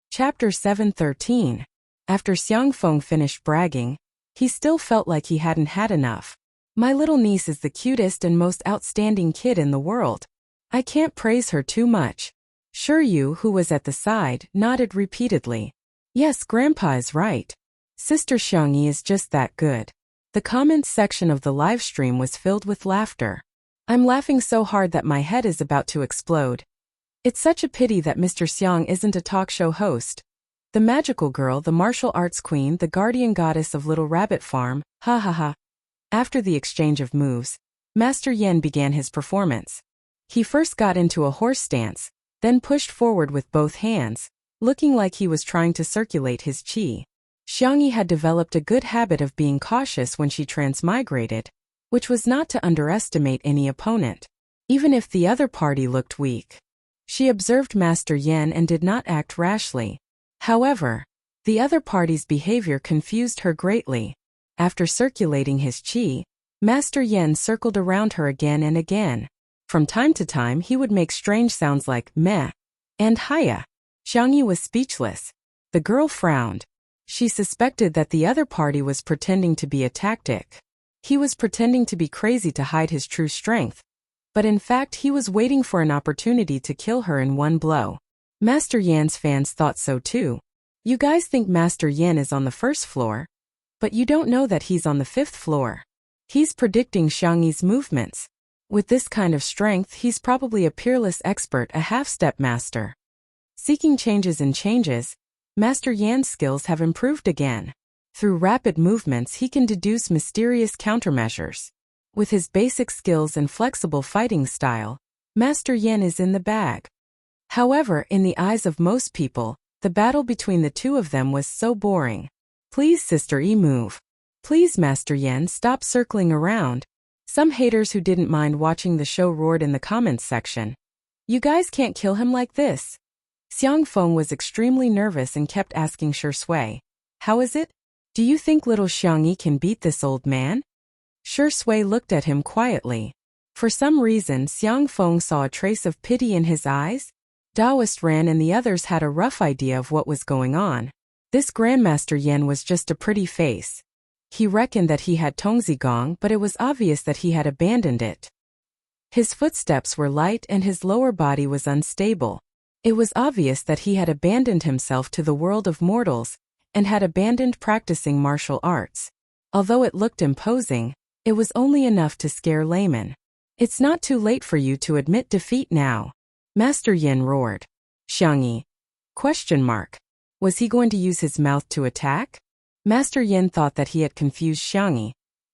Chapter 713. After Xiang Feng finished bragging, he still felt like he hadn't had enough. My little niece is the cutest and most outstanding kid in the world. I can't praise her too much. Sure Yu, who was at the side, nodded repeatedly. Yes, Grandpa is right. Sister Xiangyi is just that good. The comments section of the live stream was filled with laughter. I'm laughing so hard that my head is about to explode. It's such a pity that Mr. Xiang isn't a talk show host. The magical girl, the martial arts queen, the guardian goddess of Little Rabbit Farm, ha ha ha. After the exchange of moves, Master Yen began his performance. He first got into a horse stance, then pushed forward with both hands, looking like he was trying to circulate his qi. Xiangyi had developed a good habit of being cautious when she transmigrated, which was not to underestimate any opponent, even if the other party looked weak. She observed Master Yen and did not act rashly. However, the other party's behavior confused her greatly. After circulating his qi, Master Yen circled around her again and again. From time to time he would make strange sounds like meh and hiya. Xiangyi was speechless. The girl frowned. She suspected that the other party was pretending to be a tactic. He was pretending to be crazy to hide his true strength. But in fact he was waiting for an opportunity to kill her in one blow. Master Yan's fans thought so too. You guys think Master Yen is on the first floor, but you don't know that he's on the 5th floor. He's predicting Xiangyi's movements. With this kind of strength, he's probably a peerless expert, a half-step master. Seeking changes in changes, Master Yan's skills have improved again. Through rapid movements he can deduce mysterious countermeasures. With his basic skills and flexible fighting style, Master Yen is in the bag. However, in the eyes of most people, the battle between the two of them was so boring. Please Sister E move. Please Master Yen stop circling around. Some haters who didn't mind watching the show roared in the comments section. You guys can't kill him like this. Xiang Feng was extremely nervous and kept asking Sure Sui, how is it? Do you think little Xiangyi can beat this old man? Sure Sui looked at him quietly. For some reason Xiang Feng saw a trace of pity in his eyes. Taoist Ran and the others had a rough idea of what was going on. This Grandmaster Yen was just a pretty face. He reckoned that he had Tongzi Gong, but it was obvious that he had abandoned it. His footsteps were light and his lower body was unstable. It was obvious that he had abandoned himself to the world of mortals, and had abandoned practicing martial arts. Although it looked imposing, it was only enough to scare laymen. It's not too late for you to admit defeat now. Master Yen roared. Xiangyi? Question mark. Was he going to use his mouth to attack? Master Yen thought that he had confused Xiangyi,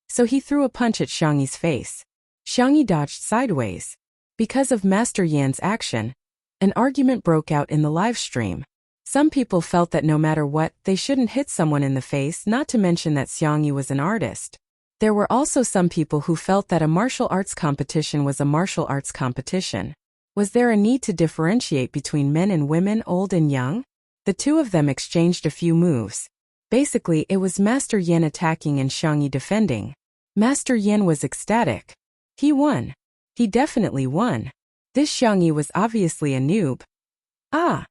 so he threw a punch at Xiangyi's face. Xiangyi dodged sideways. Because of Master Yan's action, an argument broke out in the live stream. Some people felt that no matter what, they shouldn't hit someone in the face, not to mention that Xiangyi was an artist. There were also some people who felt that a martial arts competition was a martial arts competition. Was there a need to differentiate between men and women, old and young? The two of them exchanged a few moves. Basically, it was Master Yin attacking and Xiangyi defending. Master Yin was ecstatic. He won. He definitely won. This Xiangyi was obviously a noob. Ah!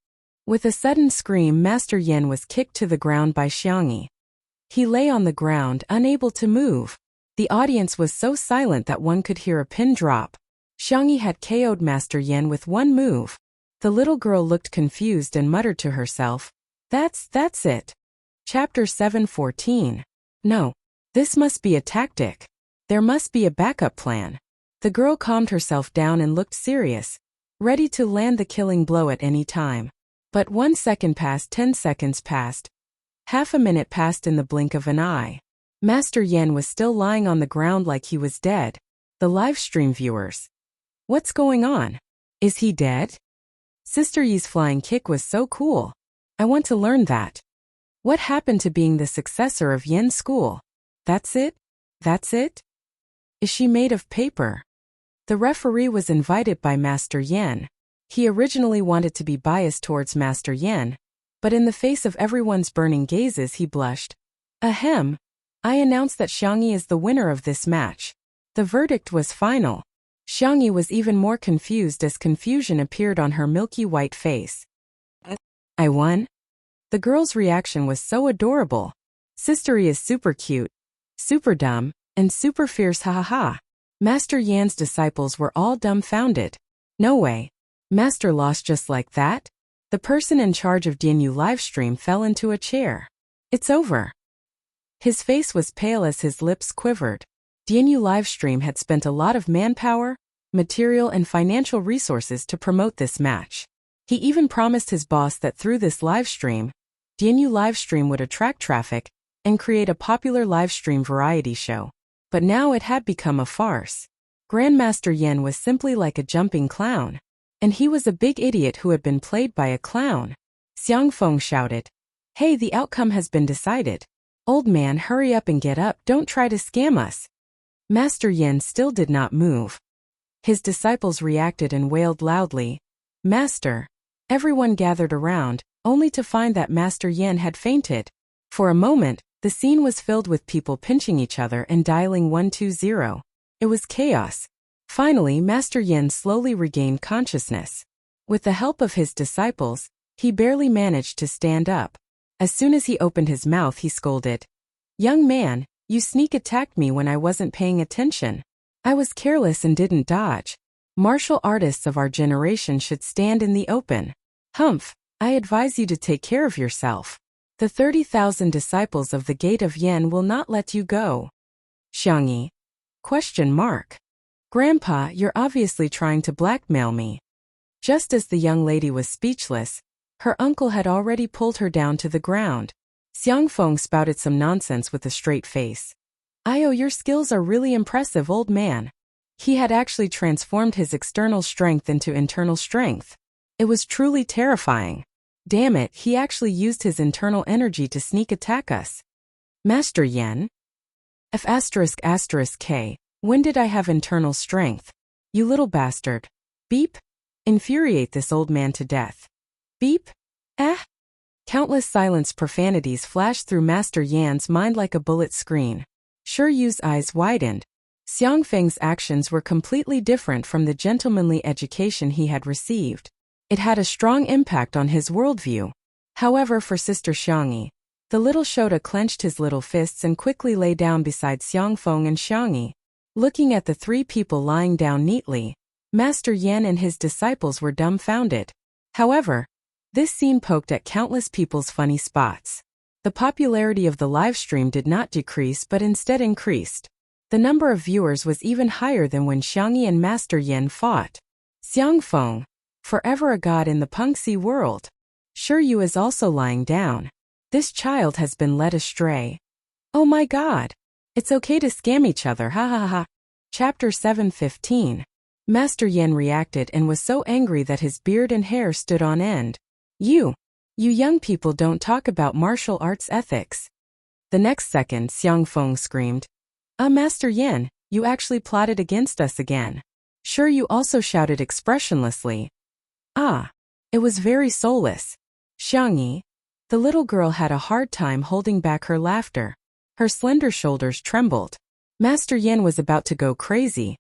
With a sudden scream, Master Yin was kicked to the ground by Xiangyi. He lay on the ground, unable to move. The audience was so silent that one could hear a pin drop. Xiangyi had KO'd Master Yin with one move. The little girl looked confused and muttered to herself, That's it. Chapter 7:14. No. This must be a tactic. There must be a backup plan. The girl calmed herself down and looked serious, ready to land the killing blow at any time. But 1 second passed, 10 seconds passed. Half a minute passed in the blink of an eye. Master Yin was still lying on the ground like he was dead. The live stream viewers. What's going on? Is he dead? Sister Yi's flying kick was so cool. I want to learn that. What happened to being the successor of Yin's school? That's it? That's it? Is she made of paper? The referee was invited by Master Yin. He originally wanted to be biased towards Master Yin, but in the face of everyone's burning gazes he blushed. Ahem. I announce that Xiangyi is the winner of this match. The verdict was final. Xiangyi was even more confused as confusion appeared on her milky white face. I won? The girl's reaction was so adorable. Sister Yi is super cute, super dumb, and super fierce, ha ha ha. Master Yan's disciples were all dumbfounded. No way. Master lost just like that? The person in charge of Dianyu livestream fell into a chair. It's over. His face was pale as his lips quivered. Dianyu livestream had spent a lot of manpower, material and financial resources to promote this match. He even promised his boss that through this livestream, Dianyu livestream would attract traffic and create a popular livestream variety show. But now it had become a farce. Grandmaster Yin was simply like a jumping clown. And he was a big idiot who had been played by a clown. Xiang Feng shouted, Hey, the outcome has been decided. Old man, hurry up and get up, don't try to scam us. Master Yin still did not move. His disciples reacted and wailed loudly, Master. Everyone gathered around, only to find that Master Yin had fainted. For a moment, the scene was filled with people pinching each other and dialing 120. It was chaos. Finally, Master Yin slowly regained consciousness. With the help of his disciples, he barely managed to stand up. As soon as he opened his mouth, he scolded, Young man, you sneak attacked me when I wasn't paying attention. I was careless and didn't dodge. Martial artists of our generation should stand in the open. Humph, I advise you to take care of yourself. The 30,000 disciples of the Gate of Yin will not let you go. Xiangyi? Question mark. Grandpa, you're obviously trying to blackmail me. Just as the young lady was speechless, her uncle had already pulled her down to the ground. Xiang Feng spouted some nonsense with a straight face. Your skills are really impressive, old man. He had actually transformed his external strength into internal strength. It was truly terrifying. Damn it, he actually used his internal energy to sneak attack us. Master Yin? F***K. When did I have internal strength? You little bastard. Beep. Infuriate this old man to death. Beep. Countless silenced profanities flashed through Master Yan's mind like a bullet screen. Shi Yu's eyes widened. Xiang Feng's actions were completely different from the gentlemanly education he had received. It had a strong impact on his worldview. However, for Sister Xiangyi, the little Shota clenched his little fists and quickly lay down beside Xiang Feng and Xiangyi. Looking at the three people lying down neatly, Master Yin and his disciples were dumbfounded. However, this scene poked at countless people's funny spots. The popularity of the livestream did not decrease but instead increased. The number of viewers was even higher than when Xiangyi and Master Yin fought. Xiang Feng, forever a god in the Pengxi world. Shi Yu is also lying down. This child has been led astray. Oh my god. It's okay to scam each other, ha ha ha. Chapter 7:15. Master Yin reacted and was so angry that his beard and hair stood on end. You young people don't talk about martial arts ethics. The next second, Xiang Feng screamed, Master Yin, you actually plotted against us again. Sure, you also shouted expressionlessly. Ah. It was very soulless. Xiangyi. The little girl had a hard time holding back her laughter. Her slender shoulders trembled. Master Yin was about to go crazy.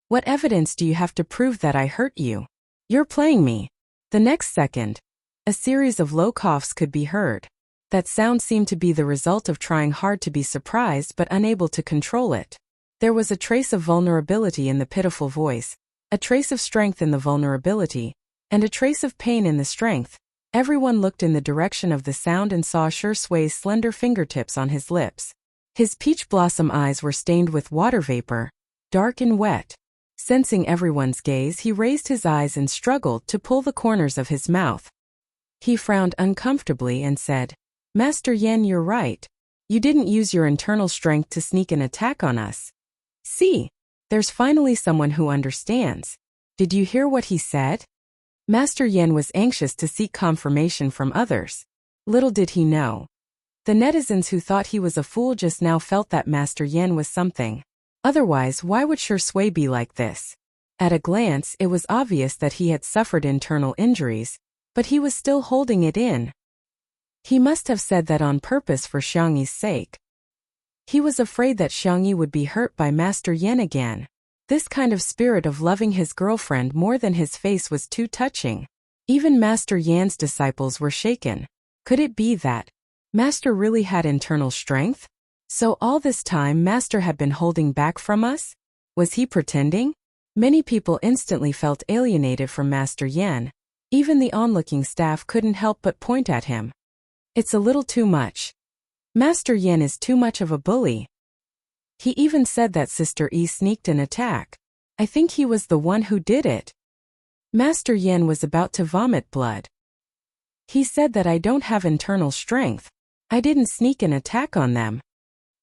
What evidence do you have to prove that I hurt you? You're playing me. The next second, a series of low coughs could be heard. That sound seemed to be the result of trying hard to be surprised but unable to control it. There was a trace of vulnerability in the pitiful voice, a trace of strength in the vulnerability, and a trace of pain in the strength. Everyone looked in the direction of the sound and saw Shi Sui's slender fingertips on his lips. His peach blossom eyes were stained with water vapor, dark and wet. Sensing everyone's gaze, he raised his eyes and struggled to pull the corners of his mouth. He frowned uncomfortably and said, Master Yin, you're right. You didn't use your internal strength to sneak an attack on us. See, there's finally someone who understands. Did you hear what he said? Master Yin was anxious to seek confirmation from others. Little did he know. The netizens who thought he was a fool just now felt that Master Yin was something. Otherwise, why would Shi Sui be like this? At a glance, it was obvious that he had suffered internal injuries, but he was still holding it in. He must have said that on purpose for Xiangyi's sake. He was afraid that Xiangyi would be hurt by Master Yin again. This kind of spirit of loving his girlfriend more than his face was too touching. Even Master Yan's disciples were shaken. Could it be that Master really had internal strength? So all this time Master had been holding back from us? Was he pretending? Many people instantly felt alienated from Master Yan. Even the onlooking staff couldn't help but point at him. It's a little too much. Master Yan is too much of a bully. He even said that Sister Yi sneaked an attack. I think he was the one who did it. Master Yan was about to vomit blood. He said that I don't have internal strength. I didn't sneak an attack on them.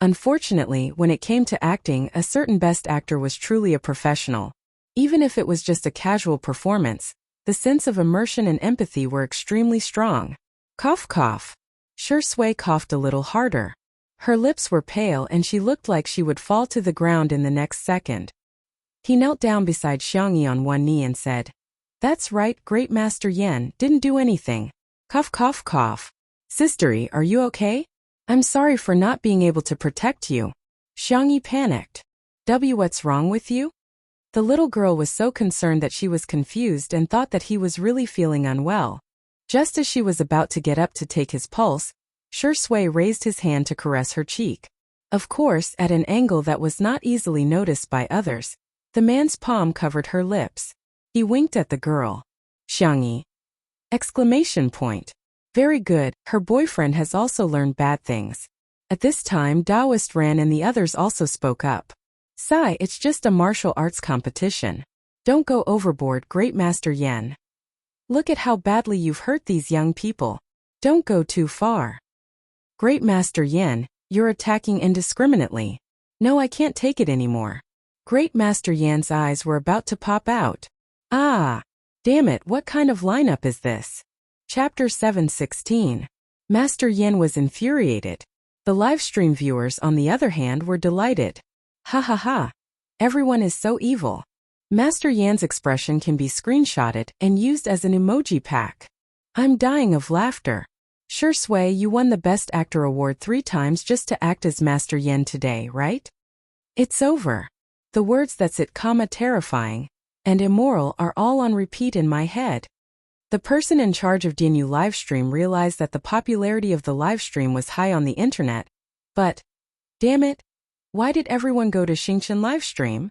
Unfortunately, when it came to acting, a certain best actor was truly a professional. Even if it was just a casual performance, the sense of immersion and empathy were extremely strong. Cough cough. Shi Sui coughed a little harder. Her lips were pale and she looked like she would fall to the ground in the next second. He knelt down beside Xiangyi on one knee and said, That's right, Great Master Yan, didn't do anything. Cough cough cough. Sister Yi, are you okay? I'm sorry for not being able to protect you. Xiangyi panicked. What's wrong with you? The little girl was so concerned that she was confused and thought that he was really feeling unwell. Just as she was about to get up to take his pulse, Shi Sui raised his hand to caress her cheek. Of course, at an angle that was not easily noticed by others, the man's palm covered her lips. He winked at the girl. Xiangyi! Exclamation point. Very good, her boyfriend has also learned bad things. At this time, Taoist ran and the others also spoke up. Sai, it's just a martial arts competition. Don't go overboard, Great Master Yan. Look at how badly you've hurt these young people. Don't go too far. Great Master Yan, you're attacking indiscriminately. No, I can't take it anymore. Great Master Yan's eyes were about to pop out. Ah! Damn it, what kind of lineup is this? Chapter 7:16. Master Yan was infuriated. The livestream viewers, on the other hand, were delighted. Ha ha ha. Everyone is so evil. Master Yan's expression can be screenshotted and used as an emoji pack. I'm dying of laughter. Shi Sui, you won the Best Actor award 3 times just to act as Master Yan today, right? It's over. The words "that's it, terrifying" and "immoral" are all on repeat in my head. The person in charge of Dinyu livestream realized that the popularity of the livestream was high on the internet, but, damn it, why did everyone go to Xingchen livestream?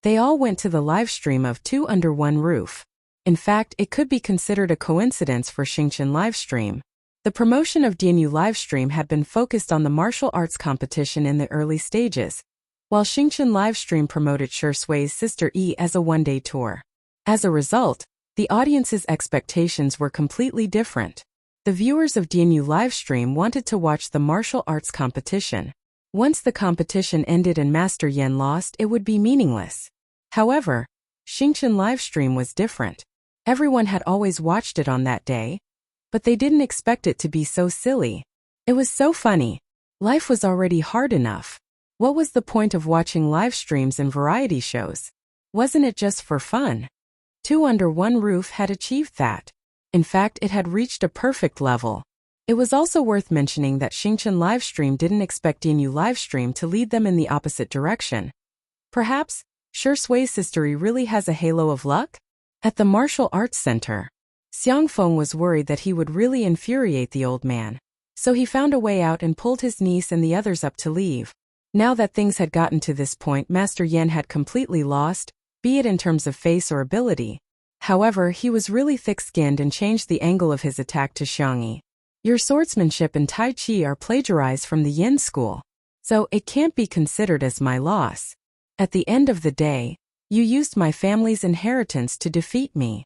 They all went to the livestream of Two Under One Roof. In fact, it could be considered a coincidence for Xingchen livestream. The promotion of Dinyu livestream had been focused on the martial arts competition in the early stages, while Xingchen livestream promoted Shi Sui's Sister Yi as a one-day tour. As a result, the audience's expectations were completely different. The viewers of Dinyu livestream wanted to watch the martial arts competition. Once the competition ended and Master Yan lost, it would be meaningless. However, Xingchen livestream was different. Everyone had always watched it on that day, but they didn't expect it to be so silly. It was so funny. Life was already hard enough. What was the point of watching live streams and variety shows? Wasn't it just for fun? Two Under One Roof had achieved that. In fact, it had reached a perfect level. It was also worth mentioning that Xingchen livestream didn't expect Yinyu livestream to lead them in the opposite direction. Perhaps, Shi Sui's sistery really has a halo of luck? At the martial arts center, Xiangfeng was worried that he would really infuriate the old man. So he found a way out and pulled his niece and the others up to leave. Now that things had gotten to this point, Master Yan had completely lost, be it in terms of face or ability. However, he was really thick-skinned and changed the angle of his attack to Xiangyi. Your swordsmanship and Tai Chi are plagiarized from the Yin school, so it can't be considered as my loss. At the end of the day, you used my family's inheritance to defeat me.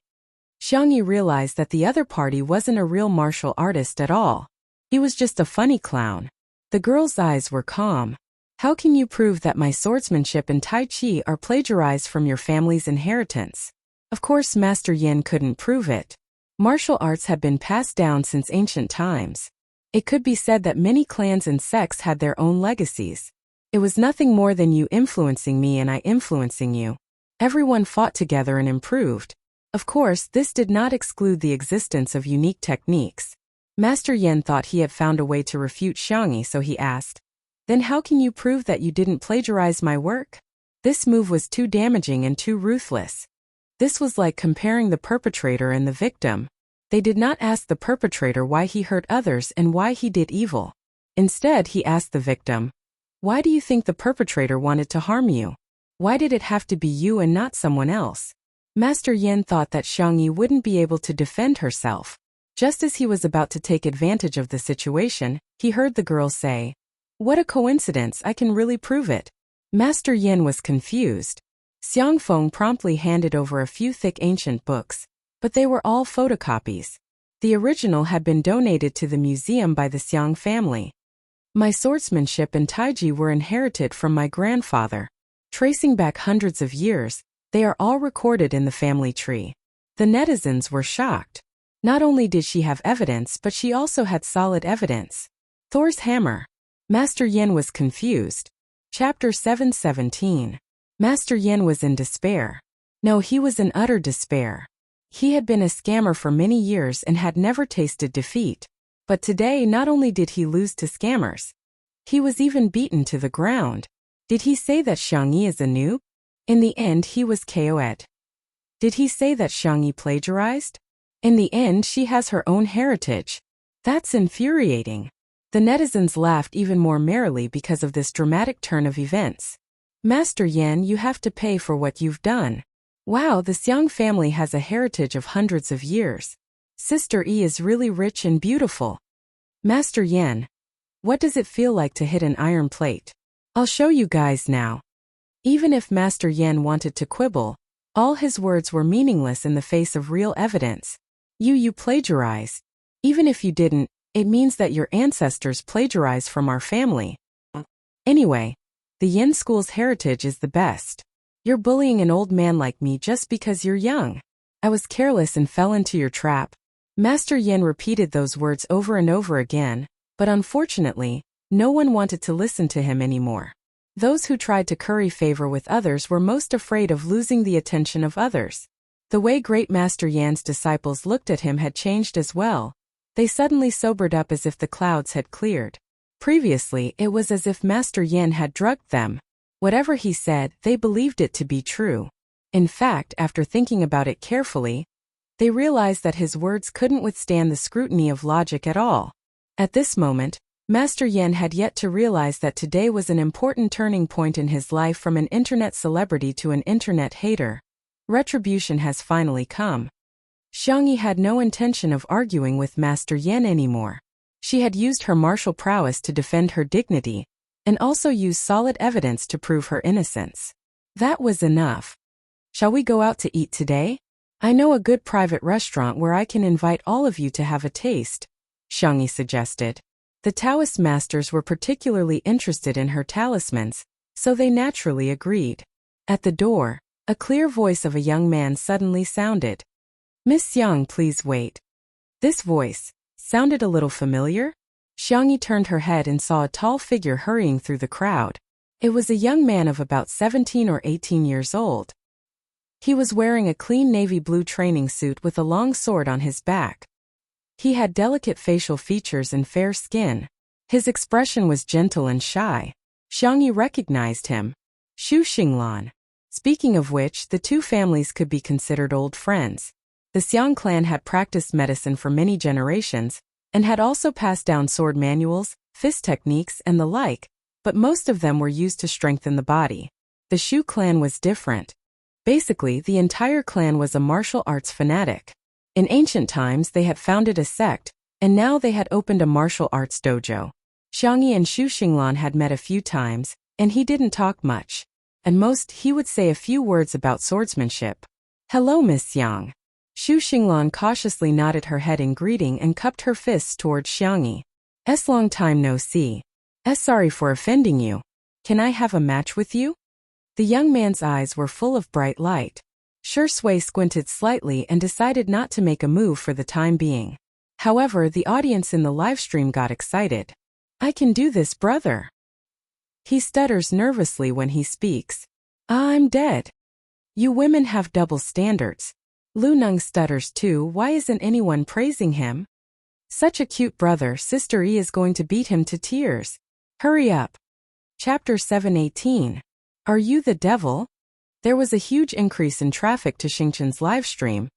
Xiangyi realized that the other party wasn't a real martial artist at all. He was just a funny clown. The girl's eyes were calm. How can you prove that my swordsmanship and Tai Chi are plagiarized from your family's inheritance? Of course, Master Yin couldn't prove it. Martial arts had been passed down since ancient times. It could be said that many clans and sects had their own legacies. It was nothing more than you influencing me and I influencing you. Everyone fought together and improved. Of course, this did not exclude the existence of unique techniques. Master Yin thought he had found a way to refute Xiangyi, so he asked, "Then how can you prove that you didn't plagiarize my work?" This move was too damaging and too ruthless. This was like comparing the perpetrator and the victim. They did not ask the perpetrator why he hurt others and why he did evil. Instead, he asked the victim, "Why do you think the perpetrator wanted to harm you? Why did it have to be you and not someone else?" Master Yin thought that Xiangyi wouldn't be able to defend herself. Just as he was about to take advantage of the situation, he heard the girl say, "What a coincidence, I can really prove it." Master Yin was confused. Xiangfeng promptly handed over a few thick ancient books, but they were all photocopies. The original had been donated to the museum by the Xiang family. My swordsmanship and taiji were inherited from my grandfather. Tracing back hundreds of years, they are all recorded in the family tree. The netizens were shocked. Not only did she have evidence, but she also had solid evidence. Thor's hammer. Master Yin was confused. Chapter 717. Master Yin was in despair. No, he was in utter despair. He had been a scammer for many years and had never tasted defeat. But today not only did he lose to scammers, he was even beaten to the ground. Did he say that Xiangyi is a noob? In the end, he was KO'd. Did he say that Xiangyi plagiarized? In the end, she has her own heritage. That's infuriating. The netizens laughed even more merrily because of this dramatic turn of events. Master Yan, you have to pay for what you've done. Wow, the Xiang family has a heritage of hundreds of years. Sister E is really rich and beautiful. Master Yan, what does it feel like to hit an iron plate? I'll show you guys now. Even if Master Yan wanted to quibble, all his words were meaningless in the face of real evidence. You plagiarized. Even if you didn't, it means that your ancestors plagiarized from our family. Anyway, the Yin school's heritage is the best. You're bullying an old man like me just because you're young. I was careless and fell into your trap. Master Yin repeated those words over and over again, but unfortunately, no one wanted to listen to him anymore. Those who tried to curry favor with others were most afraid of losing the attention of others. The way Great Master Yan's disciples looked at him had changed as well. They suddenly sobered up as if the clouds had cleared. Previously, it was as if Master Yan had drugged them. Whatever he said, they believed it to be true. In fact, after thinking about it carefully, they realized that his words couldn't withstand the scrutiny of logic at all. At this moment, Master Yan had yet to realize that today was an important turning point in his life from an internet celebrity to an internet hater. Retribution has finally come. Xiangyi had no intention of arguing with Master Yan anymore. She had used her martial prowess to defend her dignity, and also used solid evidence to prove her innocence. That was enough. Shall we go out to eat today? I know a good private restaurant where I can invite all of you to have a taste, Xiangyi suggested. The Taoist masters were particularly interested in her talismans, so they naturally agreed. At the door, a clear voice of a young man suddenly sounded. "Miss Xiang, please wait." This voice sounded a little familiar. Xiangyi turned her head and saw a tall figure hurrying through the crowd. It was a young man of about 17 or 18 years old. He was wearing a clean navy blue training suit with a long sword on his back. He had delicate facial features and fair skin. His expression was gentle and shy. Xiang Yi recognized him. Xu Xinglan. Speaking of which, the two families could be considered old friends. The Xiang clan had practiced medicine for many generations, and had also passed down sword manuals, fist techniques, and the like, but most of them were used to strengthen the body. The Xu clan was different. Basically, the entire clan was a martial arts fanatic. In ancient times, they had founded a sect, and now they had opened a martial arts dojo. Xiang Yi and Xu Xinglan had met a few times, and he didn't talk much. At most, he would say a few words about swordsmanship. "Hello, Miss Yang." Xu Xinglan cautiously nodded her head in greeting and cupped her fists towards Xiang Yi. Long time no see. Sorry for offending you. Can I have a match with you?" The young man's eyes were full of bright light. Shui squinted slightly and decided not to make a move for the time being. However, the audience in the livestream got excited. "I can do this, brother." He stutters nervously when he speaks. "I'm dead." "You women have double standards." Lu Neng stutters too. "Why isn't anyone praising him? Such a cute brother. Sister E is going to beat him to tears. Hurry up." Chapter 718. Are you the devil? There was a huge increase in traffic to Xingchen's livestream,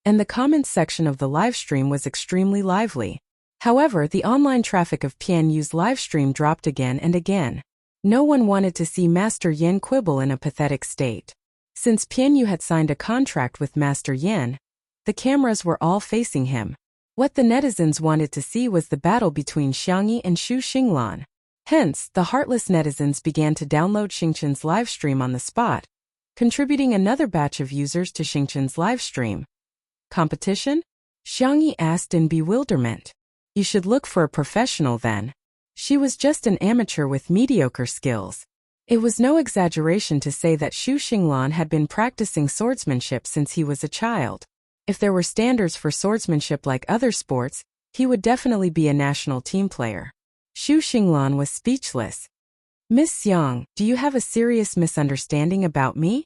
and the comments section of the livestream was extremely lively. However, the online traffic of Pian Yu's livestream dropped again and again. No one wanted to see Master Yan quibble in a pathetic state. Since Pian Yu had signed a contract with Master Yan, the cameras were all facing him. What the netizens wanted to see was the battle between Xiang Yi and Xu Xinglan. Hence, the heartless netizens began to download Xingchen's livestream on the spot, contributing another batch of users to Xingchen's livestream. Competition? Xiang Yi asked in bewilderment. You should look for a professional then. She was just an amateur with mediocre skills. It was no exaggeration to say that Xu Xinglan had been practicing swordsmanship since he was a child. If there were standards for swordsmanship like other sports, he would definitely be a national team player. Xu Xinglan was speechless. Miss Xiang, do you have a serious misunderstanding about me?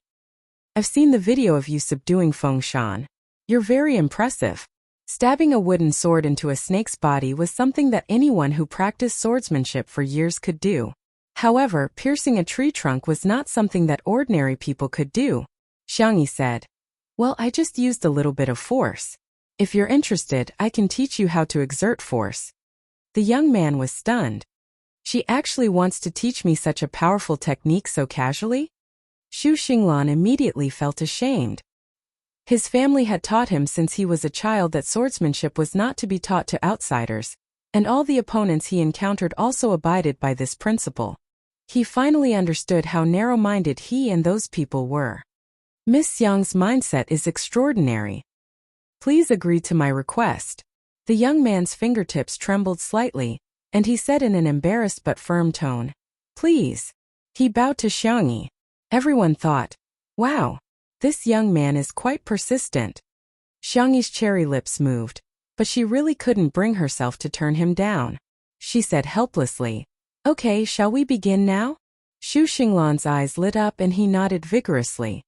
I've seen the video of you subduing Feng Shan. You're very impressive. Stabbing a wooden sword into a snake's body was something that anyone who practiced swordsmanship for years could do. However, piercing a tree trunk was not something that ordinary people could do. Xiang Yi said. Well, I just used a little bit of force. If you're interested, I can teach you how to exert force. The young man was stunned. She actually wants to teach me such a powerful technique so casually? Xu Xinglan immediately felt ashamed. His family had taught him since he was a child that swordsmanship was not to be taught to outsiders, and all the opponents he encountered also abided by this principle. He finally understood how narrow-minded he and those people were. Miss Xiang's mindset is extraordinary. Please agree to my request. The young man's fingertips trembled slightly, and he said in an embarrassed but firm tone, Please. He bowed to Xiang Yi. Everyone thought, wow, this young man is quite persistent. Xiang Yi's cherry lips moved, but she really couldn't bring herself to turn him down. She said helplessly, Okay, shall we begin now? Xu Xinglan's eyes lit up and he nodded vigorously.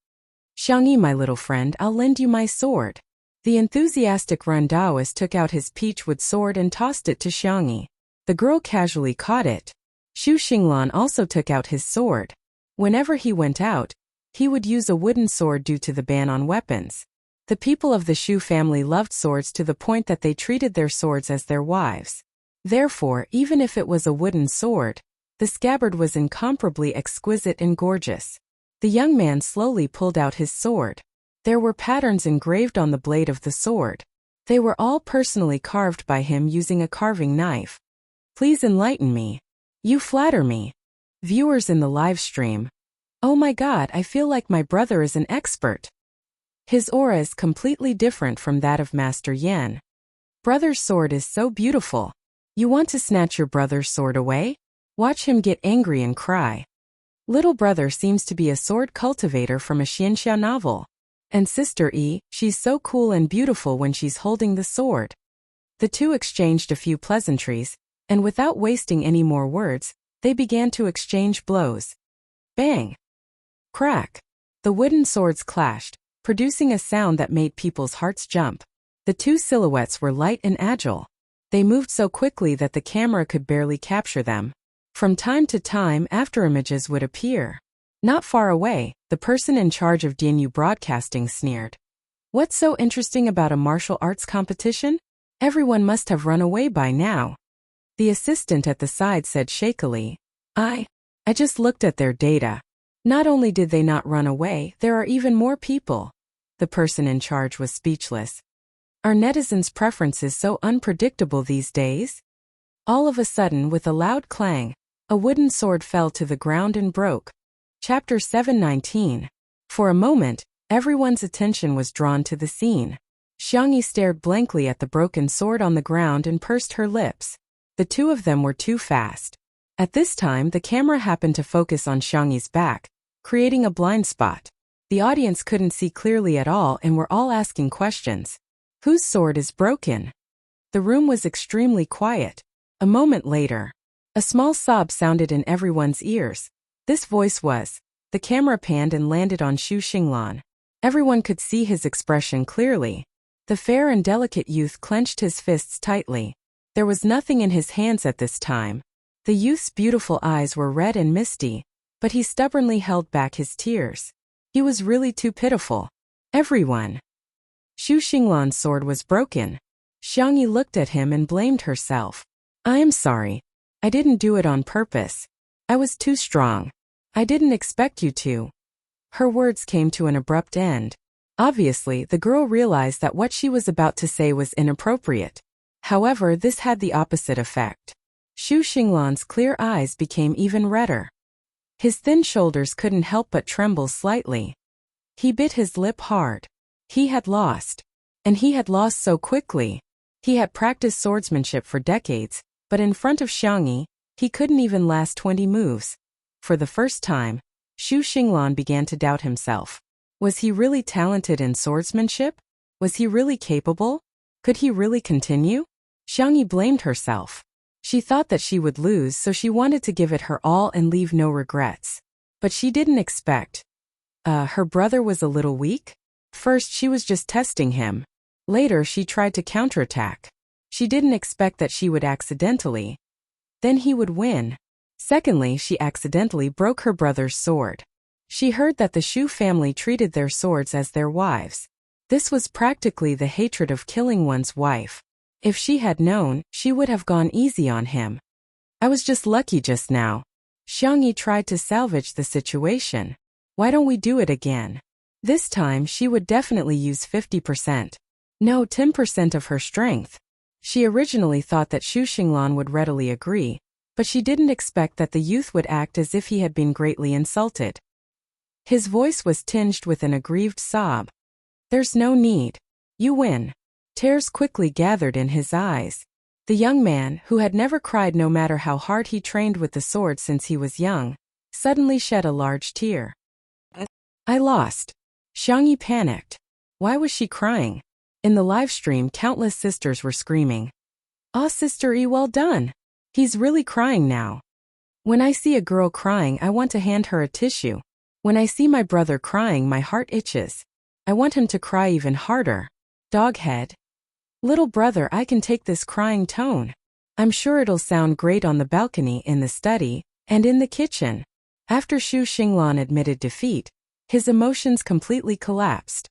Xiang Yi, my little friend, I'll lend you my sword. The enthusiastic Ren Daoist took out his peachwood sword and tossed it to Xiang Yi. The girl casually caught it. Xu Xinglan also took out his sword. Whenever he went out, he would use a wooden sword due to the ban on weapons. The people of the Xu family loved swords to the point that they treated their swords as their wives. Therefore, even if it was a wooden sword, the scabbard was incomparably exquisite and gorgeous. The young man slowly pulled out his sword. There were patterns engraved on the blade of the sword. They were all personally carved by him using a carving knife. Please enlighten me. You flatter me. Viewers in the live stream. Oh my God, I feel like my brother is an expert. His aura is completely different from that of Master Yan. Brother's sword is so beautiful. You want to snatch your brother's sword away? Watch him get angry and cry. Little brother seems to be a sword cultivator from a Xianxia novel. And Sister E, she's so cool and beautiful when she's holding the sword. The two exchanged a few pleasantries, and without wasting any more words, they began to exchange blows. Bang! Crack! The wooden swords clashed, producing a sound that made people's hearts jump. The two silhouettes were light and agile. They moved so quickly that the camera could barely capture them. From time to time, afterimages would appear. Not far away, the person in charge of DNU broadcasting sneered. What's so interesting about a martial arts competition? Everyone must have run away by now. The assistant at the side said shakily, I just looked at their data. Not only did they not run away, there are even more people. The person in charge was speechless. Are netizens' preferences so unpredictable these days? All of a sudden, with a loud clang, a wooden sword fell to the ground and broke. Chapter 719. For a moment, everyone's attention was drawn to the scene. Xiangyi stared blankly at the broken sword on the ground and pursed her lips. The two of them were too fast. At this time, the camera happened to focus on Xiangyi's back, creating a blind spot. The audience couldn't see clearly at all and were all asking questions. Whose sword is broken? The room was extremely quiet. A moment later, a small sob sounded in everyone's ears. This voice was. The camera panned and landed on Xu Xinglan. Everyone could see his expression clearly. The fair and delicate youth clenched his fists tightly. There was nothing in his hands at this time. The youth's beautiful eyes were red and misty, but he stubbornly held back his tears. He was really too pitiful. Everyone. Xu Xinglan's sword was broken. Xiangyi looked at him and blamed herself. I am sorry. I didn't do it on purpose. I was too strong. I didn't expect you to. Her words came to an abrupt end. Obviously, the girl realized that what she was about to say was inappropriate. However, this had the opposite effect. Xu Xinglan's clear eyes became even redder. His thin shoulders couldn't help but tremble slightly. He bit his lip hard. He had lost. And he had lost so quickly. He had practiced swordsmanship for decades, but in front of Xiangyi, he couldn't even last 20 moves. For the first time, Xu Xinglan began to doubt himself. Was he really talented in swordsmanship? Was he really capable? Could he really continue? Xiangyi blamed herself. She thought that she would lose, so she wanted to give it her all and leave no regrets. But she didn't expect. Her brother was a little weak? First, she was just testing him. Later, she tried to counterattack. She didn't expect that she would accidentally. Then he would win. Secondly, she accidentally broke her brother's sword. She heard that the Xu family treated their swords as their wives. This was practically the hatred of killing one's wife. If she had known, she would have gone easy on him. I was just lucky just now. Xiangyi tried to salvage the situation. Why don't we do it again? This time she would definitely use 50%. No, 10% of her strength. She originally thought that Xu Xinglan would readily agree, but she didn't expect that the youth would act as if he had been greatly insulted. His voice was tinged with an aggrieved sob. There's no need. You win. Tears quickly gathered in his eyes. The young man, who had never cried no matter how hard he trained with the sword since he was young, suddenly shed a large tear. I lost. Xiangyi panicked. Why was she crying? In the live stream, countless sisters were screaming. "Ah, Sister E, well done. He's really crying now. When I see a girl crying, I want to hand her a tissue. When I see my brother crying, my heart itches. I want him to cry even harder. Doghead. Little brother, I can take this crying tone. I'm sure it'll sound great on the balcony, in the study, and in the kitchen." After Xu Xinglan admitted defeat, his emotions completely collapsed.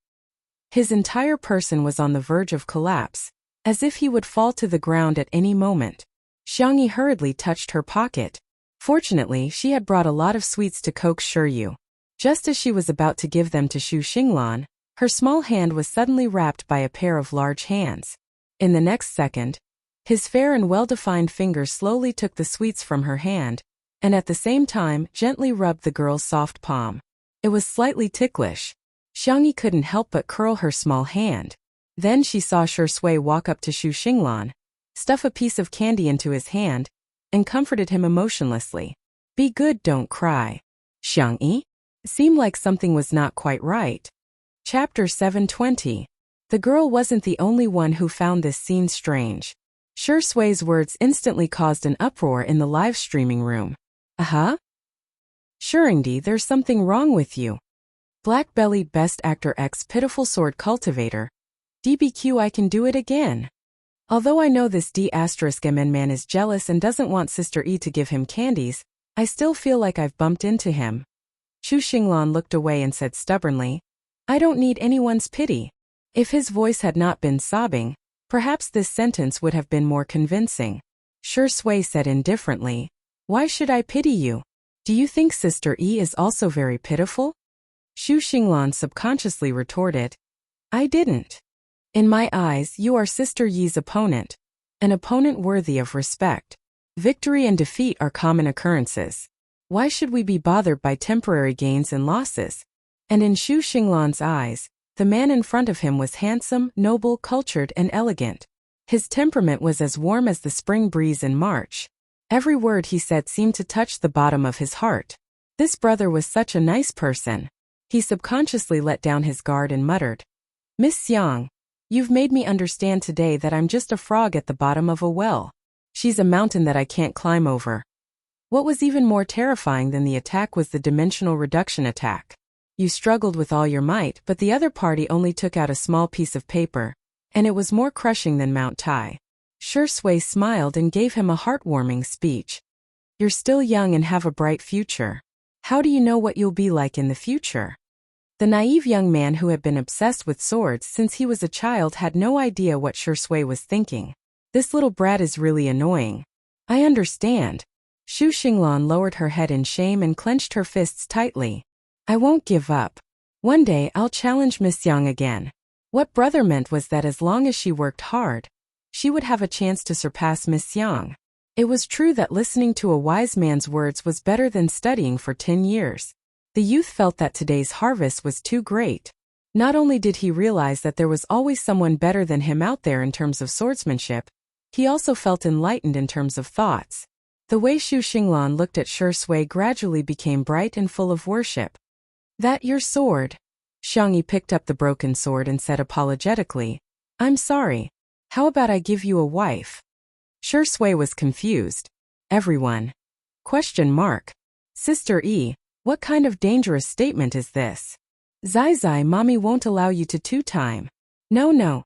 His entire person was on the verge of collapse, as if he would fall to the ground at any moment. Xiangyi hurriedly touched her pocket. Fortunately, she had brought a lot of sweets to coax Shiryu. Just as she was about to give them to Xu Xinglan, her small hand was suddenly wrapped by a pair of large hands. In the next second, his fair and well-defined fingers slowly took the sweets from her hand, and at the same time gently rubbed the girl's soft palm. It was slightly ticklish. Xiangyi couldn't help but curl her small hand. Then she saw Shui walk up to Xu Xinglan, stuff a piece of candy into his hand, and comforted him emotionlessly. "Be good, don't cry. Xiangyi?" Seemed like something was not quite right. Chapter 720. The girl wasn't the only one who found this scene strange. Shui's words instantly caused an uproar in the live streaming room. Uh-huh? Shurindi, there's something wrong with you. Black-bellied Best Actor X Pitiful Sword Cultivator. DBQ, I can do it again. Although I know this D*MN man is jealous and doesn't want Sister E to give him candies, I still feel like I've bumped into him. Xu Xinglan looked away and said stubbornly, I don't need anyone's pity. If his voice had not been sobbing, perhaps this sentence would have been more convincing. Shi Sui said indifferently, why should I pity you? Do you think Sister E is also very pitiful? Xu Xinglan subconsciously retorted, I didn't. In my eyes, you are Sister Yi's opponent, an opponent worthy of respect. Victory and defeat are common occurrences. Why should we be bothered by temporary gains and losses? And in Xu Xinglan's eyes, the man in front of him was handsome, noble, cultured, and elegant. His temperament was as warm as the spring breeze in March. Every word he said seemed to touch the bottom of his heart. This brother was such a nice person. He subconsciously let down his guard and muttered, Miss Xiang, you've made me understand today that I'm just a frog at the bottom of a well. She's a mountain that I can't climb over. What was even more terrifying than the attack was the dimensional reduction attack. You struggled with all your might, but the other party only took out a small piece of paper, and it was more crushing than Mount Tai. Shi Sui smiled and gave him a heartwarming speech. You're still young and have a bright future. How do you know what you'll be like in the future? The naive young man who had been obsessed with swords since he was a child had no idea what Shi Sui was thinking. This little brat is really annoying. I understand. Xu Xinglan lowered her head in shame and clenched her fists tightly. I won't give up. One day I'll challenge Miss Yang again. What brother meant was that as long as she worked hard, she would have a chance to surpass Miss Yang. It was true that listening to a wise man's words was better than studying for 10 years. The youth felt that today's harvest was too great. Not only did he realize that there was always someone better than him out there in terms of swordsmanship, he also felt enlightened in terms of thoughts. The way Xu Xinglan looked at Shi Sui gradually became bright and full of worship. That your sword? Xiang Yi picked up the broken sword and said apologetically, I'm sorry. How about I give you a wife? Shi Sui was confused. Everyone. ? Sister E, what kind of dangerous statement is this? Zai, mommy won't allow you to two-time. No.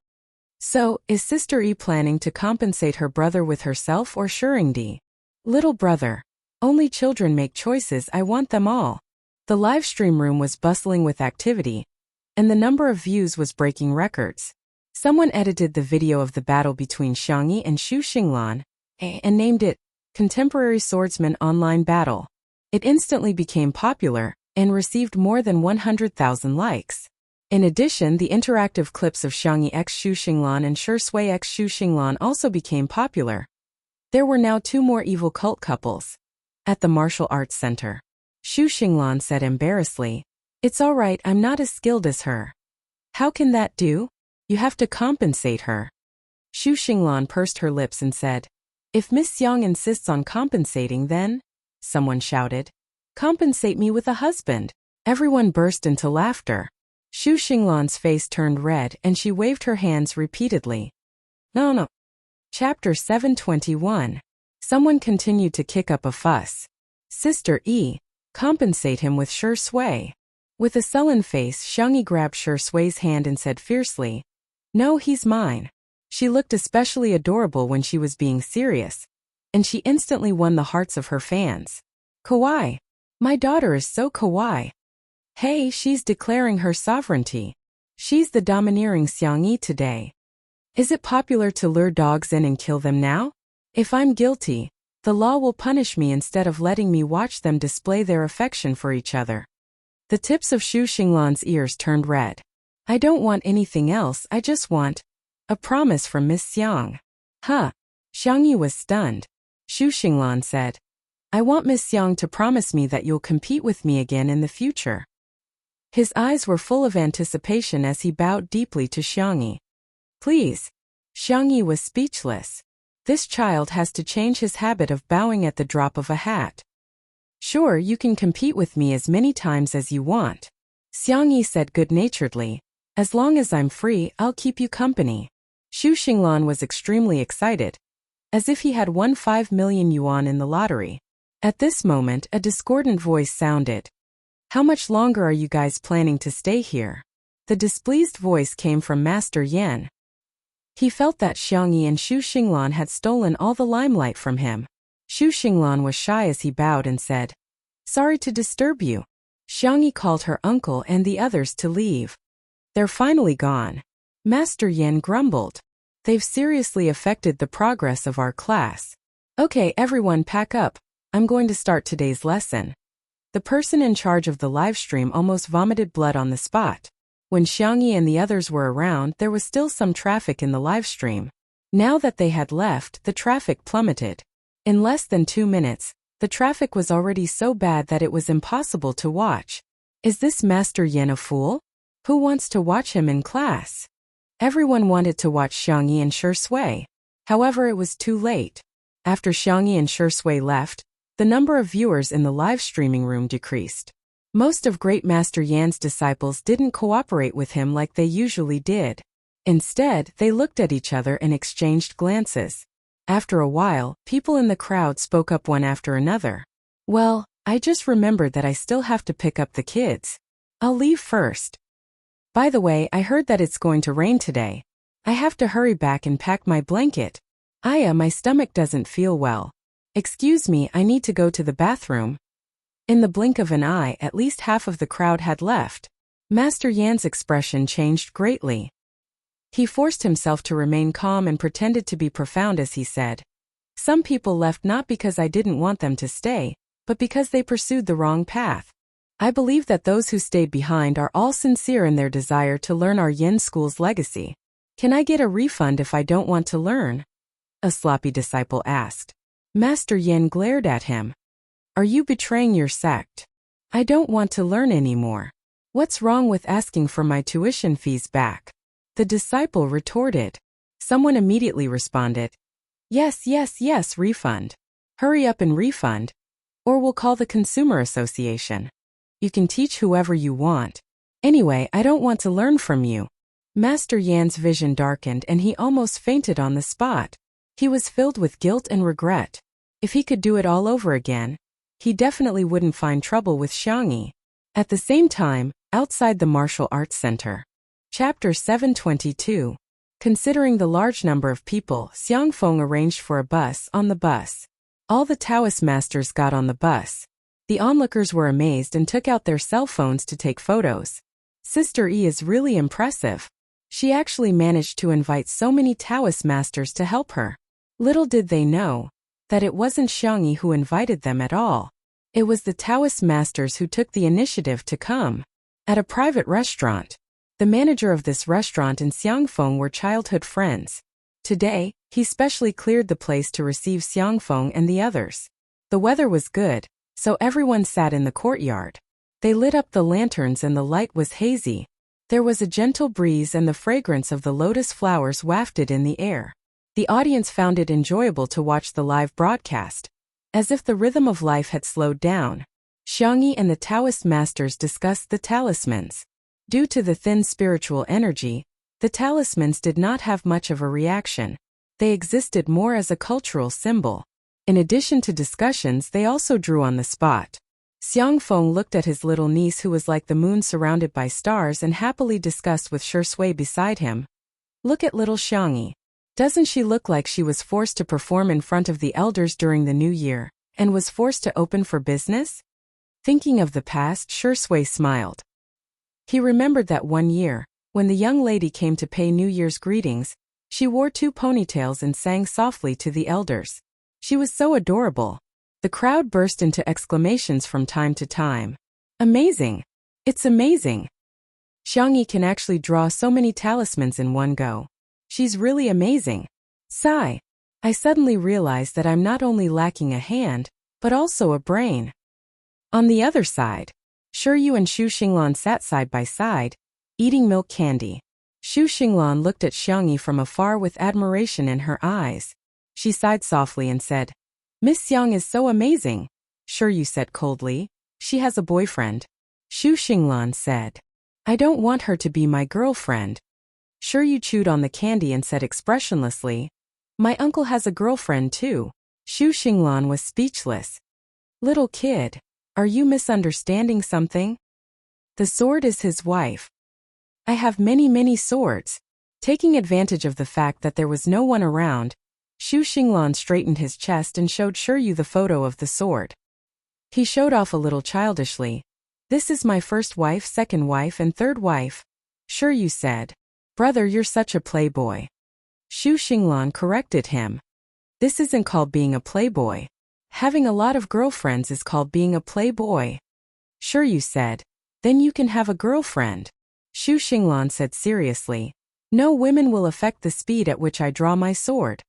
So, is Sister E planning to compensate her brother with herself or Shurindi? Little brother. Only children make choices, I want them all. The live stream room was bustling with activity, and the number of views was breaking records. Someone edited the video of the battle between Xiang Yi and Xu Xinglan, and named it, Contemporary Swordsman Online Battle. It instantly became popular, and received more than 100,000 likes. In addition, the interactive clips of Xiang Yi x Xu Xinglan and Shi Sui x Xu Xinglan also became popular. There were now 2 more evil cult couples. At the martial arts center, Xu Xinglan said embarrassedly, It's alright, I'm not as skilled as her. How can that do? You have to compensate her. Xu Xinglan pursed her lips and said, If Miss Yang insists on compensating then? Someone shouted. Compensate me with a husband. Everyone burst into laughter. Xu Xinglan's face turned red and she waved her hands repeatedly. No. Chapter 721. Someone continued to kick up a fuss. Sister E, compensate him with Shi Sui. With a sullen face, Xiang Yi grabbed Shi Sui's hand and said fiercely, No, he's mine. She looked especially adorable when she was being serious, and she instantly won the hearts of her fans. Kawaii. My daughter is so kawaii. Hey, she's declaring her sovereignty. She's the domineering Xiang Yi today. Is it popular to lure dogs in and kill them now? If I'm guilty, the law will punish me instead of letting me watch them display their affection for each other. The tips of Xu Xinglan's ears turned red. I don't want anything else, I just want a promise from Miss Xiang. Huh. Xiang Yi was stunned. Xu Xinglan said, I want Miss Xiang to promise me that you'll compete with me again in the future. His eyes were full of anticipation as he bowed deeply to Xiang Yi. Please. Xiang Yi was speechless. This child has to change his habit of bowing at the drop of a hat. Sure, you can compete with me as many times as you want. Xiang Yi said good-naturedly. As long as I'm free, I'll keep you company. Xu Xinglan was extremely excited. As if he had won 5 million yuan in the lottery. At this moment, a discordant voice sounded. How much longer are you guys planning to stay here? The displeased voice came from Master Yan. He felt that Xiangyi and Xu Xinglan had stolen all the limelight from him. Xu Xinglan was shy as he bowed and said, Sorry to disturb you. Xiangyi called her uncle and the others to leave. They're finally gone. Master Yan grumbled. They've seriously affected the progress of our class. Okay, everyone pack up. I'm going to start today's lesson. The person in charge of the live stream almost vomited blood on the spot. When Xiangyi and the others were around, there was still some traffic in the live stream. Now that they had left, the traffic plummeted. In less than 2 minutes, the traffic was already so bad that it was impossible to watch. Is this Master Yan a fool? Who wants to watch him in class? Everyone wanted to watch Xiangyi and Shui. However, it was too late. After Xiangyi and Shui left, the number of viewers in the live streaming room decreased. Most of Great Master Yan's disciples didn't cooperate with him like they usually did. Instead, they looked at each other and exchanged glances. After a while, people in the crowd spoke up one after another. Well, I just remembered that I still have to pick up the kids. I'll leave first. By the way, I heard that it's going to rain today. I have to hurry back and pack my blanket. My stomach doesn't feel well. Excuse me, I need to go to the bathroom. In the blink of an eye, at least half of the crowd had left. Master Yan's expression changed greatly. He forced himself to remain calm and pretended to be profound as he said, Some people left not because I didn't want them to stay, but because they pursued the wrong path. I believe that those who stayed behind are all sincere in their desire to learn our Yin school's legacy. Can I get a refund if I don't want to learn? A sloppy disciple asked. Master Yin glared at him. Are you betraying your sect? I don't want to learn anymore. What's wrong with asking for my tuition fees back? The disciple retorted. Someone immediately responded. Yes, refund. Hurry up and refund. Or we'll call the Consumer Association. You can teach whoever you want. Anyway, I don't want to learn from you. Master Yan's vision darkened and he almost fainted on the spot. He was filled with guilt and regret. If he could do it all over again, he definitely wouldn't find trouble with Xiangyi. At the same time, outside the Martial Arts Center. Chapter 722. Considering the large number of people, Xiangfeng arranged for a bus on the bus. All the Taoist masters got on the bus. The onlookers were amazed and took out their cell phones to take photos. Sister Yi is really impressive. She actually managed to invite so many Taoist masters to help her. Little did they know that it wasn't Xiangyi who invited them at all. It was the Taoist masters who took the initiative to come. At a private restaurant. The manager of this restaurant and Xiangfeng were childhood friends. Today, he specially cleared the place to receive Xiangfeng and the others. The weather was good, so everyone sat in the courtyard. They lit up the lanterns and the light was hazy. There was a gentle breeze and the fragrance of the lotus flowers wafted in the air. The audience found it enjoyable to watch the live broadcast. As if the rhythm of life had slowed down, Xiangyi and the Taoist masters discussed the talismans. Due to the thin spiritual energy, the talismans did not have much of a reaction. They existed more as a cultural symbol. In addition to discussions, they also drew on the spot. Xiangfeng looked at his little niece who was like the moon surrounded by stars and happily discussed with Shui beside him. Look at little Xiangyi. Doesn't she look like she was forced to perform in front of the elders during the new year, and was forced to open for business? Thinking of the past, Shui smiled. He remembered that one year, when the young lady came to pay New Year's greetings, she wore 2 ponytails and sang softly to the elders. She was so adorable. The crowd burst into exclamations from time to time. Amazing! It's amazing! Xiangyi can actually draw so many talismans in one go. She's really amazing. Sigh. I suddenly realized that I'm not only lacking a hand, but also a brain. On the other side, Shuryu and Xu Xinglan sat side by side, eating milk candy. Xu Xinglan looked at Xiangyi from afar with admiration in her eyes. She sighed softly and said, Miss Xiang is so amazing. Shuryu said coldly, she has a boyfriend. Xu Xinglan said, I don't want her to be my girlfriend. Shuryu chewed on the candy and said expressionlessly, my uncle has a girlfriend too. Xu Xinglan was speechless. Little kid, are you misunderstanding something? The sword is his wife. I have many swords. Taking advantage of the fact that there was no one around, Xu Xinglan straightened his chest and showed Shiryu the photo of the sword. He showed off a little childishly. This is my first wife, second wife, and third wife. Shiryu said. Brother, you're such a playboy. Xu Xinglan corrected him. This isn't called being a playboy. Having a lot of girlfriends is called being a playboy. Shiryu said. Then you can have a girlfriend. Xu Xinglan said seriously. No, women will affect the speed at which I draw my sword.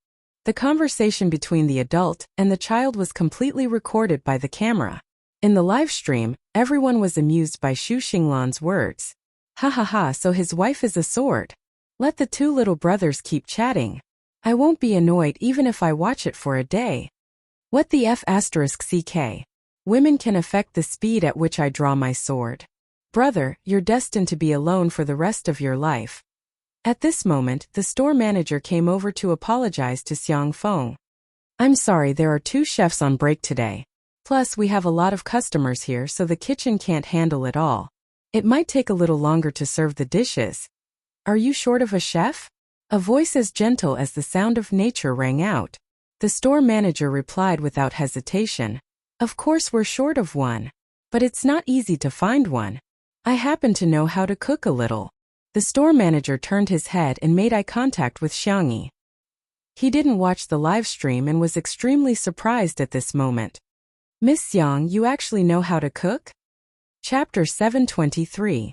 The conversation between the adult and the child was completely recorded by the camera. In the live stream, everyone was amused by Xu Xinglan's words. Ha ha ha, so his wife is a sword. Let the two little brothers keep chatting. I won't be annoyed even if I watch it for a day. What the F***ck? Women can affect the speed at which I draw my sword. Brother, you're destined to be alone for the rest of your life. At this moment, the store manager came over to apologize to Xiang Feng. I'm sorry, there are 2 chefs on break today. Plus, we have a lot of customers here, so the kitchen can't handle it all. It might take a little longer to serve the dishes. Are you short of a chef? A voice as gentle as the sound of nature rang out. The store manager replied without hesitation. Of course we're short of one. But it's not easy to find one. I happen to know how to cook a little. The store manager turned his head and made eye contact with Xiangyi. He didn't watch the live stream and was extremely surprised at this moment. Miss Xiang, you actually know how to cook? Chapter 723.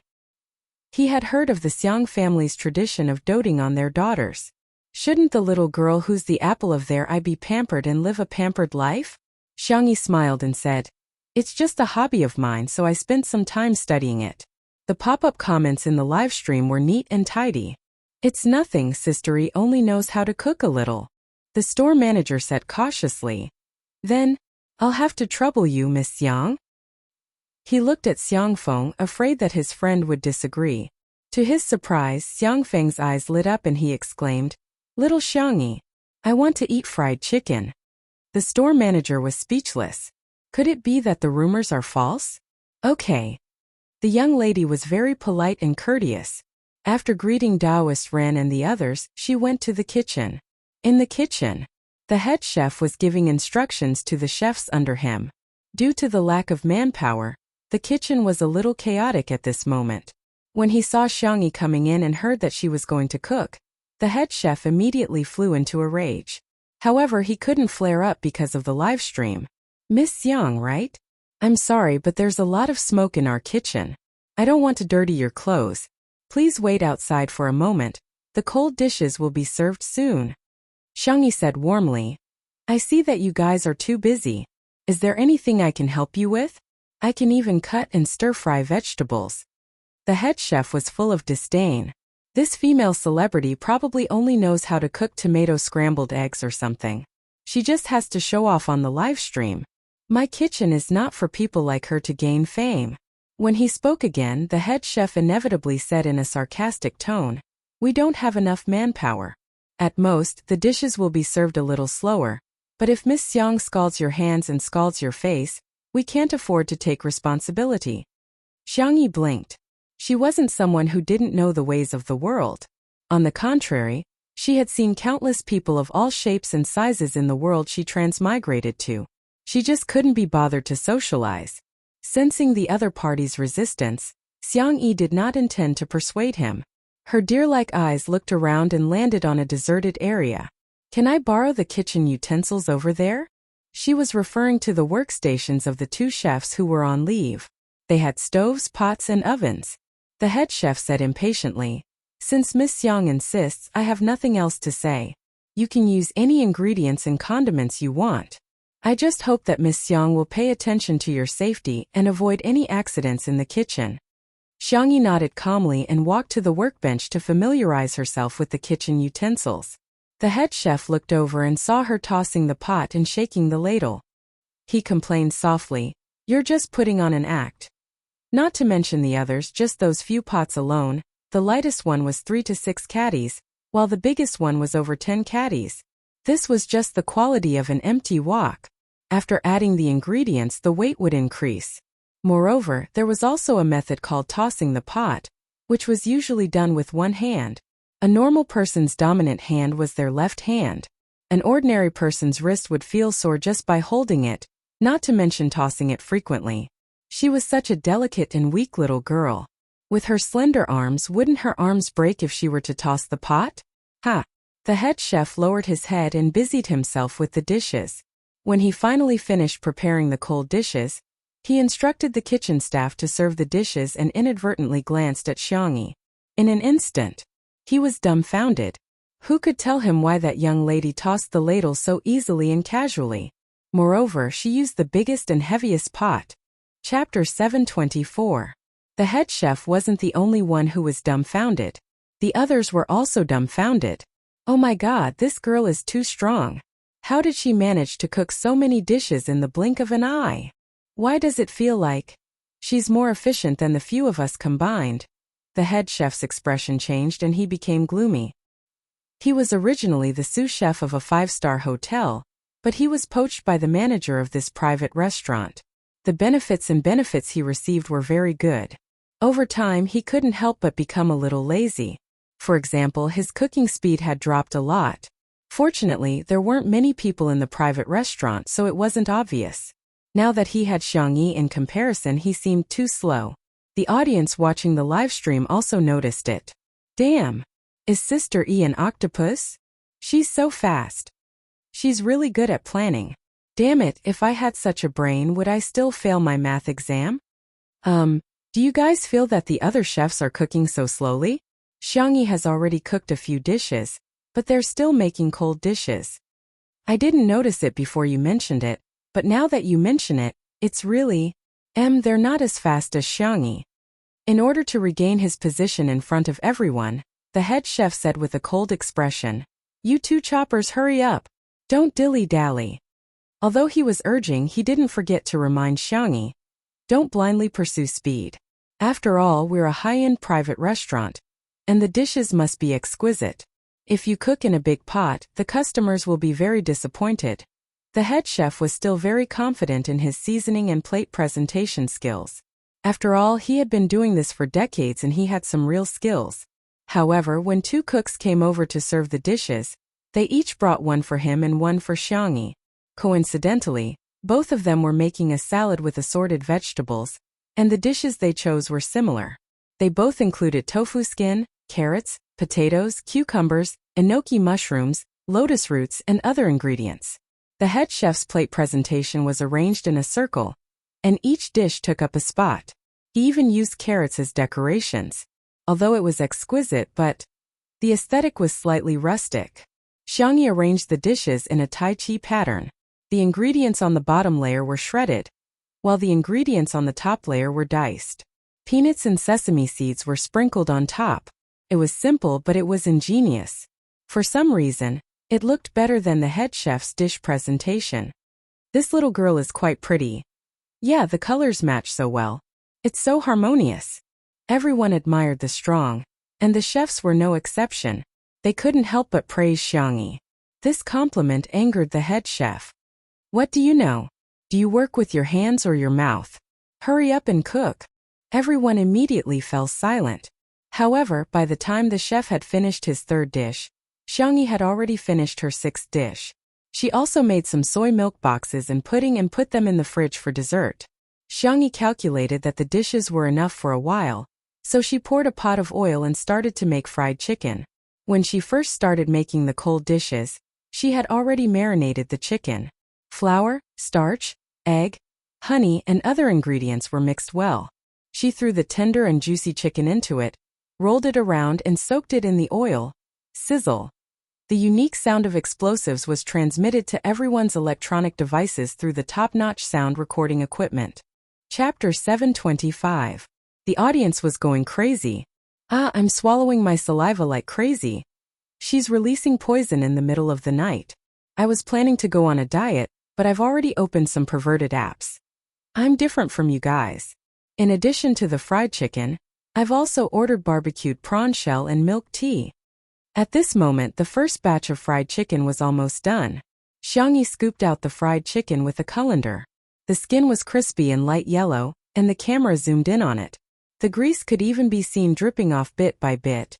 He had heard of the Xiang family's tradition of doting on their daughters. Shouldn't the little girl who's the apple of their eye be pampered and live a pampered life? Xiangyi smiled and said, It's just a hobby of mine, so I spent some time studying it. The pop-up comments in the live stream were neat and tidy. It's nothing, sistery only knows how to cook a little. The store manager said cautiously. Then, I'll have to trouble you, Miss Xiang. He looked at Xiang Feng, afraid that his friend would disagree. To his surprise, Xiang Feng's eyes lit up and he exclaimed, Little Xiangyi, I want to eat fried chicken. The store manager was speechless. Could it be that the rumors are false? Okay. The young lady was very polite and courteous. After greeting Taoist Ren and the others, she went to the kitchen. In the kitchen, the head chef was giving instructions to the chefs under him. Due to the lack of manpower, the kitchen was a little chaotic at this moment. When he saw Xiangyi coming in and heard that she was going to cook, the head chef immediately flew into a rage. However, he couldn't flare up because of the live stream. Miss Xiang, right? I'm sorry, but there's a lot of smoke in our kitchen. I don't want to dirty your clothes. Please wait outside for a moment. The cold dishes will be served soon. Xiangyi said warmly. I see that you guys are too busy. Is there anything I can help you with? I can even cut and stir-fry vegetables. The head chef was full of disdain. This female celebrity probably only knows how to cook tomato scrambled eggs or something. She just has to show off on the live stream. My kitchen is not for people like her to gain fame. When he spoke again, the head chef inevitably said in a sarcastic tone, We don't have enough manpower. At most, the dishes will be served a little slower. But if Miss Xiang scalds your hands and scalds your face, we can't afford to take responsibility. Xiangyi blinked. She wasn't someone who didn't know the ways of the world. On the contrary, she had seen countless people of all shapes and sizes in the world she transmigrated to. She just couldn't be bothered to socialize. Sensing the other party's resistance, Xiangyi did not intend to persuade him. Her deer-like eyes looked around and landed on a deserted area. Can I borrow the kitchen utensils over there? She was referring to the workstations of the 2 chefs who were on leave. They had stoves, pots, and ovens. The head chef said impatiently, Since Miss Xiang insists, I have nothing else to say. You can use any ingredients and condiments you want. I just hope that Miss Xiang will pay attention to your safety and avoid any accidents in the kitchen. Xiangyi nodded calmly and walked to the workbench to familiarize herself with the kitchen utensils. The head chef looked over and saw her tossing the pot and shaking the ladle. He complained softly, You're just putting on an act. Not to mention the others, just those few pots alone, the lightest one was 3 to 6 caddies, while the biggest one was over 10 caddies. This was just the quality of an empty wok. After adding the ingredients, the weight would increase. Moreover, there was also a method called tossing the pot, which was usually done with one hand. A normal person's dominant hand was their left hand. An ordinary person's wrist would feel sore just by holding it, not to mention tossing it frequently. She was such a delicate and weak little girl. With her slender arms, wouldn't her arms break if she were to toss the pot? Ha! The head chef lowered his head and busied himself with the dishes. When he finally finished preparing the cold dishes, he instructed the kitchen staff to serve the dishes and inadvertently glanced at Xiangyi. In an instant, he was dumbfounded. Who could tell him why that young lady tossed the ladle so easily and casually? Moreover, she used the biggest and heaviest pot. Chapter 724. The head chef wasn't the only one who was dumbfounded. The others were also dumbfounded. Oh my God, this girl is too strong. How did she manage to cook so many dishes in the blink of an eye? Why does it feel like she's more efficient than the few of us combined? The head chef's expression changed and he became gloomy. He was originally the sous chef of a 5-star hotel, but he was poached by the manager of this private restaurant. The benefits he received were very good. Over time, he couldn't help but become a little lazy. For example, his cooking speed had dropped a lot. Fortunately, there weren't many people in the private restaurant, so it wasn't obvious. Now that he had Xiangyi in comparison, he seemed too slow. The audience watching the livestream also noticed it. Damn! Is Sister E an octopus? She's so fast. She's really good at planning. Damn it, if I had such a brain, would I still fail my math exam? Do you guys feel that the other chefs are cooking so slowly? Xiangyi has already cooked a few dishes, but they're still making cold dishes. I didn't notice it before you mentioned it, but now that you mention it, it's really… they're not as fast as Xiangyi. In order to regain his position in front of everyone, the head chef said with a cold expression, "You two choppers, hurry up. Don't dilly-dally." Although he was urging, he didn't forget to remind Xiangyi, "Don't blindly pursue speed. After all, we're a high-end private restaurant, and the dishes must be exquisite. If you cook in a big pot, the customers will be very disappointed." The head chef was still very confident in his seasoning and plate presentation skills. After all, he had been doing this for decades and he had some real skills. However, when two cooks came over to serve the dishes, they each brought one for him and one for Xiangyi. Coincidentally, both of them were making a salad with assorted vegetables, and the dishes they chose were similar. They both included tofu skin, carrots, potatoes, cucumbers, enoki mushrooms, lotus roots, and other ingredients. The head chef's plate presentation was arranged in a circle, and each dish took up a spot. He even used carrots as decorations. Although it was exquisite, but the aesthetic was slightly rustic. Xiangyi arranged the dishes in a Tai Chi pattern. The ingredients on the bottom layer were shredded, while the ingredients on the top layer were diced. Peanuts and sesame seeds were sprinkled on top. It was simple, but it was ingenious. For some reason, it looked better than the head chef's dish presentation. This little girl is quite pretty. Yeah, the colors match so well. It's so harmonious. Everyone admired the strong, and the chefs were no exception. They couldn't help but praise Xiangyi. This compliment angered the head chef. What do you know? Do you work with your hands or your mouth? Hurry up and cook. Everyone immediately fell silent. However, by the time the chef had finished his third dish, Xiangyi had already finished her sixth dish. She also made some soy milk boxes and pudding and put them in the fridge for dessert. Xiangyi calculated that the dishes were enough for a while, so she poured a pot of oil and started to make fried chicken. When she first started making the cold dishes, she had already marinated the chicken. Flour, starch, egg, honey, and other ingredients were mixed well. She threw the tender and juicy chicken into it, rolled it around and soaked it in the oil. Sizzle. The unique sound of explosives was transmitted to everyone's electronic devices through the top-notch sound recording equipment. Chapter 725. The audience was going crazy. I'm swallowing my saliva like crazy. She's releasing poison in the middle of the night. I was planning to go on a diet, but I've already opened some perverted apps. I'm different from you guys. In addition to the fried chicken, I've also ordered barbecued prawn shell and milk tea. At this moment, the first batch of fried chicken was almost done. Xiangyi scooped out the fried chicken with a colander. The skin was crispy and light yellow, and the camera zoomed in on it. The grease could even be seen dripping off bit by bit.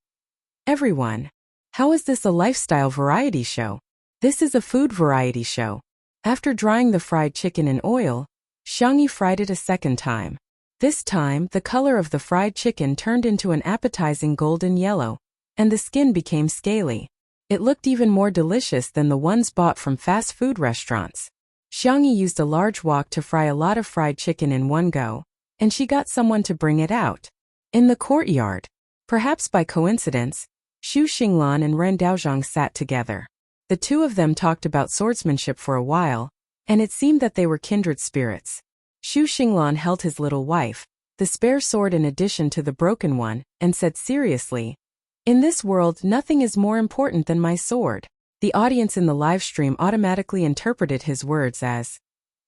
Everyone. How is this a lifestyle variety show? This is a food variety show. After drying the fried chicken in oil, Xiangyi fried it a second time. This time, the color of the fried chicken turned into an appetizing golden yellow, and the skin became scaly. It looked even more delicious than the ones bought from fast food restaurants. Xiangyi used a large wok to fry a lot of fried chicken in one go, and she got someone to bring it out. In the courtyard, perhaps by coincidence, Xu Xinglan and Ren Daozhang sat together. The two of them talked about swordsmanship for a while, and it seemed that they were kindred spirits. Xu Xinglan held his little wife, the spare sword in addition to the broken one, and said seriously, "In this world nothing is more important than my sword." The audience in the live stream automatically interpreted his words as,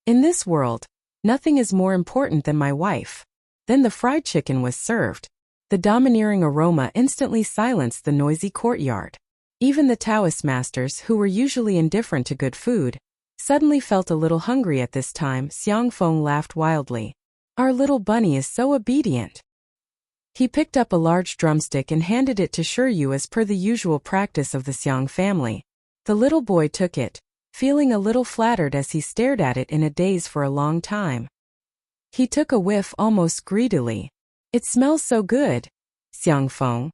"In this world, nothing is more important than my wife." Then the fried chicken was served. The domineering aroma instantly silenced the noisy courtyard. Even the Taoist masters, who were usually indifferent to good food, suddenly felt a little hungry at this time. Xiang Feng laughed wildly. "Our little bunny is so obedient." He picked up a large drumstick and handed it to Shiryu as per the usual practice of the Xiang family. The little boy took it, feeling a little flattered as he stared at it in a daze for a long time. He took a whiff almost greedily. "It smells so good." Xiang Feng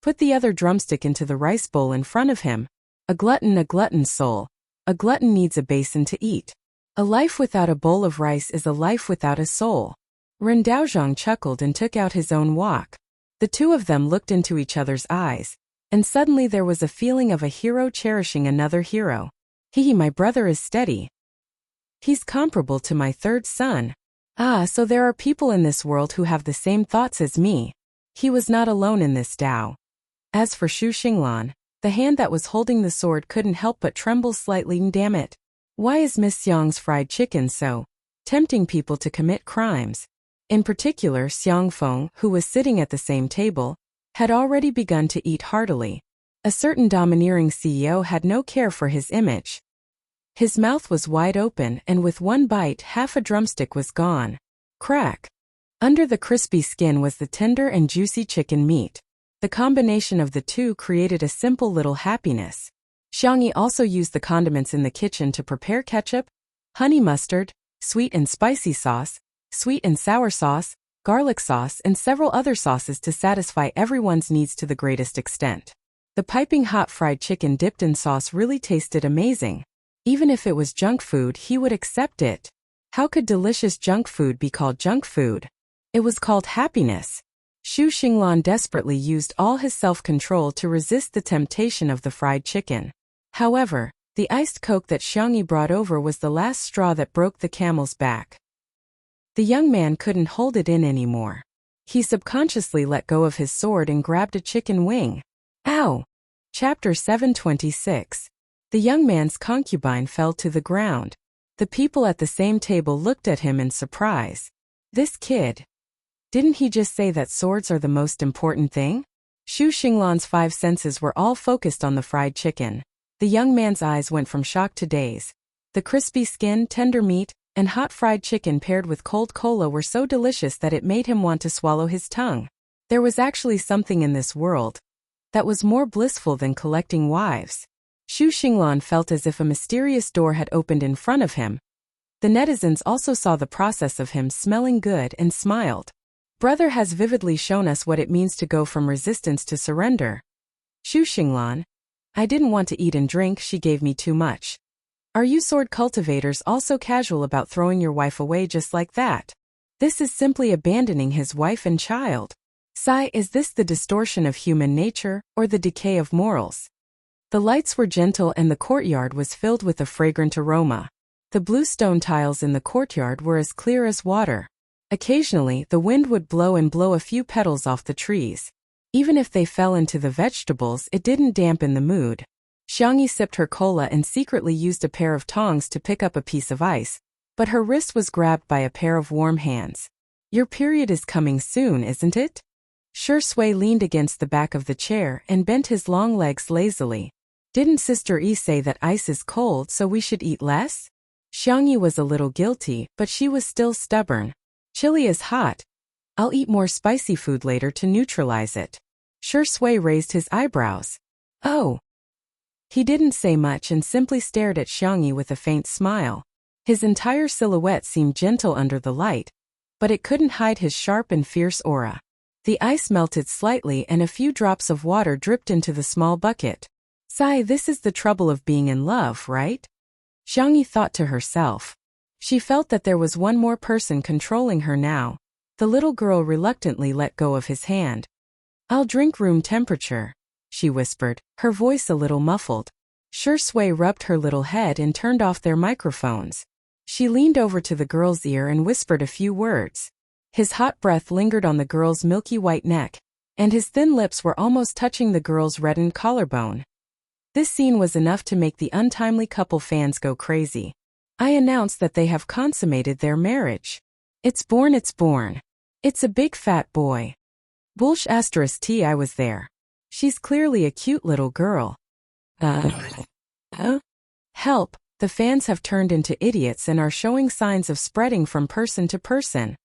put the other drumstick into the rice bowl in front of him. A glutton's soul. A glutton needs a basin to eat. A life without a bowl of rice is a life without a soul. Ren Daozhang chuckled and took out his own wok. The two of them looked into each other's eyes, and suddenly there was a feeling of a hero cherishing another hero. My brother is steady. He's comparable to my third son. So there are people in this world who have the same thoughts as me. He was not alone in this Tao. As for Xu Xinglan, the hand that was holding the sword couldn't help but tremble slightly. Damn it. Why is Miss Xiang's fried chicken so tempting people to commit crimes? In particular, Xiang Feng, who was sitting at the same table, had already begun to eat heartily. A certain domineering CEO had no care for his image. His mouth was wide open, and with one bite half a drumstick was gone. Crack! Under the crispy skin was the tender and juicy chicken meat. The combination of the two created a simple little happiness. Xiangyi also used the condiments in the kitchen to prepare ketchup, honey mustard, sweet and spicy sauce, sweet and sour sauce, garlic sauce, and several other sauces to satisfy everyone's needs to the greatest extent. The piping hot fried chicken dipped in sauce really tasted amazing. Even if it was junk food, he would accept it. How could delicious junk food be called junk food? It was called happiness. Xu Xinglan desperately used all his self-control to resist the temptation of the fried chicken. However, the iced Coke that Xiangyi brought over was the last straw that broke the camel's back. The young man couldn't hold it in anymore. He subconsciously let go of his sword and grabbed a chicken wing. Ow! Chapter 726. The young man's concubine fell to the ground. The people at the same table looked at him in surprise. This kid. Didn't he just say that swords are the most important thing? Xu Xinglan's five senses were all focused on the fried chicken. The young man's eyes went from shock to daze. The crispy skin, tender meat, and hot fried chicken paired with cold cola were so delicious that it made him want to swallow his tongue. There was actually something in this world that was more blissful than collecting wives. Xu Xinglan felt as if a mysterious door had opened in front of him. The netizens also saw the process of him smelling good and smiled. Brother has vividly shown us what it means to go from resistance to surrender. Xu Xinglan. I didn't want to eat and drink, she gave me too much. Are you sword cultivators also casual about throwing your wife away just like that? This is simply abandoning his wife and child. Sigh, is this the distortion of human nature, or the decay of morals? The lights were gentle and the courtyard was filled with a fragrant aroma. The blue stone tiles in the courtyard were as clear as water. Occasionally, the wind would blow a few petals off the trees. Even if they fell into the vegetables, it didn't dampen the mood. Xiangyi sipped her cola and secretly used a pair of tongs to pick up a piece of ice, but her wrist was grabbed by a pair of warm hands. Your period is coming soon, isn't it? Shui leaned against the back of the chair and bent his long legs lazily. Didn't Sister E say that ice is cold so we should eat less? Xiangyi was a little guilty, but she was still stubborn. Chili is hot. I'll eat more spicy food later to neutralize it. Shui raised his eyebrows. Oh. He didn't say much and simply stared at Xiangyi with a faint smile. His entire silhouette seemed gentle under the light, but it couldn't hide his sharp and fierce aura. The ice melted slightly and a few drops of water dripped into the small bucket. Sigh, this is the trouble of being in love, right? Xiangyi thought to herself. She felt that there was one more person controlling her now. The little girl reluctantly let go of his hand. I'll drink room temperature, she whispered, her voice a little muffled. Shui rubbed her little head and turned off their microphones. She leaned over to the girl's ear and whispered a few words. His hot breath lingered on the girl's milky white neck, and his thin lips were almost touching the girl's reddened collarbone. This scene was enough to make the untimely couple fans go crazy. I announce that they have consummated their marriage. It's born, it's born. It's a big fat boy. Bullsh *T I was there. She's clearly a cute little girl. Help, the fans have turned into idiots and are showing signs of spreading from person to person.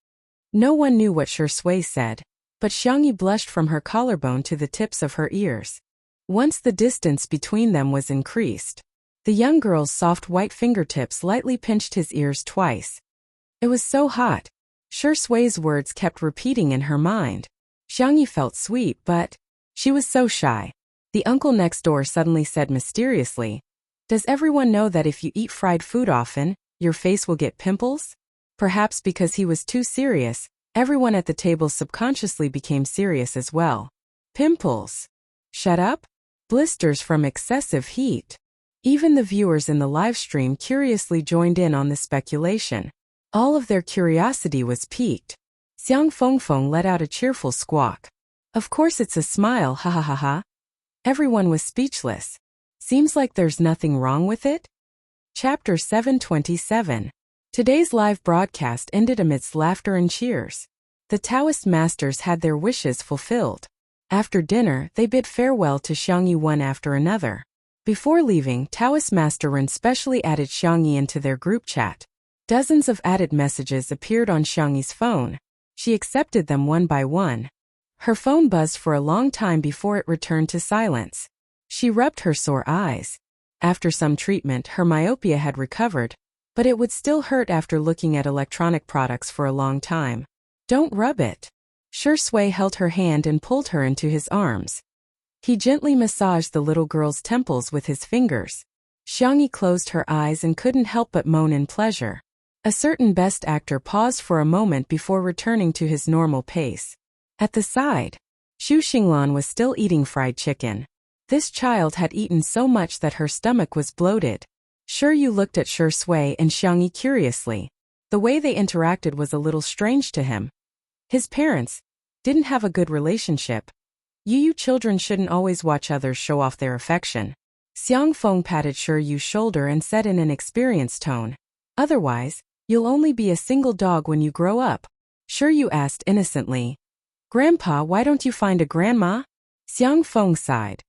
No one knew what Shui said, but Xiangyi blushed from her collarbone to the tips of her ears. Once the distance between them was increased, the young girl's soft white fingertips lightly pinched his ears twice. It was so hot. Shui's words kept repeating in her mind. Xiangyi felt sweet, but she was so shy. The uncle next door suddenly said mysteriously, "Does everyone know that if you eat fried food often, your face will get pimples?" Perhaps because he was too serious, everyone at the table subconsciously became serious as well. Pimples. Shut up? Blisters from excessive heat. Even the viewers in the live stream curiously joined in on the speculation. All of their curiosity was piqued. Xiang Fengfeng let out a cheerful squawk. Of course it's a smile, ha ha ha ha. Everyone was speechless. Seems like there's nothing wrong with it? Chapter 727. Today's live broadcast ended amidst laughter and cheers. The Taoist masters had their wishes fulfilled. After dinner, they bid farewell to Xiangyi one after another. Before leaving, Taoist Master Ren specially added Xiangyi into their group chat. Dozens of added messages appeared on Xiangyi's phone. She accepted them one by one. Her phone buzzed for a long time before it returned to silence. She rubbed her sore eyes. After some treatment, her myopia had recovered, but it would still hurt after looking at electronic products for a long time. Don't rub it. Shui held her hand and pulled her into his arms. He gently massaged the little girl's temples with his fingers. Xiangyi closed her eyes and couldn't help but moan in pleasure. A certain best actor paused for a moment before returning to his normal pace. At the side, Xu Xinglan was still eating fried chicken. This child had eaten so much that her stomach was bloated. Yu looked at Shui and Xiangyi curiously. The way they interacted was a little strange to him. His parents didn't have a good relationship. You children shouldn't always watch others show off their affection. Xiang Feng patted Yu's shoulder and said in an experienced tone, "Otherwise, you'll only be a single dog when you grow up." Yu asked innocently, "Grandpa, why don't you find a grandma?" Xiang Feng sighed.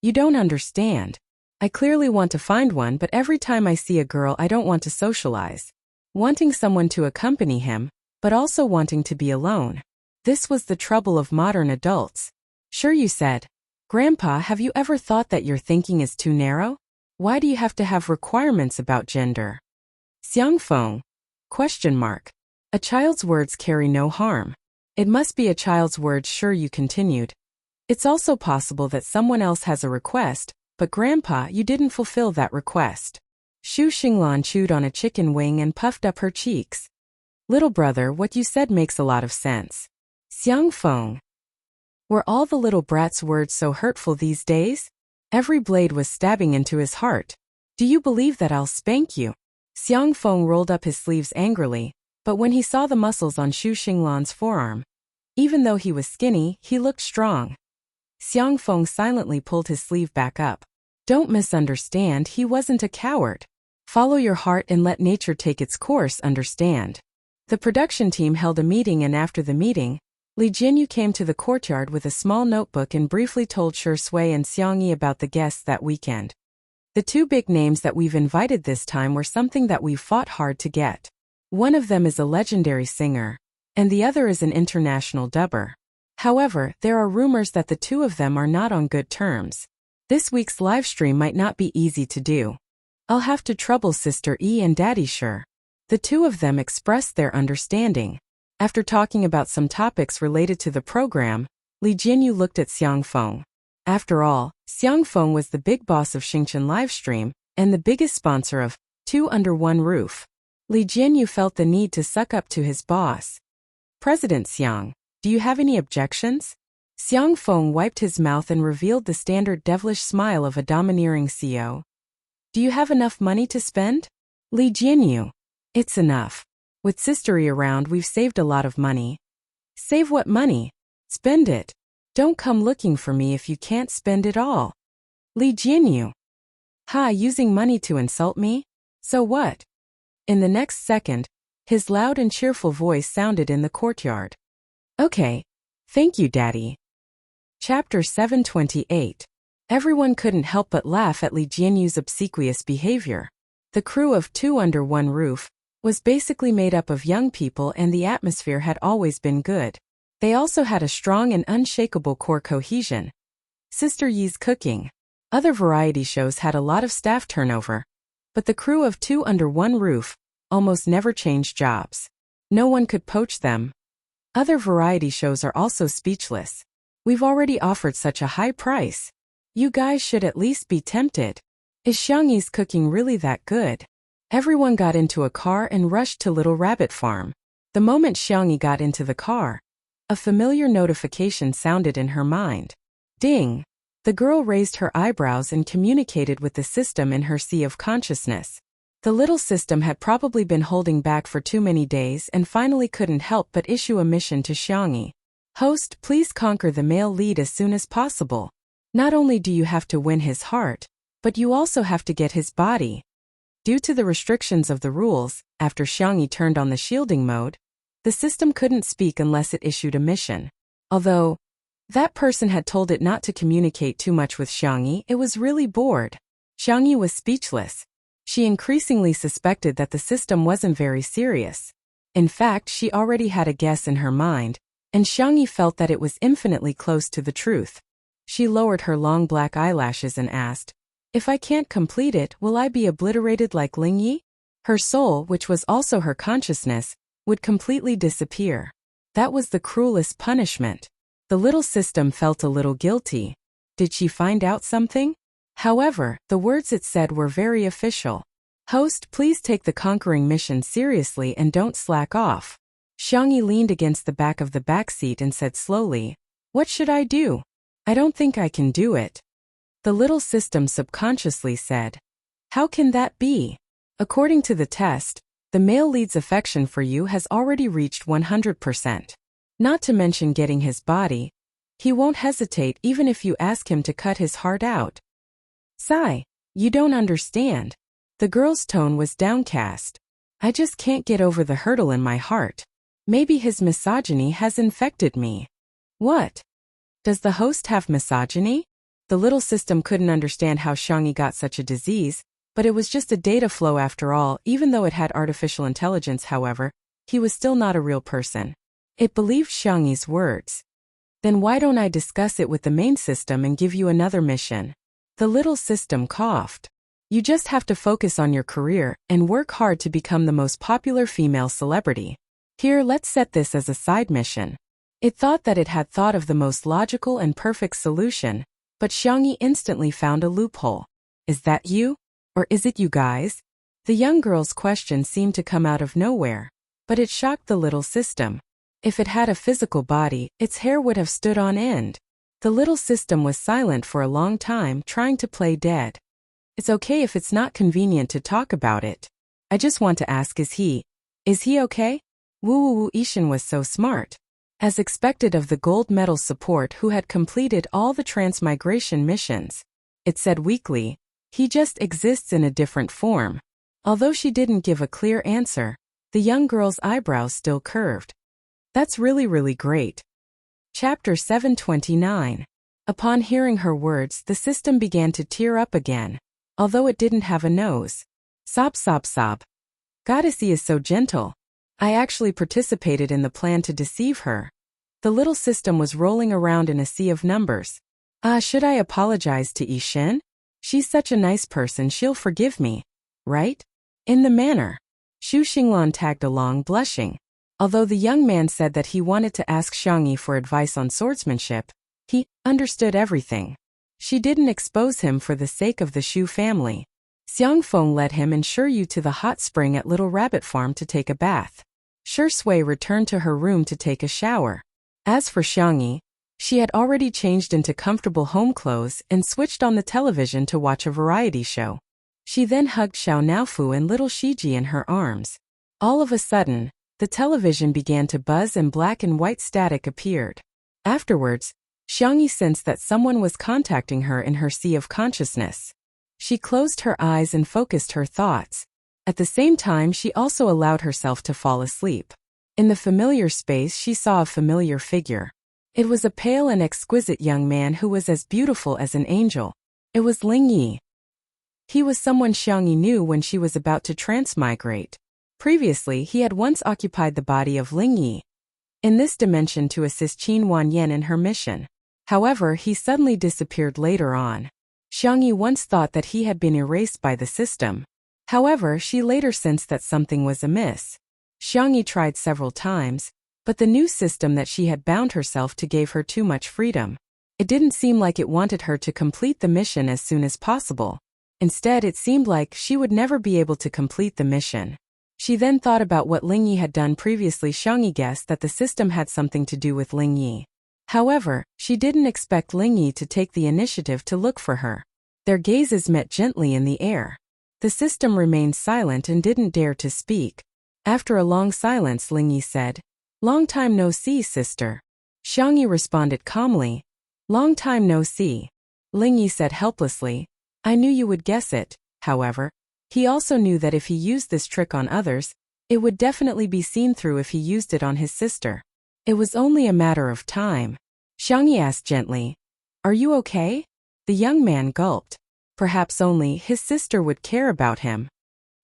"You don't understand. I clearly want to find one, but every time I see a girl I don't want to socialize. Wanting someone to accompany him, but also wanting to be alone. This was the trouble of modern adults." Yu said, "Grandpa, have you ever thought that your thinking is too narrow? Why do you have to have requirements about gender?" Xiang Feng? A child's words carry no harm. It must be a child's words, Yu continued. It's also possible that someone else has a request, but Grandpa, you didn't fulfill that request. Xu Xinglan chewed on a chicken wing and puffed up her cheeks. Little brother, what you said makes a lot of sense. Xiang Feng. Were all the little brat's words so hurtful these days? Every blade was stabbing into his heart. Do you believe that I'll spank you? Xiang Feng rolled up his sleeves angrily, but when he saw the muscles on Xu Xinglan's forearm, even though he was skinny, he looked strong. Xiang Feng silently pulled his sleeve back up. Don't misunderstand, he wasn't a coward. Follow your heart and let nature take its course, understand? The production team held a meeting, and after the meeting, Li Jinyu came to the courtyard with a small notebook and briefly told Shui and Xiangyi about the guests that weekend. The two big names that we've invited this time were something that we've fought hard to get. One of them is a legendary singer, and the other is an international dubber. However, there are rumors that the two of them are not on good terms. This week's livestream might not be easy to do. I'll have to trouble Sister E and Daddy Sure. The two of them expressed their understanding. After talking about some topics related to the program, Li Jinyu looked at Xiang Feng. After all, Xiang Feng was the big boss of Xingchen Livestream and the biggest sponsor of Two Under One Roof. Li Jinyu felt the need to suck up to his boss. President Xiang, do you have any objections? Xiang Feng wiped his mouth and revealed the standard devilish smile of a domineering CEO. Do you have enough money to spend? Li Jinyu. It's enough. With Sistery around, we've saved a lot of money. Save what money? Spend it. Don't come looking for me if you can't spend it all. Li Jinyu. Ha, using money to insult me? So what? In the next second, his loud and cheerful voice sounded in the courtyard. Okay. Thank you, Daddy. Chapter 728. Everyone couldn't help but laugh at Li Jianyu's obsequious behavior. The crew of Two Under One Roof was basically made up of young people, and the atmosphere had always been good. They also had a strong and unshakable core cohesion. Sister Yi's cooking. Other variety shows had a lot of staff turnover, but the crew of Two Under One Roof almost never changed jobs. No one could poach them. Other variety shows are also speechless. We've already offered such a high price. You guys should at least be tempted. Is Xiangyi's cooking really that good? Everyone got into a car and rushed to Little Rabbit Farm. The moment Xiangyi got into the car, a familiar notification sounded in her mind. Ding! The girl raised her eyebrows and communicated with the system in her sea of consciousness. The little system had probably been holding back for too many days and finally couldn't help but issue a mission to Xiangyi. Host, please conquer the male lead as soon as possible. Not only do you have to win his heart, but you also have to get his body. Due to the restrictions of the rules, after Xiangyi turned on the shielding mode, the system couldn't speak unless it issued a mission. Although that person had told it not to communicate too much with Xiangyi, it was really bored. Xiangyi was speechless. She increasingly suspected that the system wasn't very serious. In fact, she already had a guess in her mind, and Xiangyi felt that it was infinitely close to the truth. She lowered her long black eyelashes and asked, if I can't complete it, will I be obliterated like Lingyi? Her soul, which was also her consciousness, would completely disappear. That was the cruelest punishment. The little system felt a little guilty. Did she find out something? However, the words it said were very official. Host, please take the conquering mission seriously and don't slack off. Xiangyi leaned against the back of the back seat and said slowly, what should I do? I don't think I can do it. The little system subconsciously said, how can that be? According to the test, the male lead's affection for you has already reached 100%. Not to mention getting his body. He won't hesitate even if you ask him to cut his heart out. Sigh, you don't understand. The girl's tone was downcast. I just can't get over the hurdle in my heart. Maybe his misogyny has infected me. What? Does the host have misogyny? The little system couldn't understand how Xiangyi got such a disease, but it was just a data flow after all. Even though it had artificial intelligence, however, he was still not a real person. It believed Xiangyi's words. Then why don't I discuss it with the main system and give you another mission? The little system coughed. You just have to focus on your career and work hard to become the most popular female celebrity. Here, let's set this as a side mission. It thought that it had thought of the most logical and perfect solution, but Xiangyi instantly found a loophole. Is that you? Or is it you guys? The young girl's question seemed to come out of nowhere, but it shocked the little system. If it had a physical body, its hair would have stood on end. The little system was silent for a long time, trying to play dead. It's okay if it's not convenient to talk about it. I just want to ask, is he okay? Wu Ishin was so smart. As expected of the gold medal support who had completed all the transmigration missions. It said weakly, he just exists in a different form. Although she didn't give a clear answer, the young girl's eyebrows still curved. That's really great. Chapter 729. Upon hearing her words, the system began to tear up again. although it didn't have a nose. Sob sob sob. Goddessy is so gentle. I actually participated in the plan to deceive her. The little system was rolling around in a sea of numbers. Should I apologize to Ishin? She's such a nice person, she'll forgive me. Right? In the manner. Xu Xinglan tagged along, blushing. Although the young man said that he wanted to ask Xiangyi for advice on swordsmanship, he understood everything. She didn't expose him for the sake of the Xu family. Xiangfeng led him and Shiyu to the hot spring at Little Rabbit Farm to take a bath. Shui returned to her room to take a shower. As for Xiangyi, she had already changed into comfortable home clothes and switched on the television to watch a variety show. She then hugged Xiao Naofu and little Shiji in her arms. All of a sudden, the television began to buzz and black and white static appeared. Afterwards, Xiangyi sensed that someone was contacting her in her sea of consciousness. She closed her eyes and focused her thoughts. At the same time, she also allowed herself to fall asleep. In the familiar space, she saw a familiar figure. It was a pale and exquisite young man who was as beautiful as an angel. It was Ling Yi. He was someone Xiangyi knew when she was about to transmigrate. Previously, he had once occupied the body of Ling Yi in this dimension to assist Qin Wanyan in her mission. However, he suddenly disappeared later on. Xiangyi once thought that he had been erased by the system. However, she later sensed that something was amiss. Xiangyi tried several times, but the new system that she had bound herself to gave her too much freedom. It didn't seem like it wanted her to complete the mission as soon as possible. Instead, it seemed like she would never be able to complete the mission. She then thought about what Ling Yi had done previously. Xiangyi guessed that the system had something to do with Ling Yi. However, she didn't expect Ling Yi to take the initiative to look for her. Their gazes met gently in the air. The system remained silent and didn't dare to speak. After a long silence, Ling Yi said, "Long time no see, sister." Xiangyi responded calmly, "Long time no see." Ling Yi said helplessly, "I knew you would guess it." However, he also knew that if he used this trick on others, it would definitely be seen through if he used it on his sister. It was only a matter of time. Xiangyi asked gently, "Are you okay?" The young man gulped. Perhaps only his sister would care about him.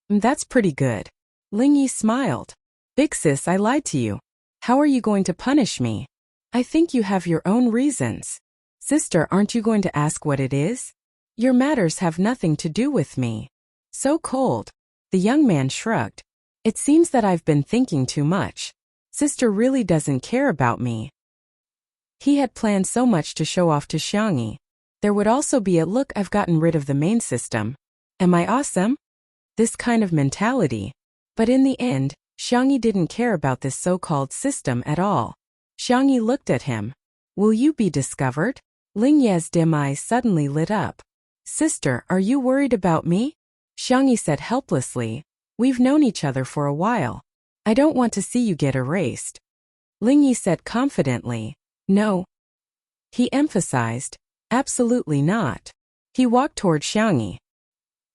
"That's pretty good." Ling Yi smiled. "Big sis, I lied to you. How are you going to punish me? I think you have your own reasons. Sister, aren't you going to ask what it is? Your matters have nothing to do with me." So cold. The young man shrugged. "It seems that I've been thinking too much. Sister really doesn't care about me." He had planned so much to show off to Xiangyi. There would also be a "look, I've gotten rid of the main system. Am I awesome?" This kind of mentality. But in the end, Xiangyi didn't care about this so-called system at all. Xiangyi looked at him. "Will you be discovered?" Ling Ye's dim eyes suddenly lit up. "Sister, are you worried about me?" Xiangyi said helplessly, "We've known each other for a while. I don't want to see you get erased." Ling Yi said confidently, "No." He emphasized, "Absolutely not." He walked toward Xiangyi.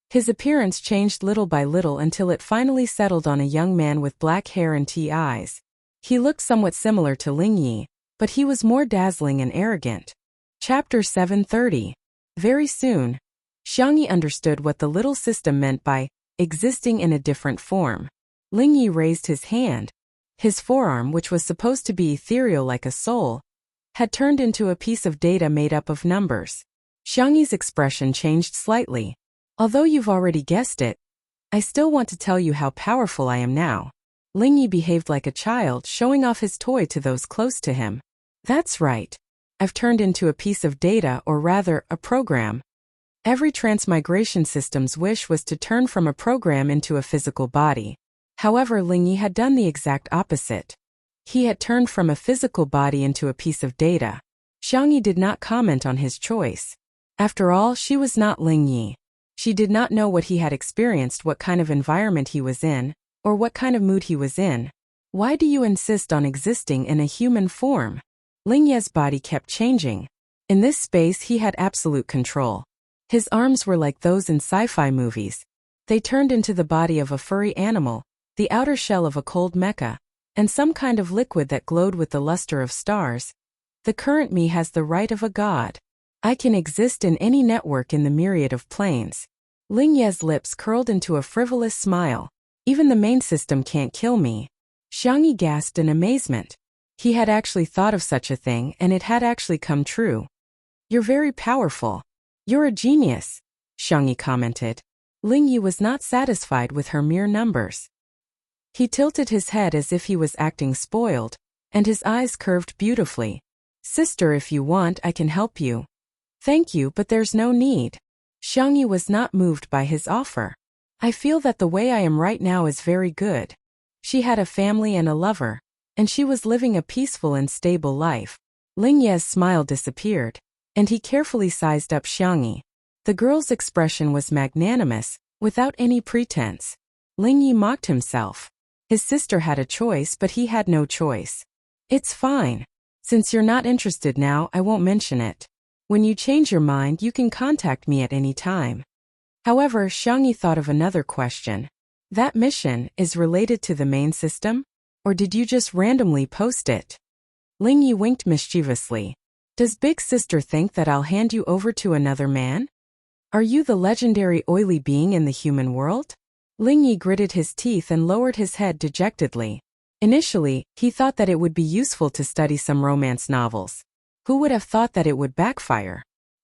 His appearance changed little by little until it finally settled on a young man with black hair and tea eyes. He looked somewhat similar to Ling Yi, but he was more dazzling and arrogant. Chapter 730. Very soon, Xiangyi understood what the little system meant by existing in a different form. Ling Yi raised his hand. His forearm, which was supposed to be ethereal like a soul, had turned into a piece of data made up of numbers. Xiangyi's expression changed slightly. "Although you've already guessed it, I still want to tell you how powerful I am now." Ling Yi behaved like a child, showing off his toy to those close to him. "That's right. I've turned into a piece of data, or rather, a program." Every transmigration system's wish was to turn from a program into a physical body. However, Ling Yi had done the exact opposite. He had turned from a physical body into a piece of data. Xiangyi did not comment on his choice. After all, she was not Ling Yi. She did not know what he had experienced, what kind of environment he was in, or what kind of mood he was in. "Why do you insist on existing in a human form?" Ling Ye's body kept changing. In this space, he had absolute control. His arms were like those in sci-fi movies. They turned into the body of a furry animal, the outer shell of a cold mecha, and some kind of liquid that glowed with the luster of stars. "The current me has the right of a god. I can exist in any network in the myriad of planes." Ling Ye's lips curled into a frivolous smile. Even the main system can't kill me. Xiang Yi gasped in amazement. He had actually thought of such a thing, and it had actually come true. You're very powerful. You're a genius, Xiang Yi commented. Ling Yi was not satisfied with her mere numbers. He tilted his head as if he was acting spoiled, and his eyes curved beautifully. Sister, if you want, I can help you. Thank you, but there's no need. Xiang Yi was not moved by his offer. I feel that the way I am right now is very good. She had a family and a lover, and she was living a peaceful and stable life. Ling Ye's smile disappeared, and he carefully sized up Xiang Yi. The girl's expression was magnanimous, without any pretense. Ling Yi mocked himself. His sister had a choice, but he had no choice. It's fine. Since you're not interested now, I won't mention it. When you change your mind, you can contact me at any time. However, Xiang Yi thought of another question. That mission is related to the main system? Or did you just randomly post it? Ling Yi winked mischievously. Does Big Sister think that I'll hand you over to another man? Are you the legendary oily being in the human world? Ling Yi gritted his teeth and lowered his head dejectedly. Initially, he thought that it would be useful to study some romance novels. Who would have thought that it would backfire?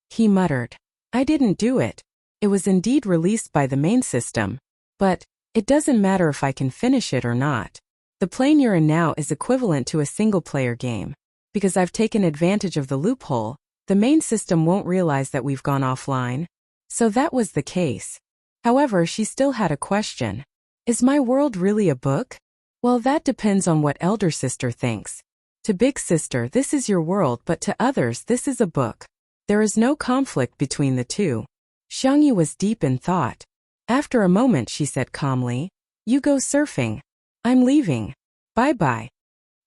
He muttered. I didn't do it. It was indeed released by the main system. But it doesn't matter if I can finish it or not. The plane you're in now is equivalent to a single-player game. Because I've taken advantage of the loophole, the main system won't realize that we've gone offline. So that was the case. However, she still had a question. Is my world really a book? Well, that depends on what elder sister thinks. To Big Sister, this is your world, but to others, this is a book. There is no conflict between the two. Xiang Yi was deep in thought. After a moment, she said calmly, You go surfing. I'm leaving. Bye-bye.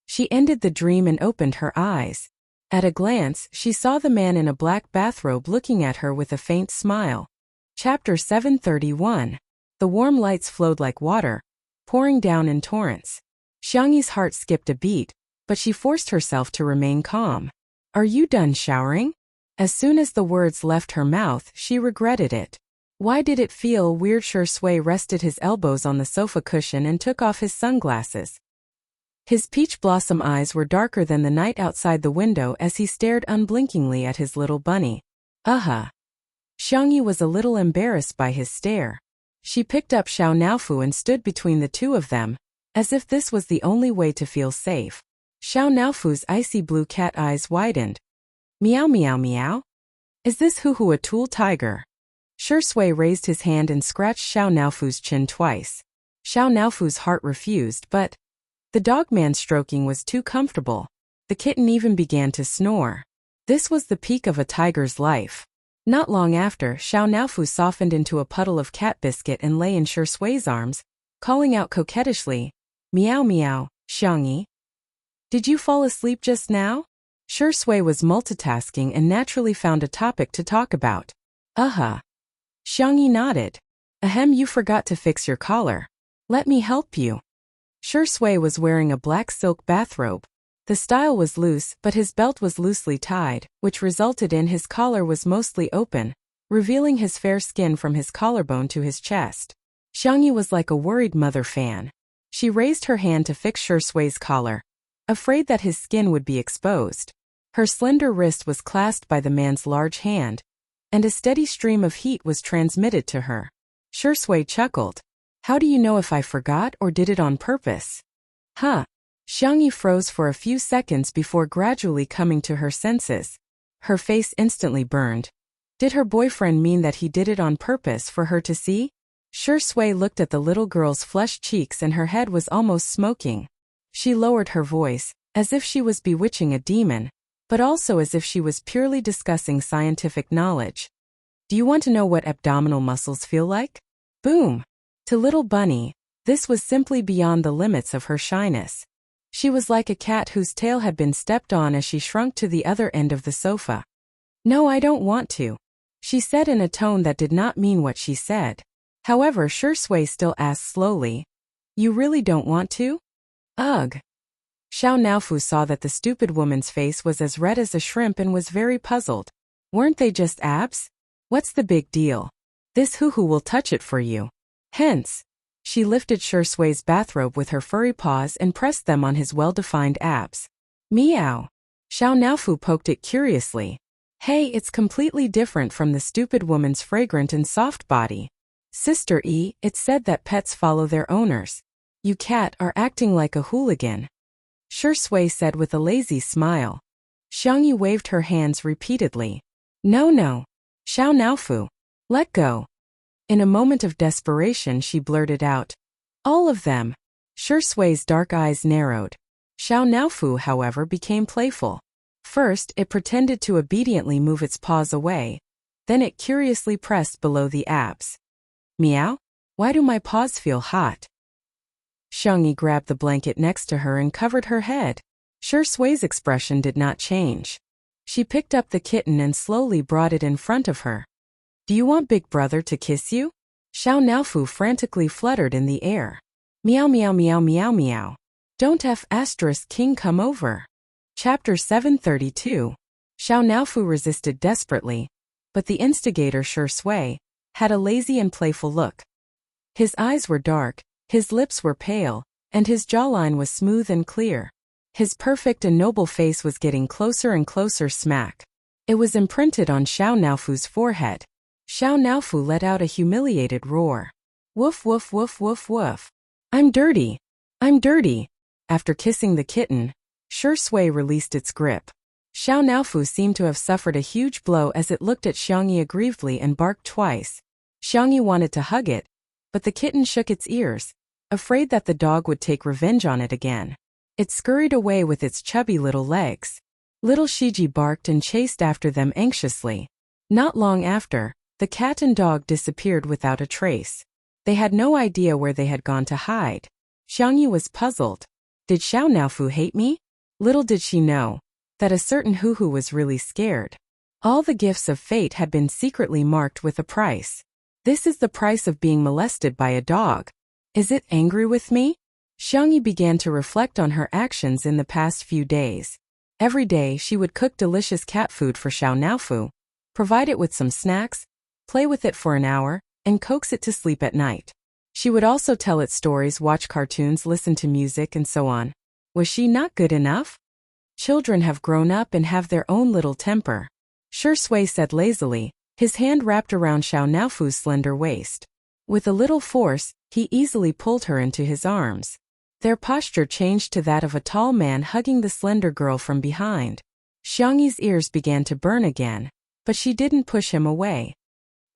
She ended the dream and opened her eyes. At a glance, she saw the man in a black bathrobe looking at her with a faint smile. Chapter 731. The warm lights flowed like water, pouring down in torrents. Xiang Yi's heart skipped a beat, but she forced herself to remain calm. Are you done showering? As soon as the words left her mouth, she regretted it. Why did it feel weird? Shui rested his elbows on the sofa cushion and took off his sunglasses. His peach blossom eyes were darker than the night outside the window as he stared unblinkingly at his little bunny. Xiang Yi was a little embarrassed by his stare. She picked up Xiao Naofu and stood between the two of them, as if this was the only way to feel safe. Xiao Naofu's icy blue cat eyes widened. Meow meow meow? Is this Huhu a tool tiger? Shui raised his hand and scratched Xiao Naofu's chin twice. Xiao Naofu's heart refused, but the dogman stroking was too comfortable. The kitten even began to snore. This was the peak of a tiger's life. Not long after, Xiao Naofu softened into a puddle of cat biscuit and lay in Shui's arms, calling out coquettishly, Meow meow, Xiang Yi. Did you fall asleep just now? Shui was multitasking and naturally found a topic to talk about. Xiang Yi nodded. Ahem, you forgot to fix your collar. Let me help you. Shui was wearing a black silk bathrobe. The style was loose, but his belt was loosely tied, which resulted in his collar was mostly open, revealing his fair skin from his collarbone to his chest. Xiang Yi was like a worried mother fan. She raised her hand to fix Shui's collar, afraid that his skin would be exposed. Her slender wrist was clasped by the man's large hand, and a steady stream of heat was transmitted to her. Shui chuckled. How do you know if I forgot or did it on purpose? Xiang Yi froze for a few seconds before gradually coming to her senses. Her face instantly burned. Did her boyfriend mean that he did it on purpose for her to see? Shui looked at the little girl's flushed cheeks and her head was almost smoking. She lowered her voice, as if she was bewitching a demon, but also as if she was purely discussing scientific knowledge. Do you want to know what abdominal muscles feel like? Boom! To little Bunny, this was simply beyond the limits of her shyness. She was like a cat whose tail had been stepped on as she shrunk to the other end of the sofa. No, I don't want to, she said in a tone that did not mean what she said. However, Shui still asked slowly, You really don't want to? Ugh. Xiao Naofu saw that the stupid woman's face was as red as a shrimp and was very puzzled. Weren't they just abs? What's the big deal? This hoo-hoo will touch it for you. Hence. She lifted Shurshui's bathrobe with her furry paws and pressed them on his well-defined abs. Meow. Xiao Naofu poked it curiously. Hey, it's completely different from the stupid woman's fragrant and soft body. Sister E, it's said that pets follow their owners. You cat are acting like a hooligan. Shurshui said with a lazy smile. Xiangyi waved her hands repeatedly. No. Xiao Naofu. Let go. In a moment of desperation she blurted out. All of them. Shurshui's dark eyes narrowed. Xiao Naofu, however, became playful. First, it pretended to obediently move its paws away. Then it curiously pressed below the abs. Meow? Why do my paws feel hot? Xiangyi grabbed the blanket next to her and covered her head. Shurshui's expression did not change. She picked up the kitten and slowly brought it in front of her. Do you want Big Brother to kiss you? Xiao Naofu frantically fluttered in the air. Meow meow meow meow meow. Don't King come over. Chapter 732. Xiao Naofu resisted desperately, but the instigator Shurshui had a lazy and playful look. His eyes were dark, his lips were pale, and his jawline was smooth and clear. His perfect and noble face was getting closer and closer. Smack. It was imprinted on Xiao Naofu's forehead. Xiao Naofu let out a humiliated roar. Woof woof woof woof woof. I'm dirty. After kissing the kitten, Shurshui released its grip. Xiao Naofu seemed to have suffered a huge blow as it looked at Xiangyi aggrievedly and barked twice. Xiangyi wanted to hug it, but the kitten shook its ears, afraid that the dog would take revenge on it again. It scurried away with its chubby little legs. Little Shiji barked and chased after them anxiously. Not long after, the cat and dog disappeared without a trace. They had no idea where they had gone to hide. Xiangyi was puzzled. Did Xiao Naofu hate me? Little did she know that a certain hoo-hoo was really scared. All the gifts of fate had been secretly marked with a price. This is the price of being molested by a dog. Is it angry with me? Xiangyi began to reflect on her actions in the past few days. Every day she would cook delicious cat food for Xiao Naofu, provide it with some snacks, play with it for an hour, and coax it to sleep at night. She would also tell it stories, watch cartoons, listen to music, and so on. Was she not good enough? Children have grown up and have their own little temper. Shurshui said lazily, his hand wrapped around Xiao Naofu's slender waist. With a little force, he easily pulled her into his arms. Their posture changed to that of a tall man hugging the slender girl from behind. Xiangyi's ears began to burn again, but she didn't push him away.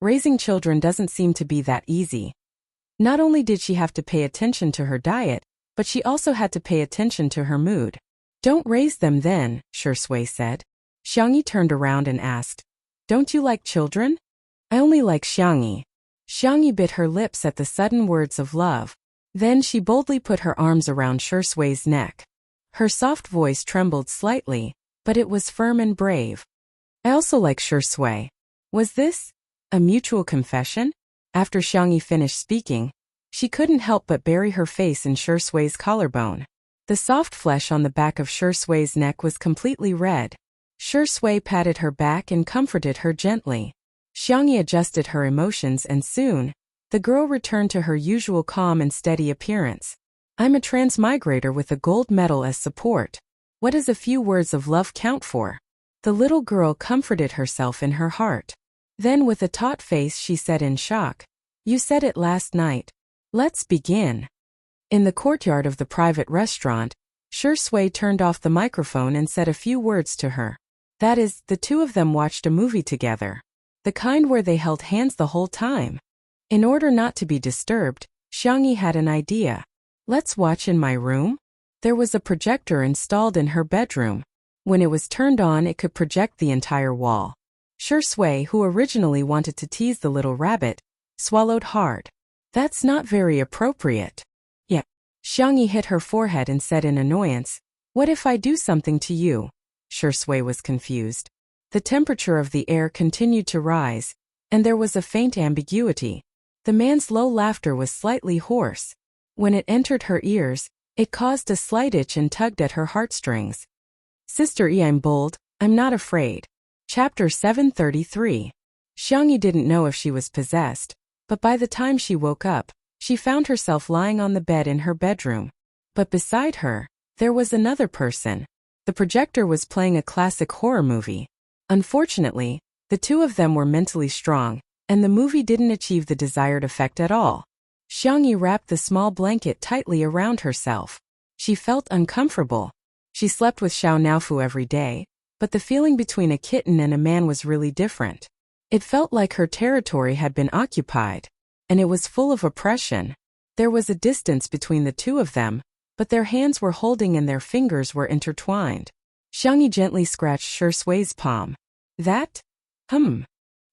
Raising children doesn't seem to be that easy. Not only did she have to pay attention to her diet, but she also had to pay attention to her mood. Don't raise them then, Shurshui said. Xiangyi turned around and asked, Don't you like children? I only like Xiangyi. Xiangyi bit her lips at the sudden words of love. Then she boldly put her arms around Shurshui's neck. Her soft voice trembled slightly, but it was firm and brave. I also like Shurshui. Was this a mutual confession? After Xiangyi finished speaking, she couldn't help but bury her face in Shurshui's collarbone. The soft flesh on the back of Shurshui's neck was completely red. Shurshui patted her back and comforted her gently. Xiangyi adjusted her emotions and soon, the girl returned to her usual calm and steady appearance. I'm a transmigrator with a gold medal as support. What does a few words of love count for? The little girl comforted herself in her heart. Then with a taut face she said in shock, You said it last night. Let's begin. In the courtyard of the private restaurant, Shurshui turned off the microphone and said a few words to her. That is, the two of them watched a movie together. The kind where they held hands the whole time. In order not to be disturbed, Xiangyi had an idea. Let's watch in my room? There was a projector installed in her bedroom. When it was turned on, it could project the entire wall. Shurshui, who originally wanted to tease the little rabbit, swallowed hard. That's not very appropriate. Yeah. Xiangyi hit her forehead and said in annoyance, What if I do something to you? Shurshui was confused. The temperature of the air continued to rise, and there was a faint ambiguity. The man's low laughter was slightly hoarse. When it entered her ears, it caused a slight itch and tugged at her heartstrings. Sister E, I'm bold, I'm not afraid. Chapter 733. Xiangyi didn't know if she was possessed, but by the time she woke up, she found herself lying on the bed in her bedroom. But beside her, there was another person. The projector was playing a classic horror movie. Unfortunately, the two of them were mentally strong, and the movie didn't achieve the desired effect at all. Xiangyi wrapped the small blanket tightly around herself. She felt uncomfortable. She slept with Xiao Naofu every day, but the feeling between a kitten and a man was really different. It felt like her territory had been occupied, and it was full of oppression. There was a distance between the two of them, but their hands were holding and their fingers were intertwined. Xiangyi gently scratched Shi Sui's palm. That?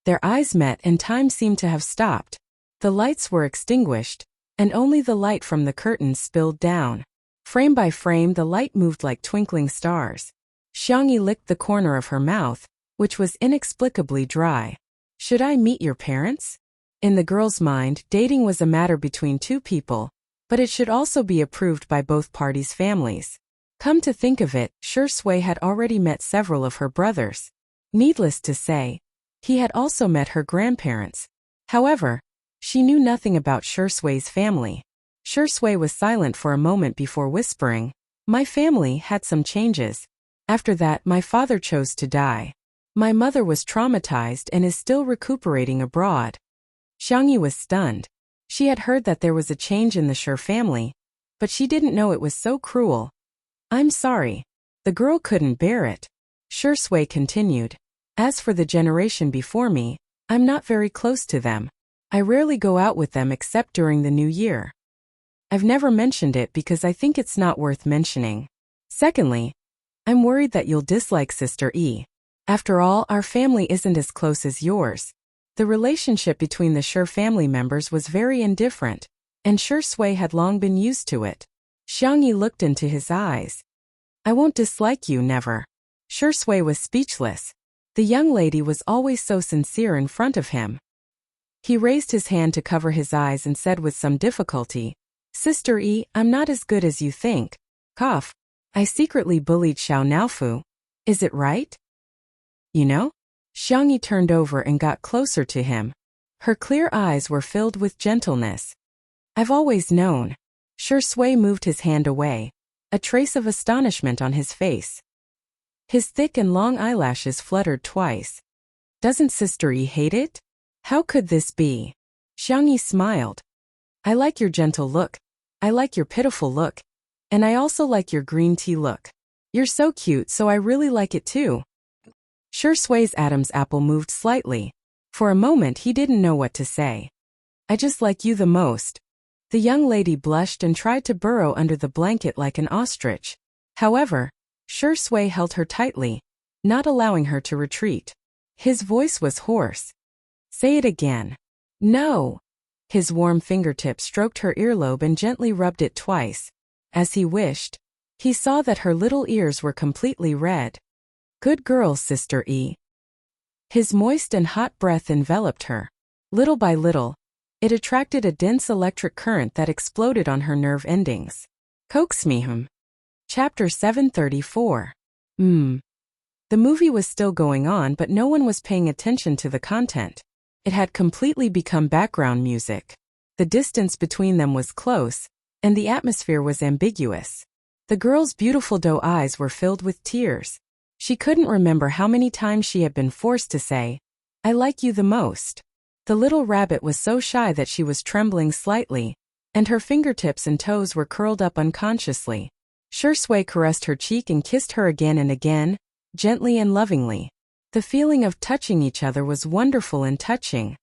Their eyes met and time seemed to have stopped. The lights were extinguished, and only the light from the curtains spilled down. Frame by frame the light moved like twinkling stars. Xiangyi licked the corner of her mouth, which was inexplicably dry. Should I meet your parents? In the girl's mind, dating was a matter between two people, but it should also be approved by both parties' families. Come to think of it, Shi Sui had already met several of her brothers. Needless to say, he had also met her grandparents. However, she knew nothing about Shi Sui's family. Shi Sui was silent for a moment before whispering, "My family had some changes. After that, my father chose to die. My mother was traumatized and is still recuperating abroad." Xiangyi was stunned. She had heard that there was a change in the Shi family, but she didn't know it was so cruel. "I'm sorry." The girl couldn't bear it. Shi Sui continued, "As for the generation before me, I'm not very close to them. I rarely go out with them except during the New Year. I've never mentioned it because I think it's not worth mentioning. Secondly, I'm worried that you'll dislike Sister E. After all, our family isn't as close as yours." The relationship between the Shi family members was very indifferent, and Shi Sui had long been used to it. Xiangyi looked into his eyes. "I won't dislike you, never." Shi Sui was speechless. The young lady was always so sincere in front of him. He raised his hand to cover his eyes and said with some difficulty, "Sister E, I'm not as good as you think. Cough. I secretly bullied Xiao Naofu. Is it right? You know?" Xiangyi turned over and got closer to him. Her clear eyes were filled with gentleness. "I've always known." Shi Sui moved his hand away, a trace of astonishment on his face. His thick and long eyelashes fluttered twice. "Doesn't Sister E hate it? How could this be?" Xiangyi smiled. "I like your gentle look. I like your pitiful look. And I also like your green tea look. You're so cute, so I really like it too." Shi Sui's Adam's apple moved slightly. For a moment he didn't know what to say. "I just like you the most." The young lady blushed and tried to burrow under the blanket like an ostrich. However, Shi Sui held her tightly, not allowing her to retreat. His voice was hoarse. "Say it again." "No." His warm fingertip stroked her earlobe and gently rubbed it twice. As he wished, he saw that her little ears were completely red. "Good girl, Sister E." His moist and hot breath enveloped her. Little by little, it attracted a dense electric current that exploded on her nerve endings. Coax me him. Chapter 734. The movie was still going on, but no one was paying attention to the content. It had completely become background music. The distance between them was close, and the atmosphere was ambiguous. The girl's beautiful doe eyes were filled with tears. She couldn't remember how many times she had been forced to say, "I like you the most." The little rabbit was so shy that she was trembling slightly, and her fingertips and toes were curled up unconsciously. Shi Sui caressed her cheek and kissed her again and again, gently and lovingly. The feeling of touching each other was wonderful and touching.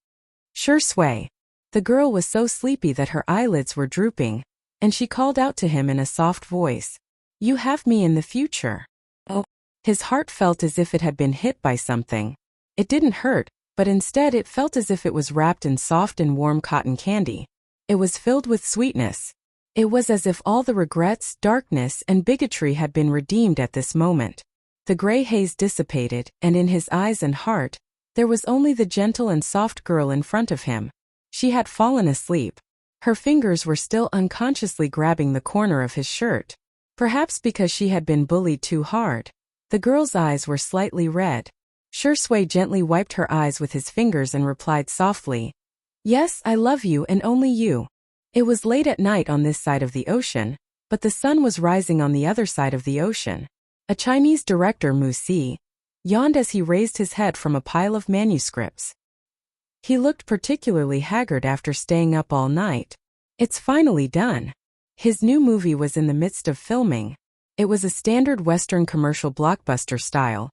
Shi Sui. The girl was so sleepy that her eyelids were drooping, and she called out to him in a soft voice, "You have me in the future." Oh. His heart felt as if it had been hit by something. It didn't hurt, but instead it felt as if it was wrapped in soft and warm cotton candy. It was filled with sweetness. It was as if all the regrets, darkness, and bigotry had been redeemed at this moment. The gray haze dissipated, and in his eyes and heart, there was only the gentle and soft girl in front of him. She had fallen asleep. Her fingers were still unconsciously grabbing the corner of his shirt. Perhaps because she had been bullied too hard. The girl's eyes were slightly red. Shui gently wiped her eyes with his fingers and replied softly, "Yes, I love you and only you." It was late at night on this side of the ocean, but the sun was rising on the other side of the ocean. A Chinese director, Mu Si, yawned as he raised his head from a pile of manuscripts. He looked particularly haggard after staying up all night. It's finally done. His new movie was in the midst of filming. It was a standard Western commercial blockbuster style,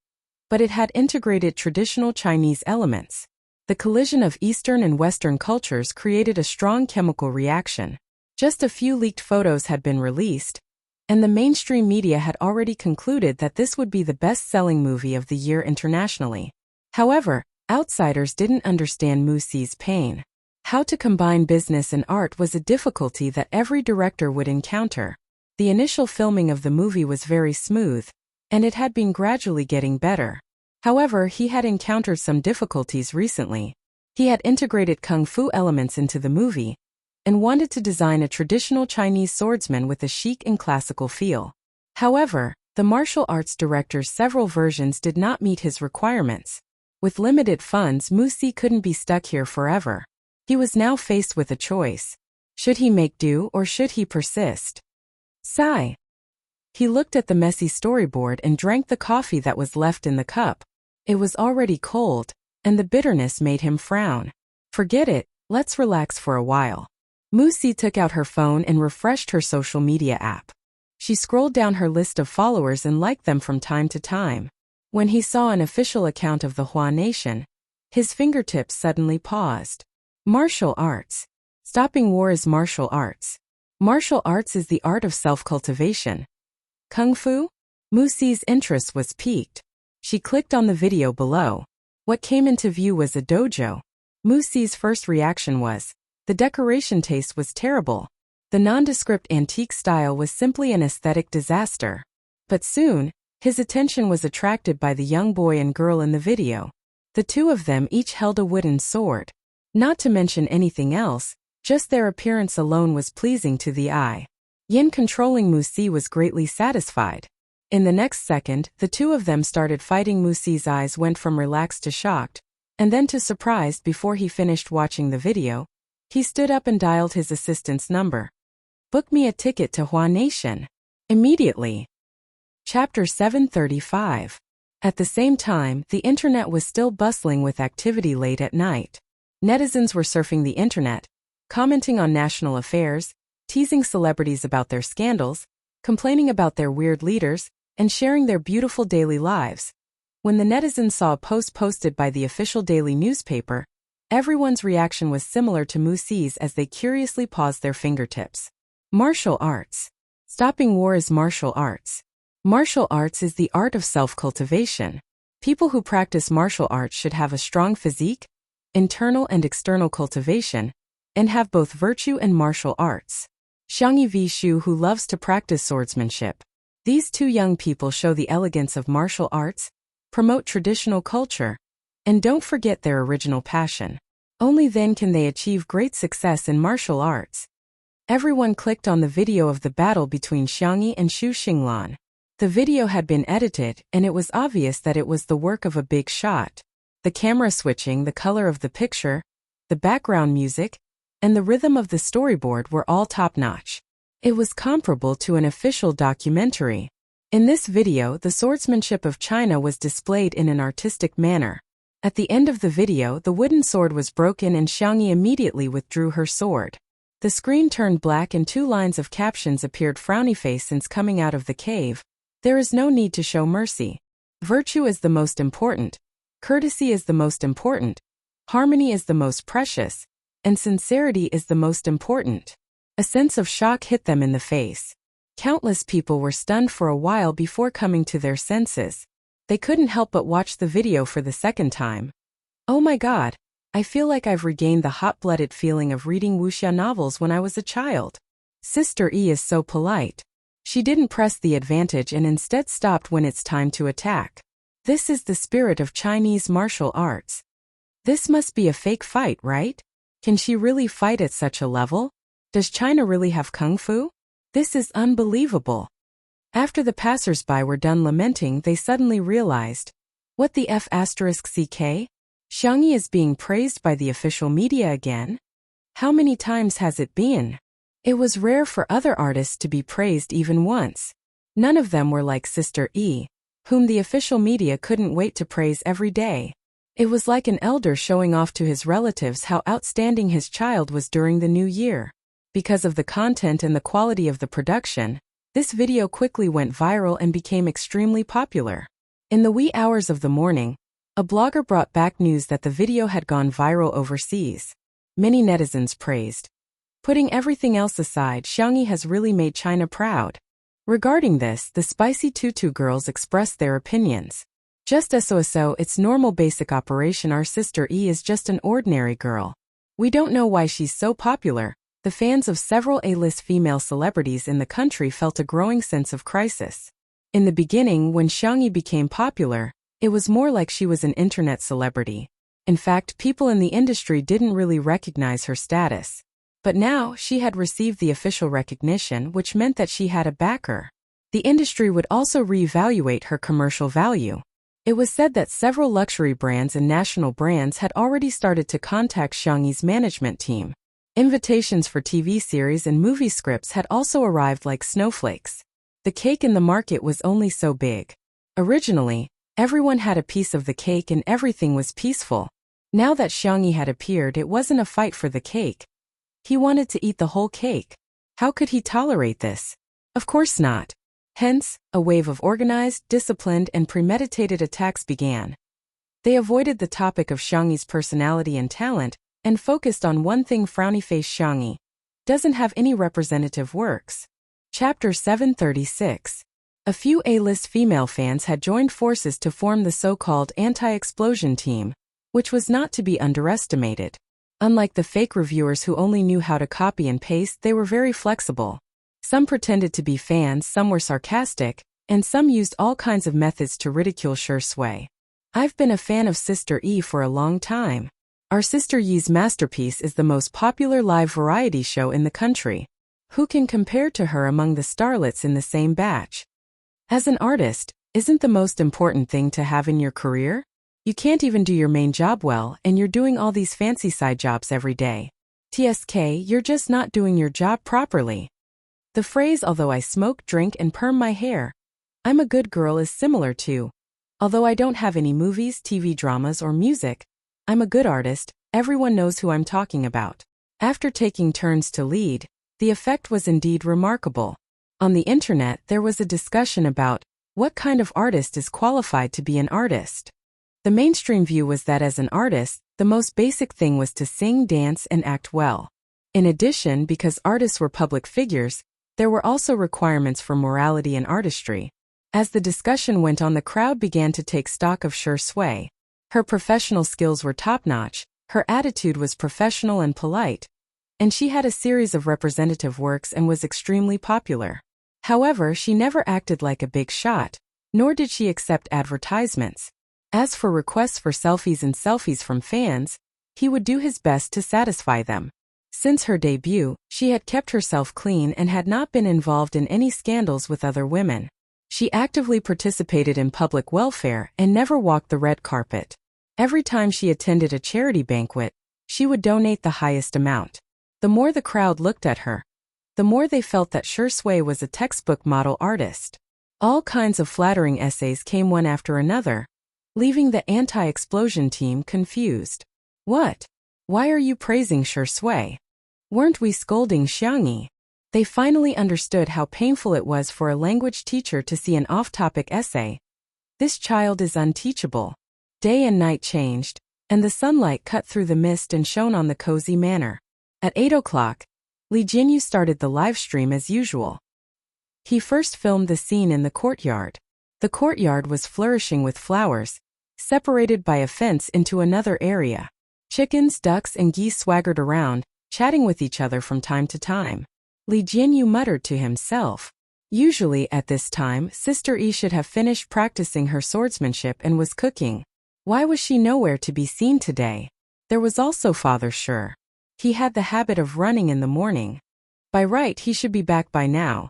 but it had integrated traditional Chinese elements. The collision of Eastern and Western cultures created a strong chemical reaction. Just a few leaked photos had been released, and the mainstream media had already concluded that this would be the best-selling movie of the year internationally. However, outsiders didn't understand Mu Si's pain. How to combine business and art was a difficulty that every director would encounter. The initial filming of the movie was very smooth, and it had been gradually getting better. However, he had encountered some difficulties recently. He had integrated kung fu elements into the movie, and wanted to design a traditional Chinese swordsman with a chic and classical feel. However, the martial arts director's several versions did not meet his requirements. With limited funds, Mu Si couldn't be stuck here forever. He was now faced with a choice. Should he make do or should he persist? Sigh. He looked at the messy storyboard and drank the coffee that was left in the cup. It was already cold, and the bitterness made him frown. Forget it, let's relax for a while. Mu Si took out her phone and refreshed her social media app. She scrolled down her list of followers and liked them from time to time. When he saw an official account of the Hua Nation, his fingertips suddenly paused. Martial arts. Stopping war is martial arts. Martial arts is the art of self-cultivation. Kung fu? Mu Si's interest was piqued. She clicked on the video below. What came into view was a dojo. Mu Si's first reaction was, the decoration taste was terrible. The nondescript antique style was simply an aesthetic disaster. But soon, his attention was attracted by the young boy and girl in the video. The two of them each held a wooden sword. Not to mention anything else, just their appearance alone was pleasing to the eye. Yin controlling Mu Si was greatly satisfied. In the next second, the two of them started fighting. Mu Si's eyes went from relaxed to shocked, and then to surprised before he finished watching the video. He stood up and dialed his assistant's number. Book me a ticket to Hua Nation. Immediately. Chapter 735. At the same time, the internet was still bustling with activity late at night. Netizens were surfing the internet, commenting on national affairs, teasing celebrities about their scandals, complaining about their weird leaders, and sharing their beautiful daily lives. When the netizens saw a post posted by the official daily newspaper, everyone's reaction was similar to Mu Si's as they curiously paused their fingertips. Martial arts. Stopping war is martial arts. Martial arts is the art of self-cultivation. People who practice martial arts should have a strong physique, internal and external cultivation, and have both virtue and martial arts. Xiangyi V. Shu, who loves to practice swordsmanship. These two young people show the elegance of martial arts, promote traditional culture, and don't forget their original passion. Only then can they achieve great success in martial arts. Everyone clicked on the video of the battle between Xiangyi and Xu Xinglan. The video had been edited, and it was obvious that it was the work of a big shot. The camera switching, the color of the picture, the background music, and the rhythm of the storyboard were all top-notch. It was comparable to an official documentary. In this video, the swordsmanship of China was displayed in an artistic manner. At the end of the video, the wooden sword was broken and Xiangyi immediately withdrew her sword. The screen turned black and two lines of captions appeared. Frowny face. Since coming out of the cave, there is no need to show mercy. Virtue is the most important. Courtesy is the most important. Harmony is the most precious. And sincerity is the most important. A sense of shock hit them in the face. Countless people were stunned for a while before coming to their senses. They couldn't help but watch the video for the second time. Oh my God, I feel like I've regained the hot-blooded feeling of reading wuxia novels when I was a child. Sister E is so polite. She didn't press the advantage and instead stopped when it's time to attack. This is the spirit of Chinese martial arts. This must be a fake fight, right? Can she really fight at such a level? Does China really have kung fu? This is unbelievable. After the passers-by were done lamenting, they suddenly realized, What the F asterisk CK? Xiangyi is being praised by the official media again? How many times has it been? It was rare for other artists to be praised even once. None of them were like Sister E, whom the official media couldn't wait to praise every day. It was like an elder showing off to his relatives how outstanding his child was during the new year. Because of the content and the quality of the production, this video quickly went viral and became extremely popular. In the wee hours of the morning, a blogger brought back news that the video had gone viral overseas. Many netizens praised. Putting everything else aside, Xiangyi has really made China proud. Regarding this, the Spicy Tutu girls expressed their opinions. Just so it's normal basic operation. Our sister E is just an ordinary girl. We don't know why she's so popular. The fans of several A-list female celebrities in the country felt a growing sense of crisis. In the beginning, when Xiangyi became popular, it was more like she was an internet celebrity. In fact, people in the industry didn't really recognize her status. But now, she had received the official recognition, which meant that she had a backer. The industry would also reevaluate her commercial value. It was said that several luxury brands and national brands had already started to contact Xiangyi's management team. Invitations for TV series and movie scripts had also arrived like snowflakes. The cake in the market was only so big. Originally, everyone had a piece of the cake and everything was peaceful. Now that Xiangyi had appeared, it wasn't a fight for the cake. He wanted to eat the whole cake. How could he tolerate this? Of course not. Hence, a wave of organized, disciplined, and premeditated attacks began. They avoided the topic of Xiangyi's personality and talent, and focused on one thing: frowny face Xiangyi doesn't have any representative works. Chapter 736. A few A-list female fans had joined forces to form the so-called anti-explosion team, which was not to be underestimated. Unlike the fake reviewers who only knew how to copy and paste, they were very flexible. Some pretended to be fans, some were sarcastic, and some used all kinds of methods to ridicule Shui. I've been a fan of Sister E for a long time. Our Sister Yi's masterpiece is the most popular live variety show in the country. Who can compare to her among the starlets in the same batch? As an artist, isn't the most important thing to have in your career? You can't even do your main job well, and you're doing all these fancy side jobs every day. TSK, you're just not doing your job properly. The phrase "although I smoke, drink, and perm my hair, I'm a good girl" is similar to "although I don't have any movies, TV dramas, or music, I'm a good artist, everyone knows who I'm talking about." After taking turns to lead, the effect was indeed remarkable. On the internet, there was a discussion about what kind of artist is qualified to be an artist. The mainstream view was that as an artist, the most basic thing was to sing, dance, and act well. In addition, because artists were public figures, there were also requirements for morality and artistry. As the discussion went on, the crowd began to take stock of Shui. Her professional skills were top-notch, her attitude was professional and polite, and she had a series of representative works and was extremely popular. However, she never acted like a big shot, nor did she accept advertisements. As for requests for selfies and selfies from fans, he would do his best to satisfy them. Since her debut, she had kept herself clean and had not been involved in any scandals with other women. She actively participated in public welfare and never walked the red carpet. Every time she attended a charity banquet, she would donate the highest amount. The more the crowd looked at her, the more they felt that Shui was a textbook model artist. All kinds of flattering essays came one after another, leaving the anti-explosion team confused. What? Why are you praising Shui? Weren't we scolding Xiangyi? They finally understood how painful it was for a language teacher to see an off-topic essay. This child is unteachable. Day and night changed, and the sunlight cut through the mist and shone on the cozy manor. At 8 o'clock, Li Jinyu started the live stream as usual. He first filmed the scene in the courtyard. The courtyard was flourishing with flowers, separated by a fence into another area. Chickens, ducks, and geese swaggered around, chatting with each other from time to time. Li Jinyu muttered to himself. Usually at this time, Sister E should have finished practicing her swordsmanship and was cooking. Why was she nowhere to be seen today? There was also Father Sure. He had the habit of running in the morning. By right he should be back by now.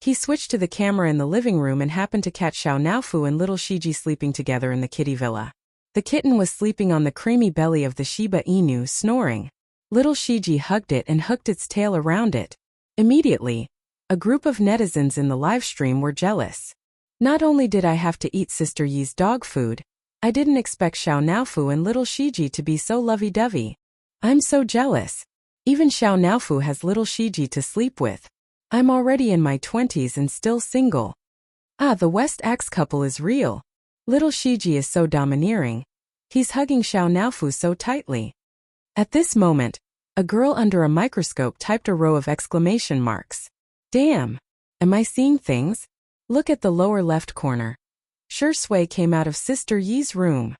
He switched to the camera in the living room and happened to catch Xiao Naofu and little Shiji sleeping together in the kitty villa. The kitten was sleeping on the creamy belly of the Shiba Inu, snoring. Little Shiji hugged it and hooked its tail around it. Immediately, a group of netizens in the livestream were jealous. Not only did I have to eat Sister Yi's dog food, I didn't expect Xiao Naofu and little Shiji to be so lovey-dovey. I'm so jealous. Even Xiao Naofu has little Shiji to sleep with. I'm already in my 20s and still single. Ah, the West Axe couple is real. Little Shiji is so domineering. He's hugging Xiao Naofu so tightly. At this moment, a girl under a microscope typed a row of exclamation marks. Damn! Am I seeing things? Look at the lower left corner. Sure Sui came out of Sister Yi's room.